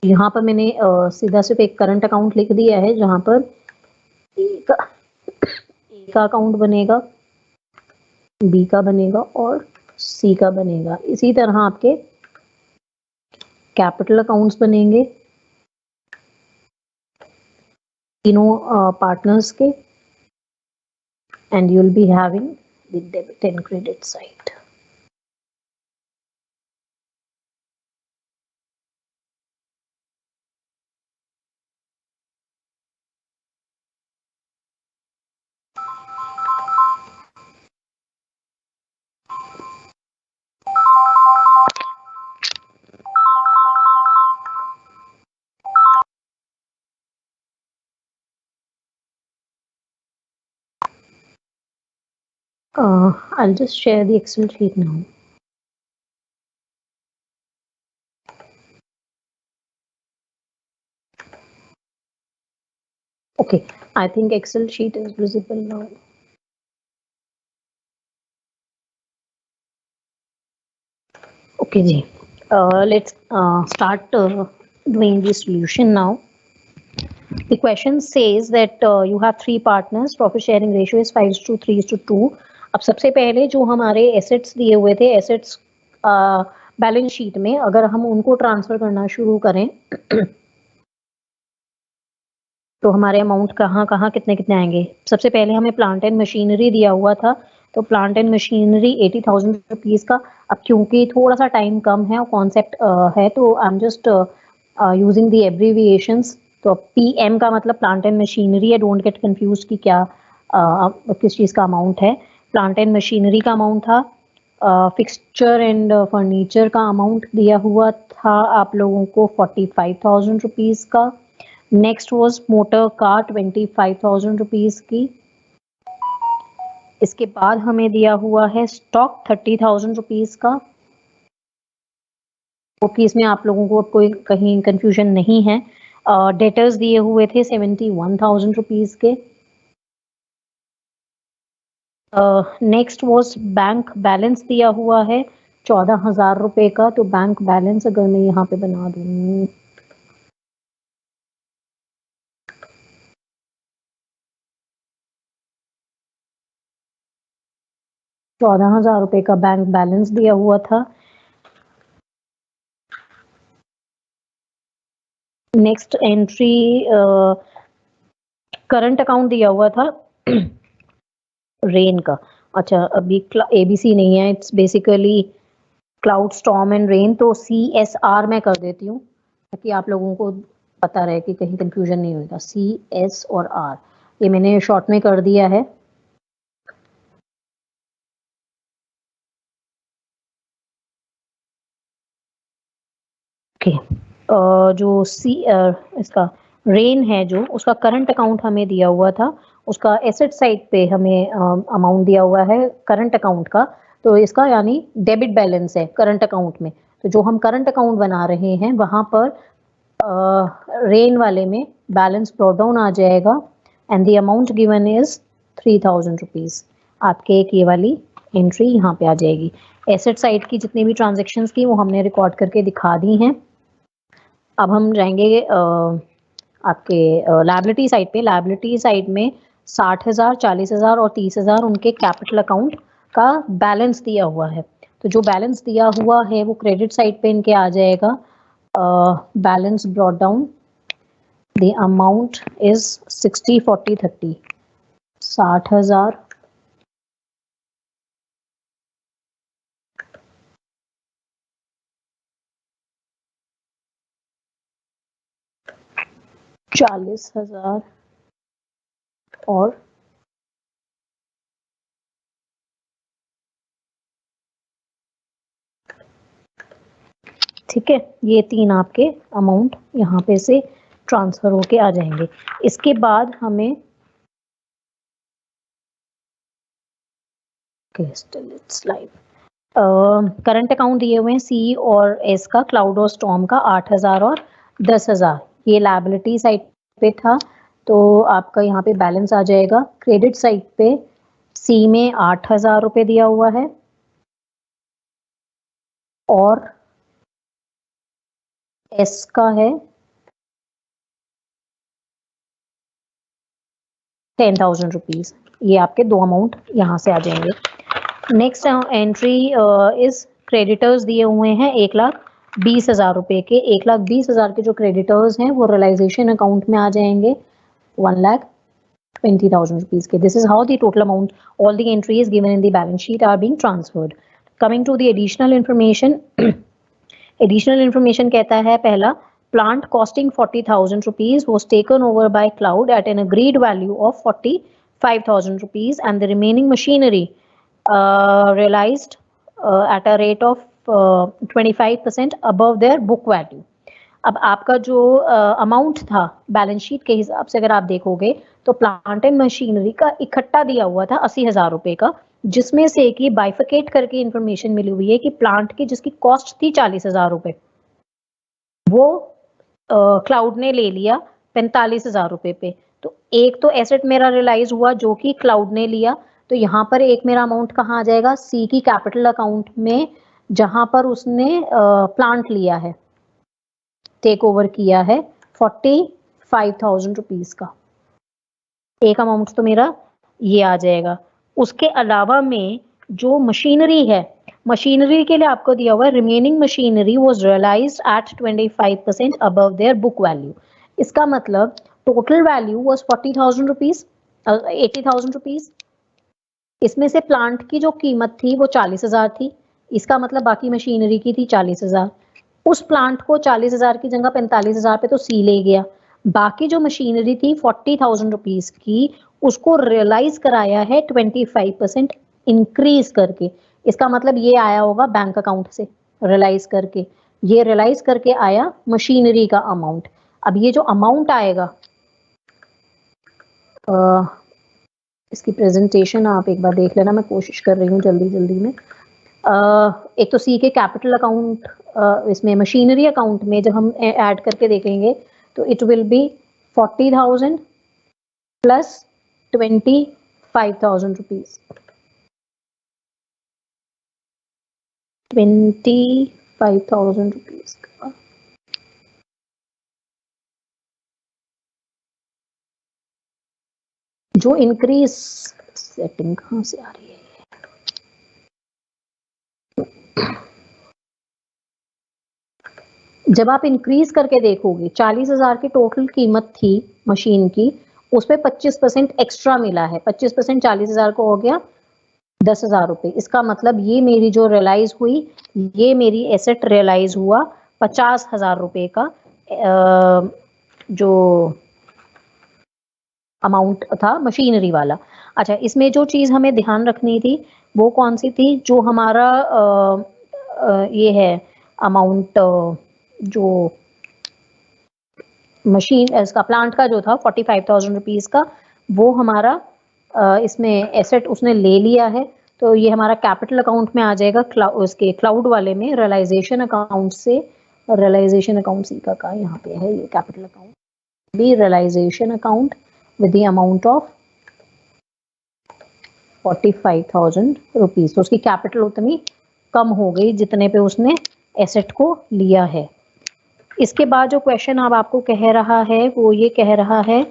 यहाँ पर मैंने सीधा सिर्फ एक करंट अकाउंट लिख दिया है जहाँ पर ए का अकाउंट बनेगा, बी का बनेगा और सी का बनेगा। इसी तरह आपके कैपिटल अकाउंट्स बनेंगे तीनों पार्टनर्स के and you will be having the debit and credit side. I'll just share the Excel sheet now. Okay, I think Excel sheet is visible now. Okay ji, let's start doing the solution now. The question says that you have three partners, profit sharing ratio is 5:3:2. अब सबसे पहले जो हमारे assets दिए हुए थे, assets balance sheet में अगर हम उनको ट्रांसफर करना शुरू करें तो हमारे अमाउंट कहाँ कहाँ कितने कितने आएंगे। सबसे पहले हमें प्लांट एंड मशीनरी दिया हुआ था, तो प्लांट एंड मशीनरी 80,000 रुपीज़ का। अब क्योंकि थोड़ा सा टाइम कम है और कॉन्सेप्ट है, तो I am just using the abbreviations. तो PM का मतलब प्लांट एंड मशीनरी है, डोंट गेट कंफ्यूज कि क्या किस चीज़ का अमाउंट है। प्लांट एंड मशीनरी का अमाउंट था, फिक्सचर एंड फर्नीचर का अमाउंट दिया हुआ था आप लोगों को 45,000 रुपीज़ का। Next was motor car 25,000 rupees की। इसके बाद हमें दिया हुआ है स्टॉक 30,000 रुपीज़ का। ओके, इसमें आप लोगों को कोई कहीं कंफ्यूजन नहीं है। डेटर्स दिए हुए थे 71,000 रुपीज़ के। नेक्स्ट वॉज बैंक बैलेंस दिया हुआ है 14,000 रुपये का। तो बैंक बैलेंस अगर मैं यहाँ पे बना दूँ, 14,000 रुपये का बैंक बैलेंस दिया हुआ था। नेक्स्ट एंट्री करंट अकाउंट दिया हुआ था रेन का। अच्छा, अभी ABC नहीं है, it's basically cloud storm and rain. तो CSR मैं कर देती हूँ ताकि आप लोगों को पता रहे कि कहीं कंफ्यूजन नहीं होगा। CS और R ये मैंने शॉर्ट में कर दिया है। ओके, जो इसका रेन है जो उसका करंट अकाउंट हमें दिया हुआ था, उसका एसेट साइड पे हमें अमाउंट दिया हुआ है करंट अकाउंट का। तो इसका यानी डेबिट बैलेंस है करंट अकाउंट में। तो जो हम करंट अकाउंट बना रहे हैं वहां पर रेन वाले में बैलेंस ब्रॉट डाउन आ जाएगा and the amount given is 3,000 rupees. आपके एक ये वाली एंट्री यहाँ पे आ जाएगी। एसेट साइड की जितनी भी ट्रांजेक्शन्स की वो हमने रिकॉर्ड करके दिखा दी हैं। अब हम जाएंगे आपके लायबिलिटी साइड पे। लायबिलिटी साइड में 60,000, 40,000 और 30,000 उनके कैपिटल अकाउंट का बैलेंस दिया हुआ है। तो जो बैलेंस दिया हुआ है वो क्रेडिट साइड पे इनके आ जाएगा। Balance brought down, the amount is 60, 40, 30। 60,000 40,000 और ठीक है, ये तीन आपके अमाउंट यहाँ पे से ट्रांसफर होके आ जाएंगे। इसके बाद हमें करंट अकाउंट दिए हुए हैं C और S का, क्लाउड और स्टॉर्म का 8,000 और 10,000। ये लायबिलिटी साइड पे था, तो आपका यहाँ पे बैलेंस आ जाएगा। क्रेडिट साइड पे C में 8,000 रुपये दिया हुआ है और S का है 10,000 रुपीज़। ये आपके दो अमाउंट यहाँ से आ जाएंगे। नेक्स्ट एंट्री इज क्रेडिटर्स दिए हुए हैं 1,20,000 रुपये के। 1,20,000 के जो क्रेडिटर्स हैं वो रियलाइजेशन अकाउंट में आ जाएंगे 1,20,000 rupees के। This is how the total amount, all the entries given in the balance sheet are being transferred. Coming to the additional information, additional information कहता है पहला, plant costing 40,000 rupees was taken over by Cloud at an agreed value of 45,000 rupees and the remaining machinery realized at a rate of 25% above their book value. अब आपका जो amount था balance sheet के हिसाब से अगर आप देखोगे तो प्लांट एंड मशीनरी का इकट्ठा दिया हुआ था 80,000 रुपये का, जिसमें से कि बाइफिकेट करके इंफॉर्मेशन मिली हुई है कि प्लांट की जिसकी कॉस्ट थी 40,000 रुपये वो क्लाउड ने ले लिया 45,000 रुपये पे। तो एक तो एसेट मेरा रियलाइज हुआ जो कि क्लाउड ने लिया। तो यहाँ पर एक मेरा अमाउंट कहाँ आ जाएगा, C की कैपिटल अकाउंट में जहां पर उसने प्लांट लिया है, टेक ओवर किया है 45,000 रुपीज का। एक अमाउंट तो मेरा ये आ जाएगा। उसके अलावा में जो मशीनरी है, मशीनरी के लिए आपको दिया हुआ है remaining machinery was realised at 25% above their book value. इसका मतलब total value was 40,000 rupees, 80,000 rupees. इसमें से प्लांट की जो कीमत थी वो 40,000 थी। इसका मतलब बाकी मशीनरी की थी 40,000। उस प्लांट को 40,000 की जगह 45,000 पे तो सी ले गया। बाकी जो मशीनरी थी 40,000 रुपीज की, उसको रियलाइज कराया है 25% इंक्रीज करके। इसका मतलब ये आया होगा बैंक अकाउंट से रियलाइज करके, ये रियलाइज करके आया मशीनरी का अमाउंट। अब ये जो अमाउंट आएगा, इसकी प्रेजेंटेशन आप एक बार देख लेना, मैं कोशिश कर रही हूँ जल्दी जल्दी में। एक तो सी के कैपिटल अकाउंट, इसमें मशीनरी अकाउंट में जब हम ऐड करके देखेंगे तो it will B 40,000 plus 25,000 rupees, 25,000 rupees का। जो इंक्रीज, सेटिंग कहाँ से आ रही है? जब आप इंक्रीज करके देखोगे, 40,000 की टोटल कीमत थी मशीन की, उसपे 25% एक्स्ट्रा मिला है। 25% 40,000 को हो गया 10,000 रुपए। इसका मतलब ये मेरी जो रियलाइज हुई, ये मेरी एसेट रियलाइज हुआ 50,000 रुपए का, जो अमाउंट था मशीनरी वाला। अच्छा, इसमें जो चीज हमें ध्यान रखनी थी वो कौन सी थी? जो हमारा ये है अमाउंट, जो मशीन इसका प्लांट का जो था 45,000 रुपीज का, वो हमारा इसमें एसेट उसने ले लिया है। तो ये हमारा कैपिटल अकाउंट में आ जाएगा, उसके क्लाउड वाले में रियलाइजेशन अकाउंट से। रियलाइजेशन अकाउंट सी का यहाँ पे है, ये capital account B realisation account with the amount of 45,000 rupees. तो उसकी कैपिटल उतनी कम हो गई जितने पे उसने एसेट को लिया है। इसके बाद जो क्वेश्चन अब आपको कह रहा है वो ये कह रहा है,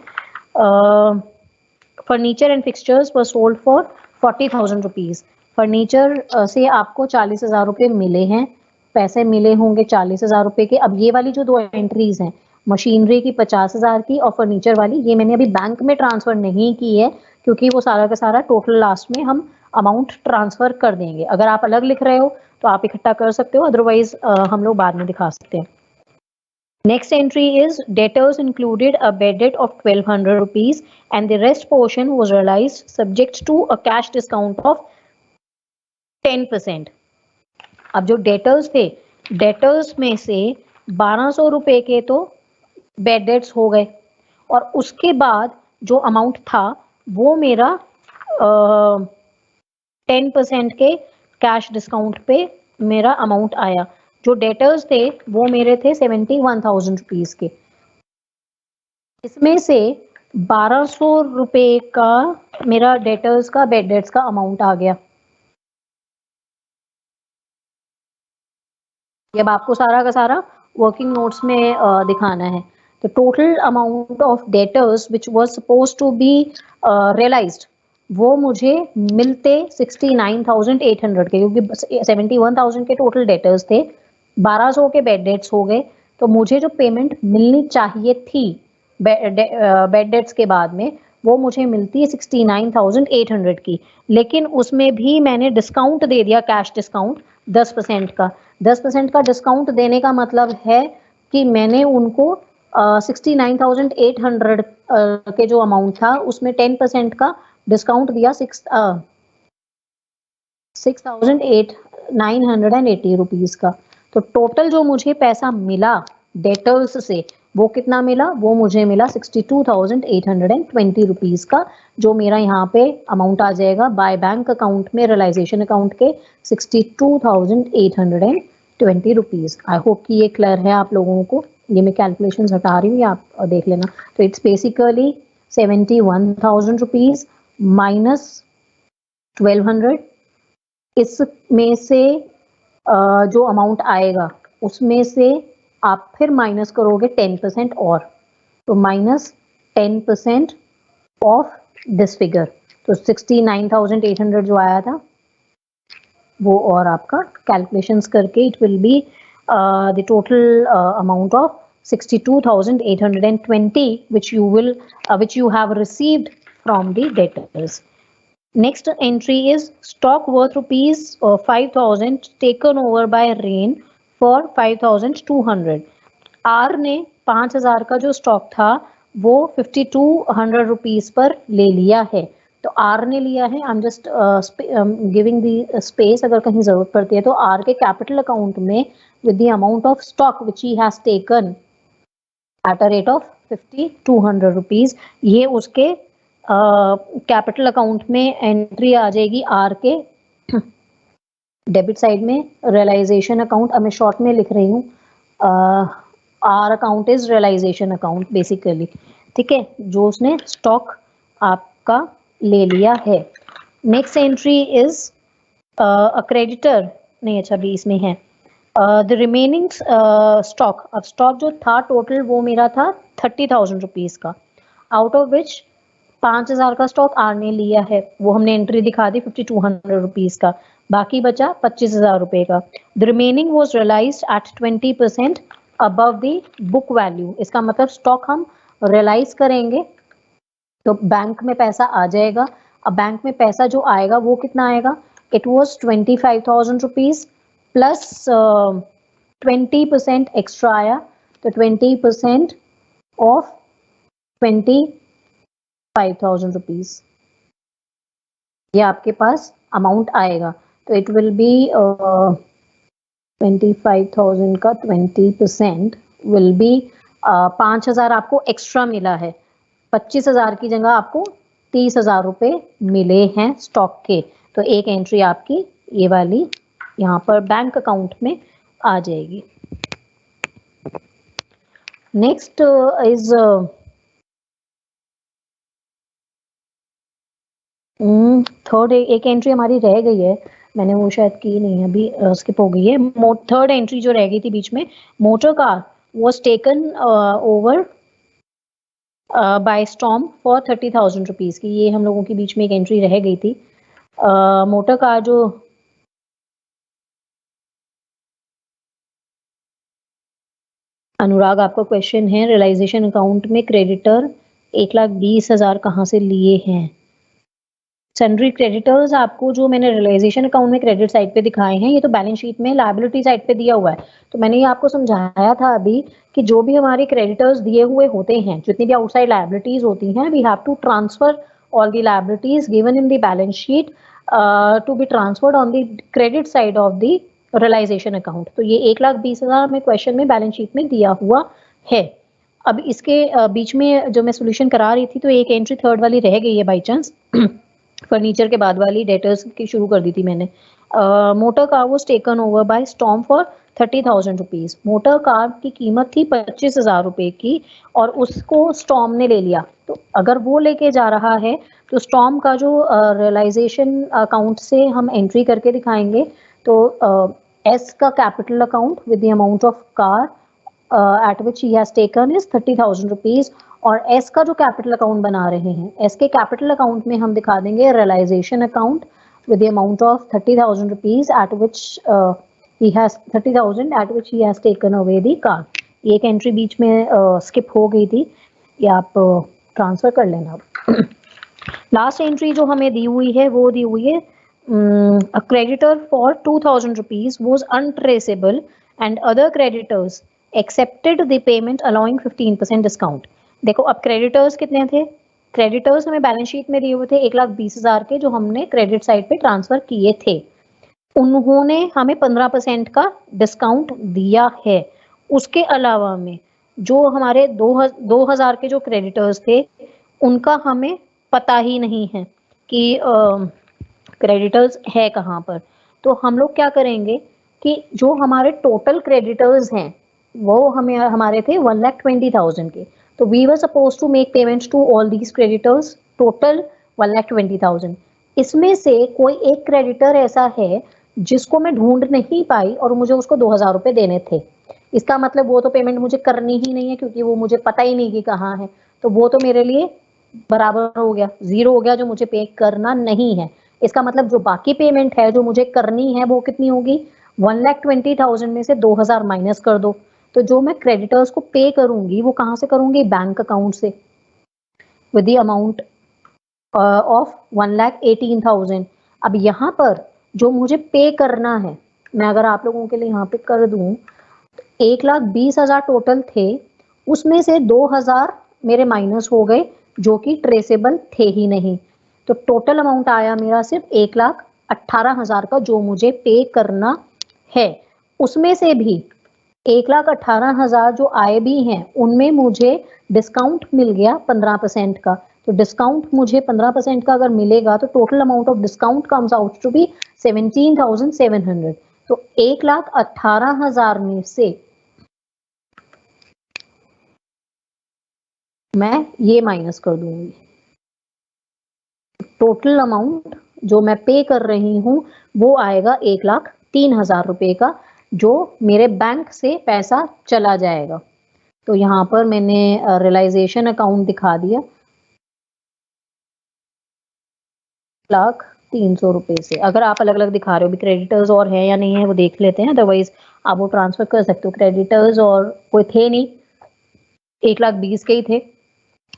furniture and fixtures were sold for 40,000 rupees. Furniture से आपको 40,000 रुपये मिले हैं, पैसे मिले होंगे 40,000 रुपये के। अब ये वाली जो दो एंट्रीज हैं, मशीनरी की 50,000 की और फर्नीचर वाली, ये मैंने अभी बैंक में ट्रांसफर नहीं की है क्योंकि वो सारा का सारा टोटल लास्ट में हम अमाउंट ट्रांसफर कर देंगे। अगर आप अलग लिख रहे हो तो आप इकट्ठा कर सकते हो, अदरवाइज हम लोग बाद में दिखा सकते हैं। Next entry is debtors included a bad debt of 1,200 rupees and the rest portion was realized subject to a cash discount of 10%. अब जो डेटर्स थे, डेटर्स में से 1,200 रुपए के तो बैड डेट्स हो गए और उसके बाद जो अमाउंट था वो मेरा 10% के कैश डिस्काउंट पे मेरा अमाउंट आया। जो डेटर्स थे वो मेरे थे 71,000 रुपीज के। इसमें से 1,200 रुपए का मेरा डेटर्स का बैड डेट्स का अमाउंट आ गया। अब आपको सारा का सारा वर्किंग नोट्स में दिखाना है। तो total amount of debtors which was suppose to be realised, वो मुझे मिलते 69,800 के, क्योंकि 71,000 के टोटल डेटर्स थे, 1,200 के बैड डेट्स हो गए। तो मुझे जो पेमेंट मिलनी चाहिए थी बैड डेट्स के बाद में, वो मुझे मिलती है 69,800 की। लेकिन उसमें भी मैंने डिस्काउंट दे दिया, कैश डिस्काउंट 10% का। 10% का डिस्काउंट देने का मतलब है कि मैंने उनको 69,800 के जो अमाउंट था उसमें 10% का डिस्काउंट दिया, 6,980 रुपीज का। तो टोटल जो मुझे पैसा मिला डेटर्स से वो कितना मिला? वो मुझे मिला 62,820 रुपीज का, जो मेरा यहाँ पे अमाउंट आ जाएगा बाय बैंक अकाउंट में, रियलाइजेशन अकाउंट के 62,820 रुपीज। आई होप कि ये क्लियर है आप लोगों को। ये मैं कैलकुलेशन हटा रही हूँ, आप देख लेना। तो इट्स बेसिकली 71,000 रुपीज माइनस 1,200, इसमें से जो अमाउंट आएगा उसमें से आप फिर माइनस करोगे 10% और, तो -10% ऑफ दिस फिगर, तो 69,800 जो आया था वो, और आपका कैलकुलेशंस करके it will be the total amount of 62,820 which you have received from the debtors. Next entry is stock worth rupees 5,000 taken over by Rain for 5,200. Are ने 5,000 का जो स्टॉक था वो 5,200 रुपीज पर ले लिया है, तो आर ने लिया है। I am just giving the space, अगर कहीं जरूरत पड़ती है तो आर के कैपिटल अकाउंट में with the amount of stock which he has taken at a rate of 5,200 rupees, ये उसके कैपिटल अकाउंट में एंट्री आ जाएगी आर के डेबिट साइड में, रियलाइजेशन अकाउंट। अब मैं शॉर्ट में लिख रही हूँ, R account is realisation account basically, ठीक है, जो उसने स्टॉक आपका ले लिया है। Next entry is a creditor, नहीं अच्छा भी इसमें है द रिमेनिंग स्टॉक। अब स्टॉक जो था टोटल वो मेरा था 30,000 रुपीज का, आउट ऑफ विच 5,000 का स्टॉक आर ने लिया है, वो हमने एंट्री दिखा दी 5,200 रुपीज का, बाकी बचा 25,000 रुपए का। The remaining was realised at 20% above the book value. इसका मतलब स्टॉक हम रियलाइज करेंगे तो बैंक में पैसा आ जाएगा। अब बैंक में पैसा जो आएगा वो कितना आएगा, it was 25,000 rupees plus 20% extra आया, तो 20% ऑफ 25,000 रुपीज ये आपके पास अमाउंट आएगा। तो इट विल बी 25,000 का 20% विल बी 5,000 आपको एक्स्ट्रा मिला है, 25,000 की जगह आपको 30,000 रुपए मिले हैं स्टॉक के, तो एक एंट्री आपकी ये वाली यहाँ पर बैंक अकाउंट में आ जाएगी। नेक्स्ट इज थर्ड, एक एंट्री हमारी रह गई है, मैंने वो शायद की नहीं है अभी, स्किप हो गई है। थर्ड एंट्री जो रह गई थी बीच में, motor car was taken over by storm for 30,000 rupees की, ये हम लोगों के बीच में एक एंट्री रह गई थी। मोटर कार जो अनुराग आपका क्वेश्चन है, रियलाइजेशन अकाउंट में क्रेडिटर 1,20,000 कहाँ से लिए हैं? सन्ड्री क्रेडिटर्स आपको जो मैंने रियलाइजेशन अकाउंट में क्रेडिट साइड पे दिखाए हैं, ये तो बैलेंस शीट में लायबिलिटी साइड पे दिया हुआ है। तो मैंने ये आपको समझाया था अभी कि जो भी हमारे क्रेडिटर्स दिए हुए होते हैं, जितनी भी आउटसाइड लायबिलिटीज होती हैं, we have to transfer all the liabilities given in the balance sheet to be transferred on the credit side of the realisation account. तो ये 1,20,000 में क्वेश्चन में बैलेंस शीट में दिया हुआ है। अब इसके बीच में जो मैं सोल्यूशन करा रही थी, तो एक एंट्री थर्ड वाली रह गई है बाई चांस, फर्नीचर के बाद वाली, डेटर्स की शुरू कर दी थी मैंने। Motor car was taken over by storm for 30,000 rupees. Motor car की कीमत थी 25,000 रुपए की और उसको स्टॉर्म ने ले लिया। तो अगर वो लेके जा रहा है तो स्टॉर्म का जो रियलाइजेशन अकाउंट से हम एंट्री करके दिखाएंगे, तो एस का capital account with the amount of car at which he has taken is 30,000 rupees, और एस का जो कैपिटल अकाउंट बना रहे हैं, एस के कैपिटल अकाउंट में हम दिखा देंगे realisation account with the amount of 30,000 rupees at which he has 30,000 at which he has taken away the car। एक एंट्री बीच में स्किप हो गई थी, ये आप ट्रांसफर कर लेना। लास्ट एंट्री जो हमें दी हुई है वो दी हुई है, a creditor for 2,000 rupees was untraceable and other creditors accepted the payment allowing 15% discount। देखो अब क्रेडिटर्स कितने थे, क्रेडिटर्स हमें बैलेंस शीट में दिए हुए थे 1,20,000 के, जो हमने क्रेडिट साइड पे ट्रांसफर किए थे। उन्होंने हमें 15% का डिस्काउंट दिया है। उसके अलावा में जो हमारे 2,000 के जो क्रेडिटर्स थे उनका हमें पता ही नहीं है कि क्रेडिटर्स है कहाँ पर। तो हम लोग क्या करेंगे कि जो हमारे टोटल क्रेडिटर्स हैं वो हमें हमारे थे 1,20,000 के, तो we were suppose to make payments to all these creditors total 1,20,000। इसमें से कोई एक क्रेडिटर ऐसा है जिसको मैं ढूंढ नहीं पाई और मुझे उसको 2000 रुपये देने थे। इसका मतलब वो तो पेमेंट मुझे करनी ही नहीं है, क्योंकि वो मुझे पता ही नहीं कि कहाँ है, तो वो तो मेरे लिए बराबर हो गया, जीरो हो गया, जो मुझे पे करना नहीं है। इसका मतलब जो बाकी पेमेंट है जो मुझे करनी है वो कितनी होगी, 1,20,000 में से 2000 माइनस कर दो। तो जो मैं क्रेडिटर्स को पे करूंगी वो कहाँ से करूंगी, बैंक अकाउंट से, विद द अमाउंट ऑफ 1,18,000। अब यहाँ पर जो मुझे पे करना है, मैं अगर आप लोगों के लिए यहाँ पे कर दूं, 1,20,000 टोटल थे, उसमें से 2000 मेरे माइनस हो गए जो कि ट्रेसेबल थे ही नहीं। तो टोटल अमाउंट आया मेरा सिर्फ 1,18,000 का, जो मुझे पे करना है। उसमें से भी 1,18,000 जो आए भी हैं उनमें मुझे डिस्काउंट मिल गया 15% का। तो डिस्काउंट मुझे 15% का अगर मिलेगा तो total amount of discount comes out to be 17,700। तो 1,18,000 में से मैं ये माइनस कर दूंगी। टोटल अमाउंट जो मैं पे कर रही हूँ वो आएगा 1,03,000 रुपए का, जो मेरे बैंक से पैसा चला जाएगा। तो यहाँ पर मैंने रियलाइजेशन अकाउंट दिखा दिया, 1,03,000 रुपए से। अगर आप अलग अलग दिखा रहे हो भी, क्रेडिटर्स और है या नहीं है वो देख लेते हैं, अदरवाइज आप वो ट्रांसफर कर सकते हो। क्रेडिटर्स और कोई थे नहीं, 1,20,000 के ही थे,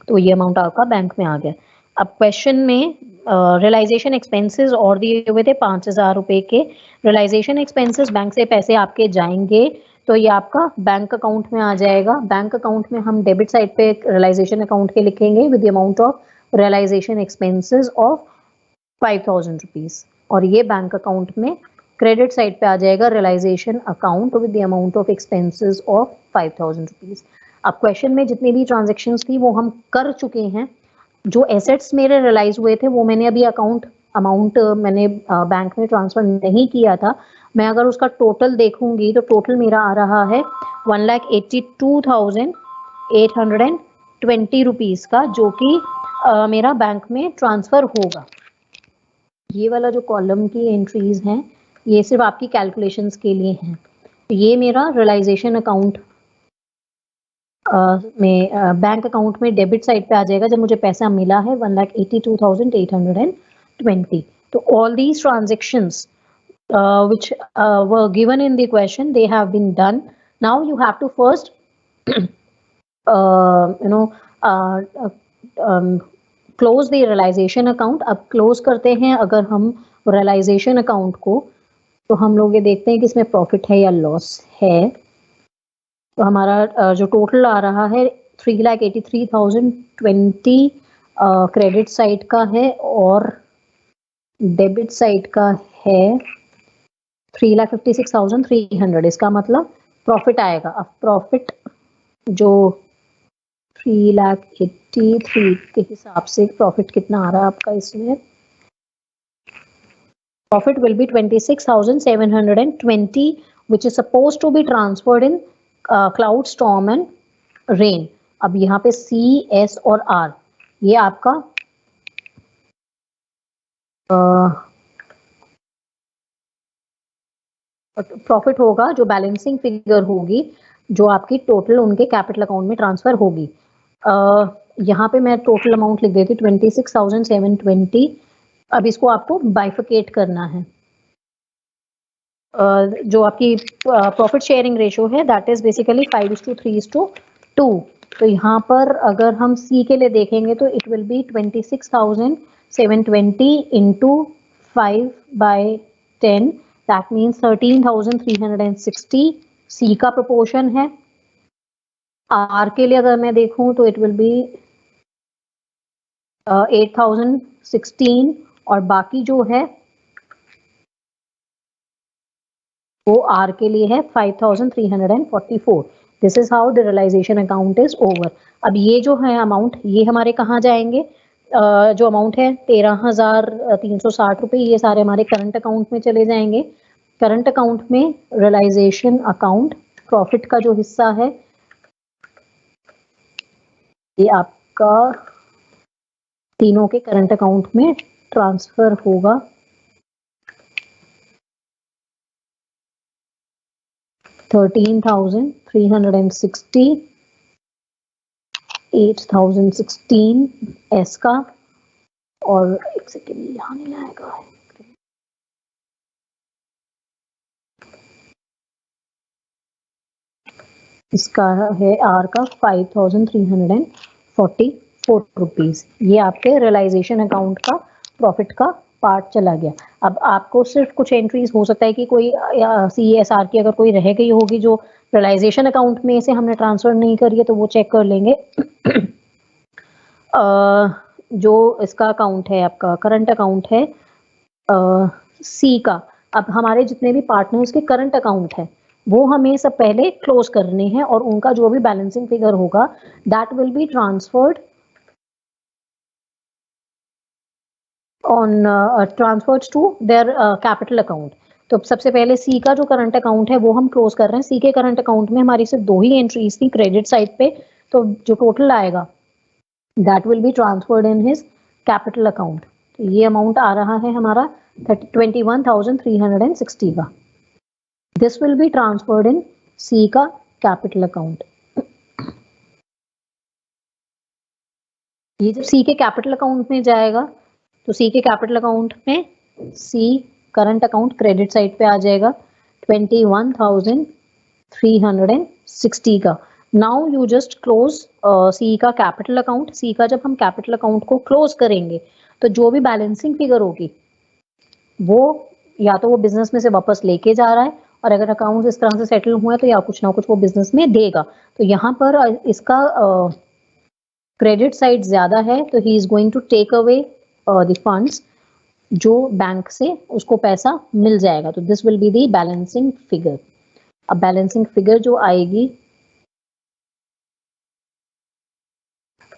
तो ये अमाउंट आपका बैंक में आ गया। अब क्वेश्चन में रियलाइजेशन एक्सपेंसेस और दिए हुए थे 5,000 रुपए के। रियलाइजेशन एक्सपेंसेस, बैंक से पैसे आपके जाएंगे तो ये आपका बैंक अकाउंट में आ जाएगा। बैंक अकाउंट में हम डेबिट साइड पे रियलाइजेशन अकाउंट के लिखेंगे with the amount of realisation expenses of 5,000 rupees, और ये बैंक अकाउंट में क्रेडिट साइड पे आ जाएगा realisation account with the amount of expenses of 5,000 rupees. अब क्वेश्चन में जितनी भी ट्रांजेक्शन्स थी वो हम कर चुके हैं। जो एसेट्स मेरे रियलाइज हुए थे वो मैंने अभी अमाउंट मैंने बैंक में ट्रांसफर नहीं किया था। मैं अगर उसका टोटल देखूंगी तो टोटल मेरा आ रहा है 1,82,820 रुपीज का, जो कि मेरा बैंक में ट्रांसफर होगा। ये वाला जो कॉलम की एंट्रीज हैं ये सिर्फ आपकी कैलकुलेशंस के लिए हैं। तो ये मेरा रियलाइजेशन अकाउंट में बैंक अकाउंट में डेबिट साइड पे आ जाएगा जब मुझे पैसा मिला है 1,82,820। तो all these transactions which were given in the question, they have been done. Now you have to first you know close the realization account. अब close करते हैं अगर हम realization account को, तो हम लोग ये देखते हैं कि इसमें प्रॉफिट है या लॉस है। तो हमारा जो टोटल आ रहा है 3,83,020 क्रेडिट साइड का है और डेबिट साइड का है 3,56,300। इसका मतलब प्रॉफिट आएगा। अब प्रॉफिट जो 3,83,000 के हिसाब से प्रॉफिट कितना आ रहा है आपका इसमें, profit will be 26,720, which is supposed to be transferred in cloud, storm and rain. अब यहाँ पे C, S और R ये आपका प्रॉफिट होगा, जो बैलेंसिंग फिगर होगी, जो आपकी टोटल उनके कैपिटल अकाउंट में ट्रांसफर होगी। यहाँ पे मैं टोटल अमाउंट लिख देती 26,720। अब इसको आपको बाइफिकेट करना है। जो आपकी प्रॉफिट शेयरिंग रेशो है दैट इज बेसिकली 5:3:2। तो यहाँ पर अगर हम सी के लिए देखेंगे तो it will B 26,720 into 5/10, that means 13,360 सी का प्रोपोर्शन है। आर के लिए अगर मैं देखूं तो इट विल बी 8,016 और बाकी जो है वो आर के लिए है 5,344। This is how the realisation account is over. अब ये जो है अमाउंट ये हमारे कहाँ जाएंगे, जो अमाउंट है 13,360 रुपये, ये सारे हमारे करंट अकाउंट में चले जाएंगे। करंट अकाउंट में रियलाइजेशन अकाउंट प्रॉफिट का जो हिस्सा है ये आपका तीनों के करंट अकाउंट में ट्रांसफर होगा। 13,360, 8,016 एस का, और एक सेकेंड यहाँ नहीं आएगा, इसका है आर का 5,344 रुपीज। ये आपके रियलाइजेशन अकाउंट का प्रॉफिट का पार्ट चला गया। अब आपको सिर्फ कुछ एंट्रीज हो सकता है कि कोई CESR की अगर कोई रह गई होगी जो रियलाइजेशन अकाउंट में से हमने ट्रांसफर नहीं करी है, तो वो चेक कर लेंगे। जो इसका अकाउंट है आपका करंट अकाउंट है सी का, अब हमारे जितने भी पार्टनर्स के करंट अकाउंट है वो हमें सब पहले क्लोज करने हैं, और उनका जो भी बैलेंसिंग फिगर होगा that will be transferred on transferred to their capital account. तो सबसे पहले सी का जो करंट अकाउंट है वो हम क्लोज कर रहे हैं। सी के करंट अकाउंट में हमारी सिर्फ 2 ही एंट्रीज थी क्रेडिट साइड पे, तो जो टोटल आएगा that will be transferred in his capital account. तो ये अमाउंट आ रहा है हमारा 21,360 का। This will be transferred in C का कैपिटल अकाउंट। ये जब सी के कैपिटल अकाउंट में जाएगा तो सी के कैपिटल अकाउंट में सी करंट अकाउंट क्रेडिट साइड पे आ जाएगा 21,360 का। Now you just close C का कैपिटल अकाउंट। सी का जब हम कैपिटल अकाउंट को क्लोज करेंगे तो जो भी बैलेंसिंग फिगर होगी वो या तो वो बिजनेस में से वापस लेके जा रहा है, और अगर अकाउंट इस तरह से सेटल हुआ है तो या कुछ ना कुछ वो बिजनेस में देगा। तो यहाँ पर इसका क्रेडिट साइड ज्यादा है, तो he is going to take away the funds, जो बैंक से उसको पैसा मिल जाएगा। तो this will be the balancing figure. अब बैलेंसिंग फिगर जो आएगी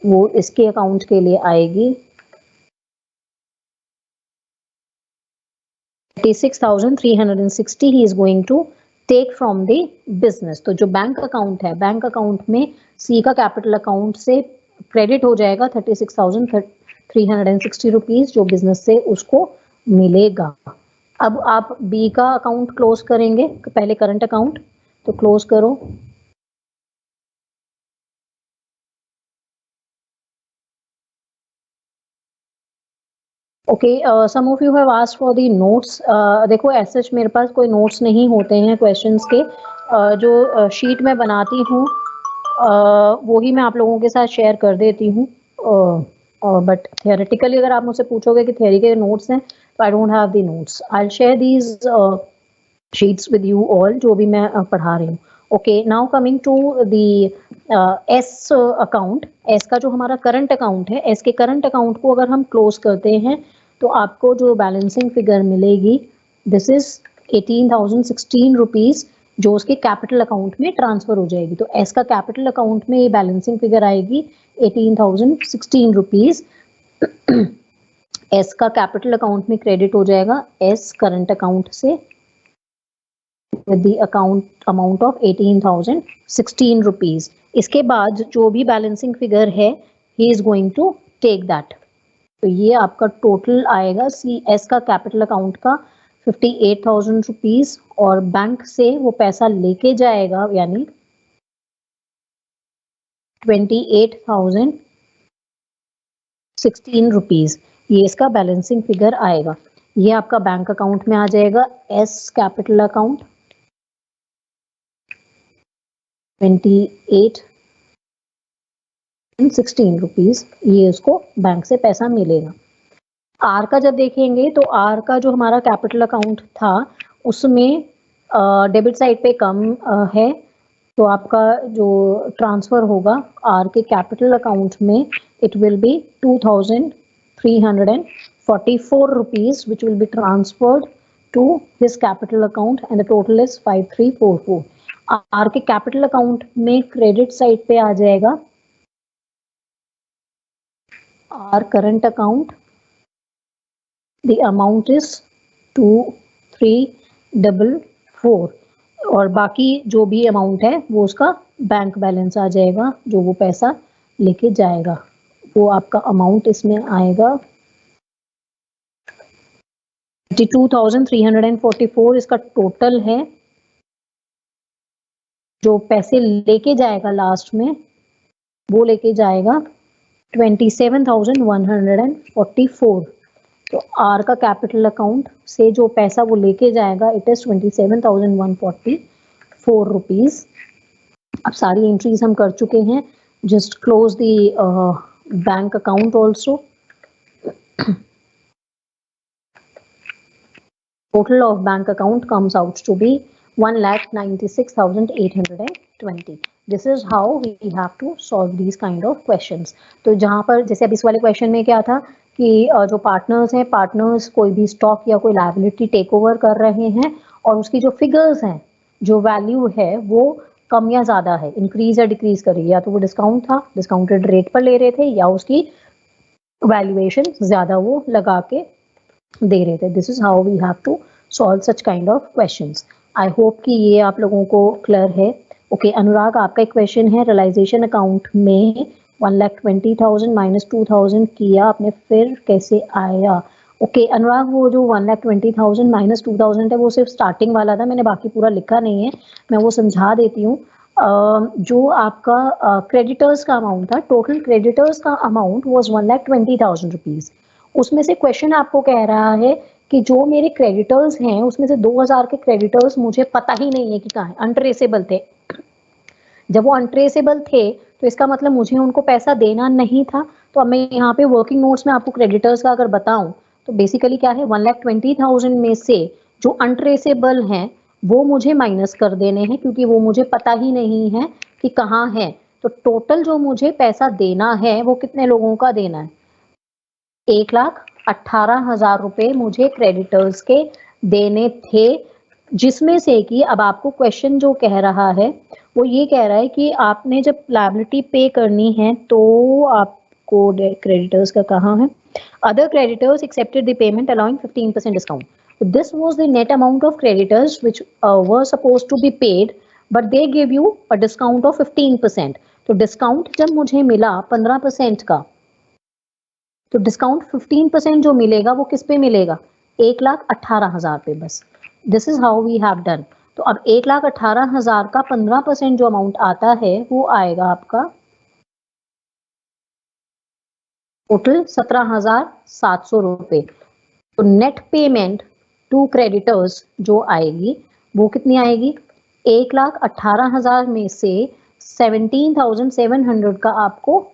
वो इसके अकाउंट के लिए आएगी 36,360 he is going to take from the business. तो जो बैंक अकाउंट है, बैंक अकाउंट में सी का कैपिटल अकाउंट से क्रेडिट हो जाएगा 36,360 रुपीज, जो बिजनेस से उसको मिलेगा। अब आप बी का अकाउंट क्लोज करेंगे, पहले करंट अकाउंट, तो क्लोज करो। Okay, some of you have asked for the notes. देखो ऐसे मेरे पास कोई नोट्स नहीं होते हैं क्वेश्चंस के। जो शीट में बनाती हूँ वो ही मैं आप लोगों के साथ शेयर कर देती हूँ। बट थियोरेटिकली अगर आप मुझसे पूछोगे कि थियोरी के नोट्स हैं, तो I don't have the notes. I will share these sheets with you all, जो भी मैं पढ़ा रही हूँ। Okay, now coming to the S account. S का जो हमारा करंट अकाउंट है, एस के करंट अकाउंट को अगर हम क्लोज करते हैं तो आपको जो बैलेंसिंग फिगर मिलेगी दिस इज 18,016 रुपीज, जो उसके कैपिटल अकाउंट में ट्रांसफर हो जाएगी। तो एस का कैपिटल अकाउंट में ये बैलेंसिंग फिगर आएगी 18,016 रुपीज। एस का कैपिटल अकाउंट में क्रेडिट हो जाएगा एस करंट अकाउंट से with the account amount of 18,016 rupees। इसके बाद जो भी बैलेंसिंग फिगर है he is going to take that। तो ये आपका टोटल आएगा सी एस का कैपिटल अकाउंट का 58,000 रुपीज, और बैंक से वो पैसा लेके जाएगा यानी 28,016 रुपीज। ये इसका बैलेंसिंग फिगर आएगा। ये आपका बैंक अकाउंट में आ जाएगा एस कैपिटल अकाउंट 28,016 रुपीज, ये उसको बैंक से पैसा मिलेगा। आर का जब देखेंगे तो आर का जो हमारा कैपिटल अकाउंट था उसमें डेबिट साइड पे कम है, तो आपका जो ट्रांसफर होगा आर के कैपिटल अकाउंट में it will be 2,344 rupees which will be transferred to his capital account and the total is 5,344। R के कैपिटल अकाउंट में क्रेडिट साइड पे आ जाएगा R current account, the amount is 2,344, और बाकी जो भी अमाउंट है वो उसका बैंक बैलेंस आ जाएगा, जो वो पैसा लेके जाएगा। वो आपका अमाउंट इसमें आएगा 22,344 इसका टोटल है। जो पैसे लेके जाएगा लास्ट में वो लेके जाएगा 27,144। तो आर का कैपिटल अकाउंट से जो पैसा वो लेके जाएगा इट इज 27,144 रुपीज। अब सारी एंट्रीज हम कर चुके हैं। Just close the bank account also. Total of bank account comes out to be 1,96,820. This is how we have to solve these kind of questions. तो जहाँ पर जैसे अब इस वाले क्वेश्चन में क्या था कि जो पार्टनर्स हैं, पार्टनर्स कोई भी स्टॉक या कोई लायबिलिटी टेक ओवर कर रहे हैं और उसकी जो फिगर्स हैं, जो वैल्यू है वो कम या ज़्यादा है, इंक्रीज या डिक्रीज कर रही है, या तो वो डिस्काउंट था, डिस्काउंटेड रेट पर ले रहे थे, या उसकी वैल्यूएशन ज़्यादा वो लगा के दे रहे थे। This is how we have to solve such kind of questions. I hope कि ये आप लोगों को क्लियर है। ओके अनुराग, आपका एक क्वेश्चन है रियलाइजेशन अकाउंट में 1,20,000 माइनस 2,000 किया आपने, फिर कैसे आया? ओके अनुराग, वो जो 1,20,000 माइनस 2,000 है वो सिर्फ स्टार्टिंग वाला था, मैंने बाकी पूरा लिखा नहीं है, मैं वो समझा देती हूँ। जो आपका क्रेडिटर्स का अमाउंट था, टोटल क्रेडिटर्स का अमाउंट वाज 1,20,000 रुपीज। उसमें से क्वेश्चन आपको कह रहा है कि जो मेरे क्रेडिटर्स हैं उसमें से 2,000 के क्रेडिटर्स मुझे पता ही नहीं है कि कहाँ है, अनट्रेसेबल थे। जब वो अनट्रेसेबल थे तो इसका मतलब मुझे उनको पैसा देना नहीं था। तो अब मैं यहाँ पे वर्किंग नोट्स में आपको क्रेडिटर्स का अगर बताऊं तो बेसिकली क्या है, 1,20,000 में से जो अनट्रेसेबल हैं वो मुझे माइनस कर देने हैं, क्योंकि वो मुझे पता ही नहीं है कि कहाँ है। तो टोटल जो मुझे पैसा देना है वो कितने लोगों का देना है? 1,18,000 रुपए मुझे क्रेडिटर्स के देने थे, जिसमें से कि अब आपको क्वेश्चन जो कह रहा है वो ये कह रहा है कि आपने जब लायबिलिटी पे करनी है तो आपको क्रेडिटर्स का कहाँ है, other creditors accepted the payment allowing 15% discount. This was the net amount of creditors which were supposed to be paid but they give you a discount of 15%। तो डिस्काउंट जब मुझे मिला 15% का, तो डिस्काउंट 15% जो मिलेगा वो किस पे मिलेगा? 1,18,000 पे बस। This is how we have done. तो अब 1,18,000 का 15% जो अमाउंट आता है वो आएगा आपका टोटल 17,700 रुपए। तो नेट पेमेंट टू क्रेडिटर्स जो आएगी वो कितनी आएगी? 1,18,000 में से 17,700 का आपको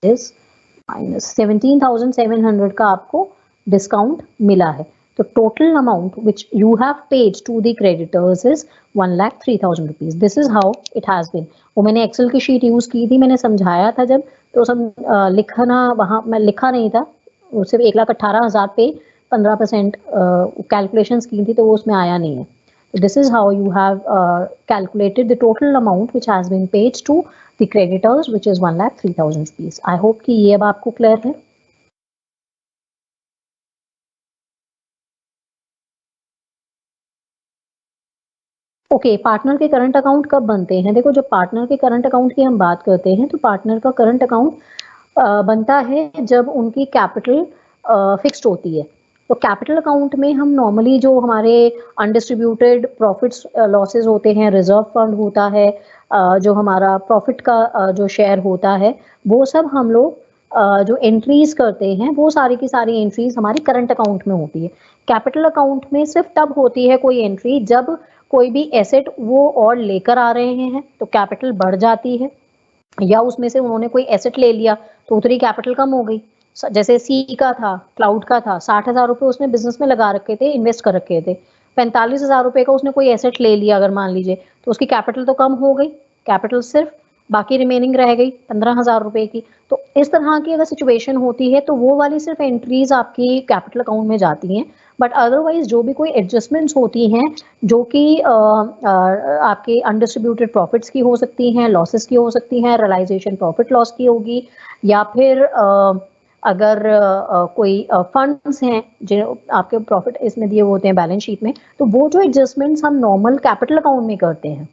इस माइनस 17,700 का आपको डिस्काउंट मिला है। तो total amount which you have paid to the creditors is 1,03,000 rupees. This is how it has been. वो मैंने एक्सेल की शीट यूज की थी, मैंने समझाया था जब, तो सब लिखना वहाँ मैं लिखा नहीं था, सिर्फ 1,18,000 पे 15% कैलकुलेशंस की थी तो वो उसमें आया नहीं है। This is how you have calculated the total amount which has been paid to the creditors, which is 1,03,000 rupees. I hope कि ये अब आपको क्लियर है। ओके, पार्टनर के करंट अकाउंट कब बनते हैं? देखो, जब पार्टनर के करंट अकाउंट की हम बात करते हैं तो पार्टनर का करंट अकाउंट बनता है जब उनकी कैपिटल फिक्स्ड होती है। तो कैपिटल अकाउंट में हम नॉर्मली जो हमारे अनडिस्ट्रीब्यूटेड प्रॉफिट्स लॉसेस होते हैं, रिजर्व फंड होता है, जो हमारा प्रॉफिट का जो शेयर होता है, वो सब हम लोग जो एंट्रीज करते हैं वो सारी की सारी एंट्रीज हमारी करंट अकाउंट में होती है। कैपिटल अकाउंट में सिर्फ तब होती है कोई एंट्री जब कोई भी एसेट वो और लेकर आ रहे हैं तो कैपिटल बढ़ जाती है, या उसमें से उन्होंने कोई एसेट ले लिया तो उतनी कैपिटल कम हो गई। जैसे सी का था, क्लाउड का था, 60,000 रुपए उसने बिजनेस में लगा रखे थे, इन्वेस्ट कर रखे थे, 45,000 रुपए का उसने कोई एसेट ले लिया अगर मान लीजिए, तो उसकी कैपिटल तो कम हो गई, कैपिटल सिर्फ बाकी रिमेनिंग रह गई 15,000 रुपए की। तो इस तरह की अगर सिचुएशन होती है तो वो वाली सिर्फ एंट्रीज आपकी कैपिटल अकाउंट में जाती हैं, बट अदरवाइज जो भी कोई एडजस्टमेंट्स होती हैं जो कि आपके अनडिस्ट्रीब्यूटेड प्रॉफिट्स की हो सकती हैं, लॉसेस की हो सकती हैं, रियलाइजेशन प्रॉफिट लॉस की होगी, या फिर अगर कोई फंड्स हैं जो आपके प्रॉफिट इसमें दिए होते हैं बैलेंस शीट में, तो वो जो एडजस्टमेंट्स हम नॉर्मल कैपिटल अकाउंट में करते हैं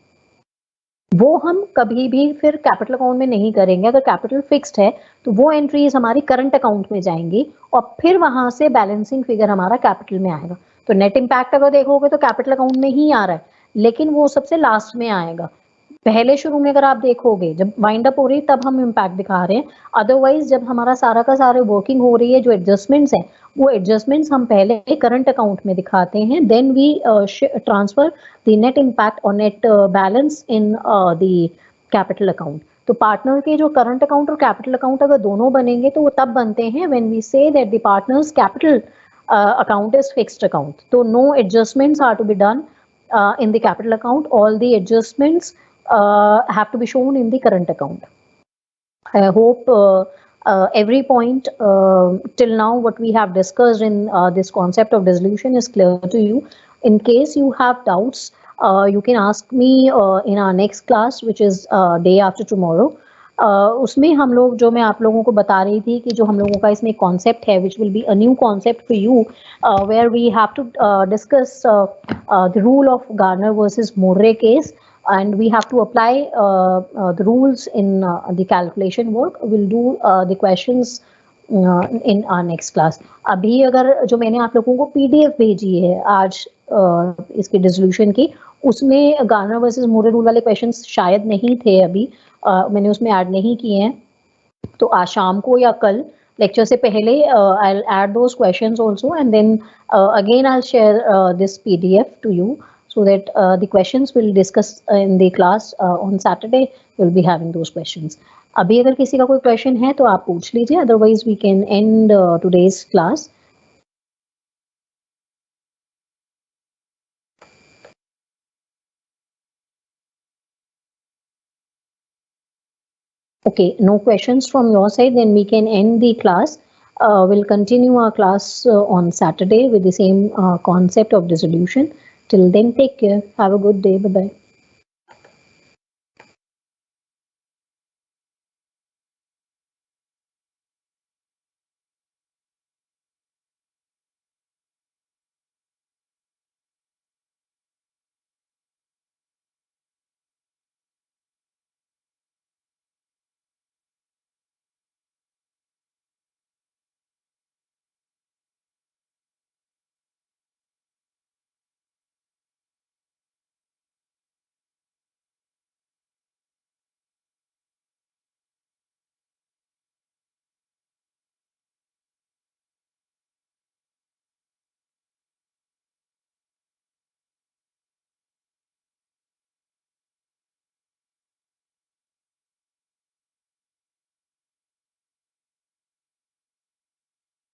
वो हम कभी भी फिर कैपिटल अकाउंट में नहीं करेंगे। अगर कैपिटल फिक्स्ड है तो वो एंट्रीज हमारी करंट अकाउंट में जाएंगी और फिर वहां से बैलेंसिंग फिगर हमारा कैपिटल में आएगा। तो नेट इम्पैक्ट अगर देखोगे तो कैपिटल अकाउंट में ही आ रहा है, लेकिन वो सबसे लास्ट में आएगा। पहले शुरू में अगर आप देखोगे जब वाइंड अप हो रही है तब हम इम्पैक्ट दिखा रहे हैं, अदरवाइज जब हमारा सारा का सारा वर्किंग हो रही है, जो एडजस्टमेंट्स हैं वो एडजस्टमेंट्स हम पहले करंट अकाउंट में दिखाते हैं, then we transfer the net impact और net balance in the capital account. तो पार्टनर के जो करंट अकाउंट और कैपिटल अकाउंट अगर दोनों बनेंगे तो वो तब बनते हैं when we say that the partners capital account is fixed account. So no adjustments are to be done in the capital account. All the adjustments have to be shown in the current account. I hope every point till now what we have discussed in this concept of dissolution is clear to you. In case you have doubts, you can ask me in our next class, which is day after tomorrow. उसमें हम लोग जो मैं आप लोगों को बता रही थी कि जो हम लोगों का इसमें कॉन्सेप्ट है which will be a new concept for you, where we have to discuss the rule of Garner versus Murray case and we have to apply the rules in the calculation work. We'll do the questions in our next class. अभी अगर जो मैंने आप लोगों को PDF भेजी है आज इसके डिसोल्यूशन की, उसमें गार्नर वर्सेस मोरे रूल वाले क्वेश्चंस शायद नहीं थे, अभी मैंने उसमें ऐड नहीं किए हैं, तो आज शाम को या कल लेक्चर से पहले I'll add those questions also, and then again I'll share this PDF to you so that the questions we'll discuss in the class on Saturday. We'll be having those questions. अभी अगर किसी का कोई question है तो आप पूछ लीजिए, otherwise we can end today's class. Okay, no questions from your side, then we can end the class. We'll continue our class on Saturday with the same concept of dissolution. Till then, take care. Have a good day. Bye-bye.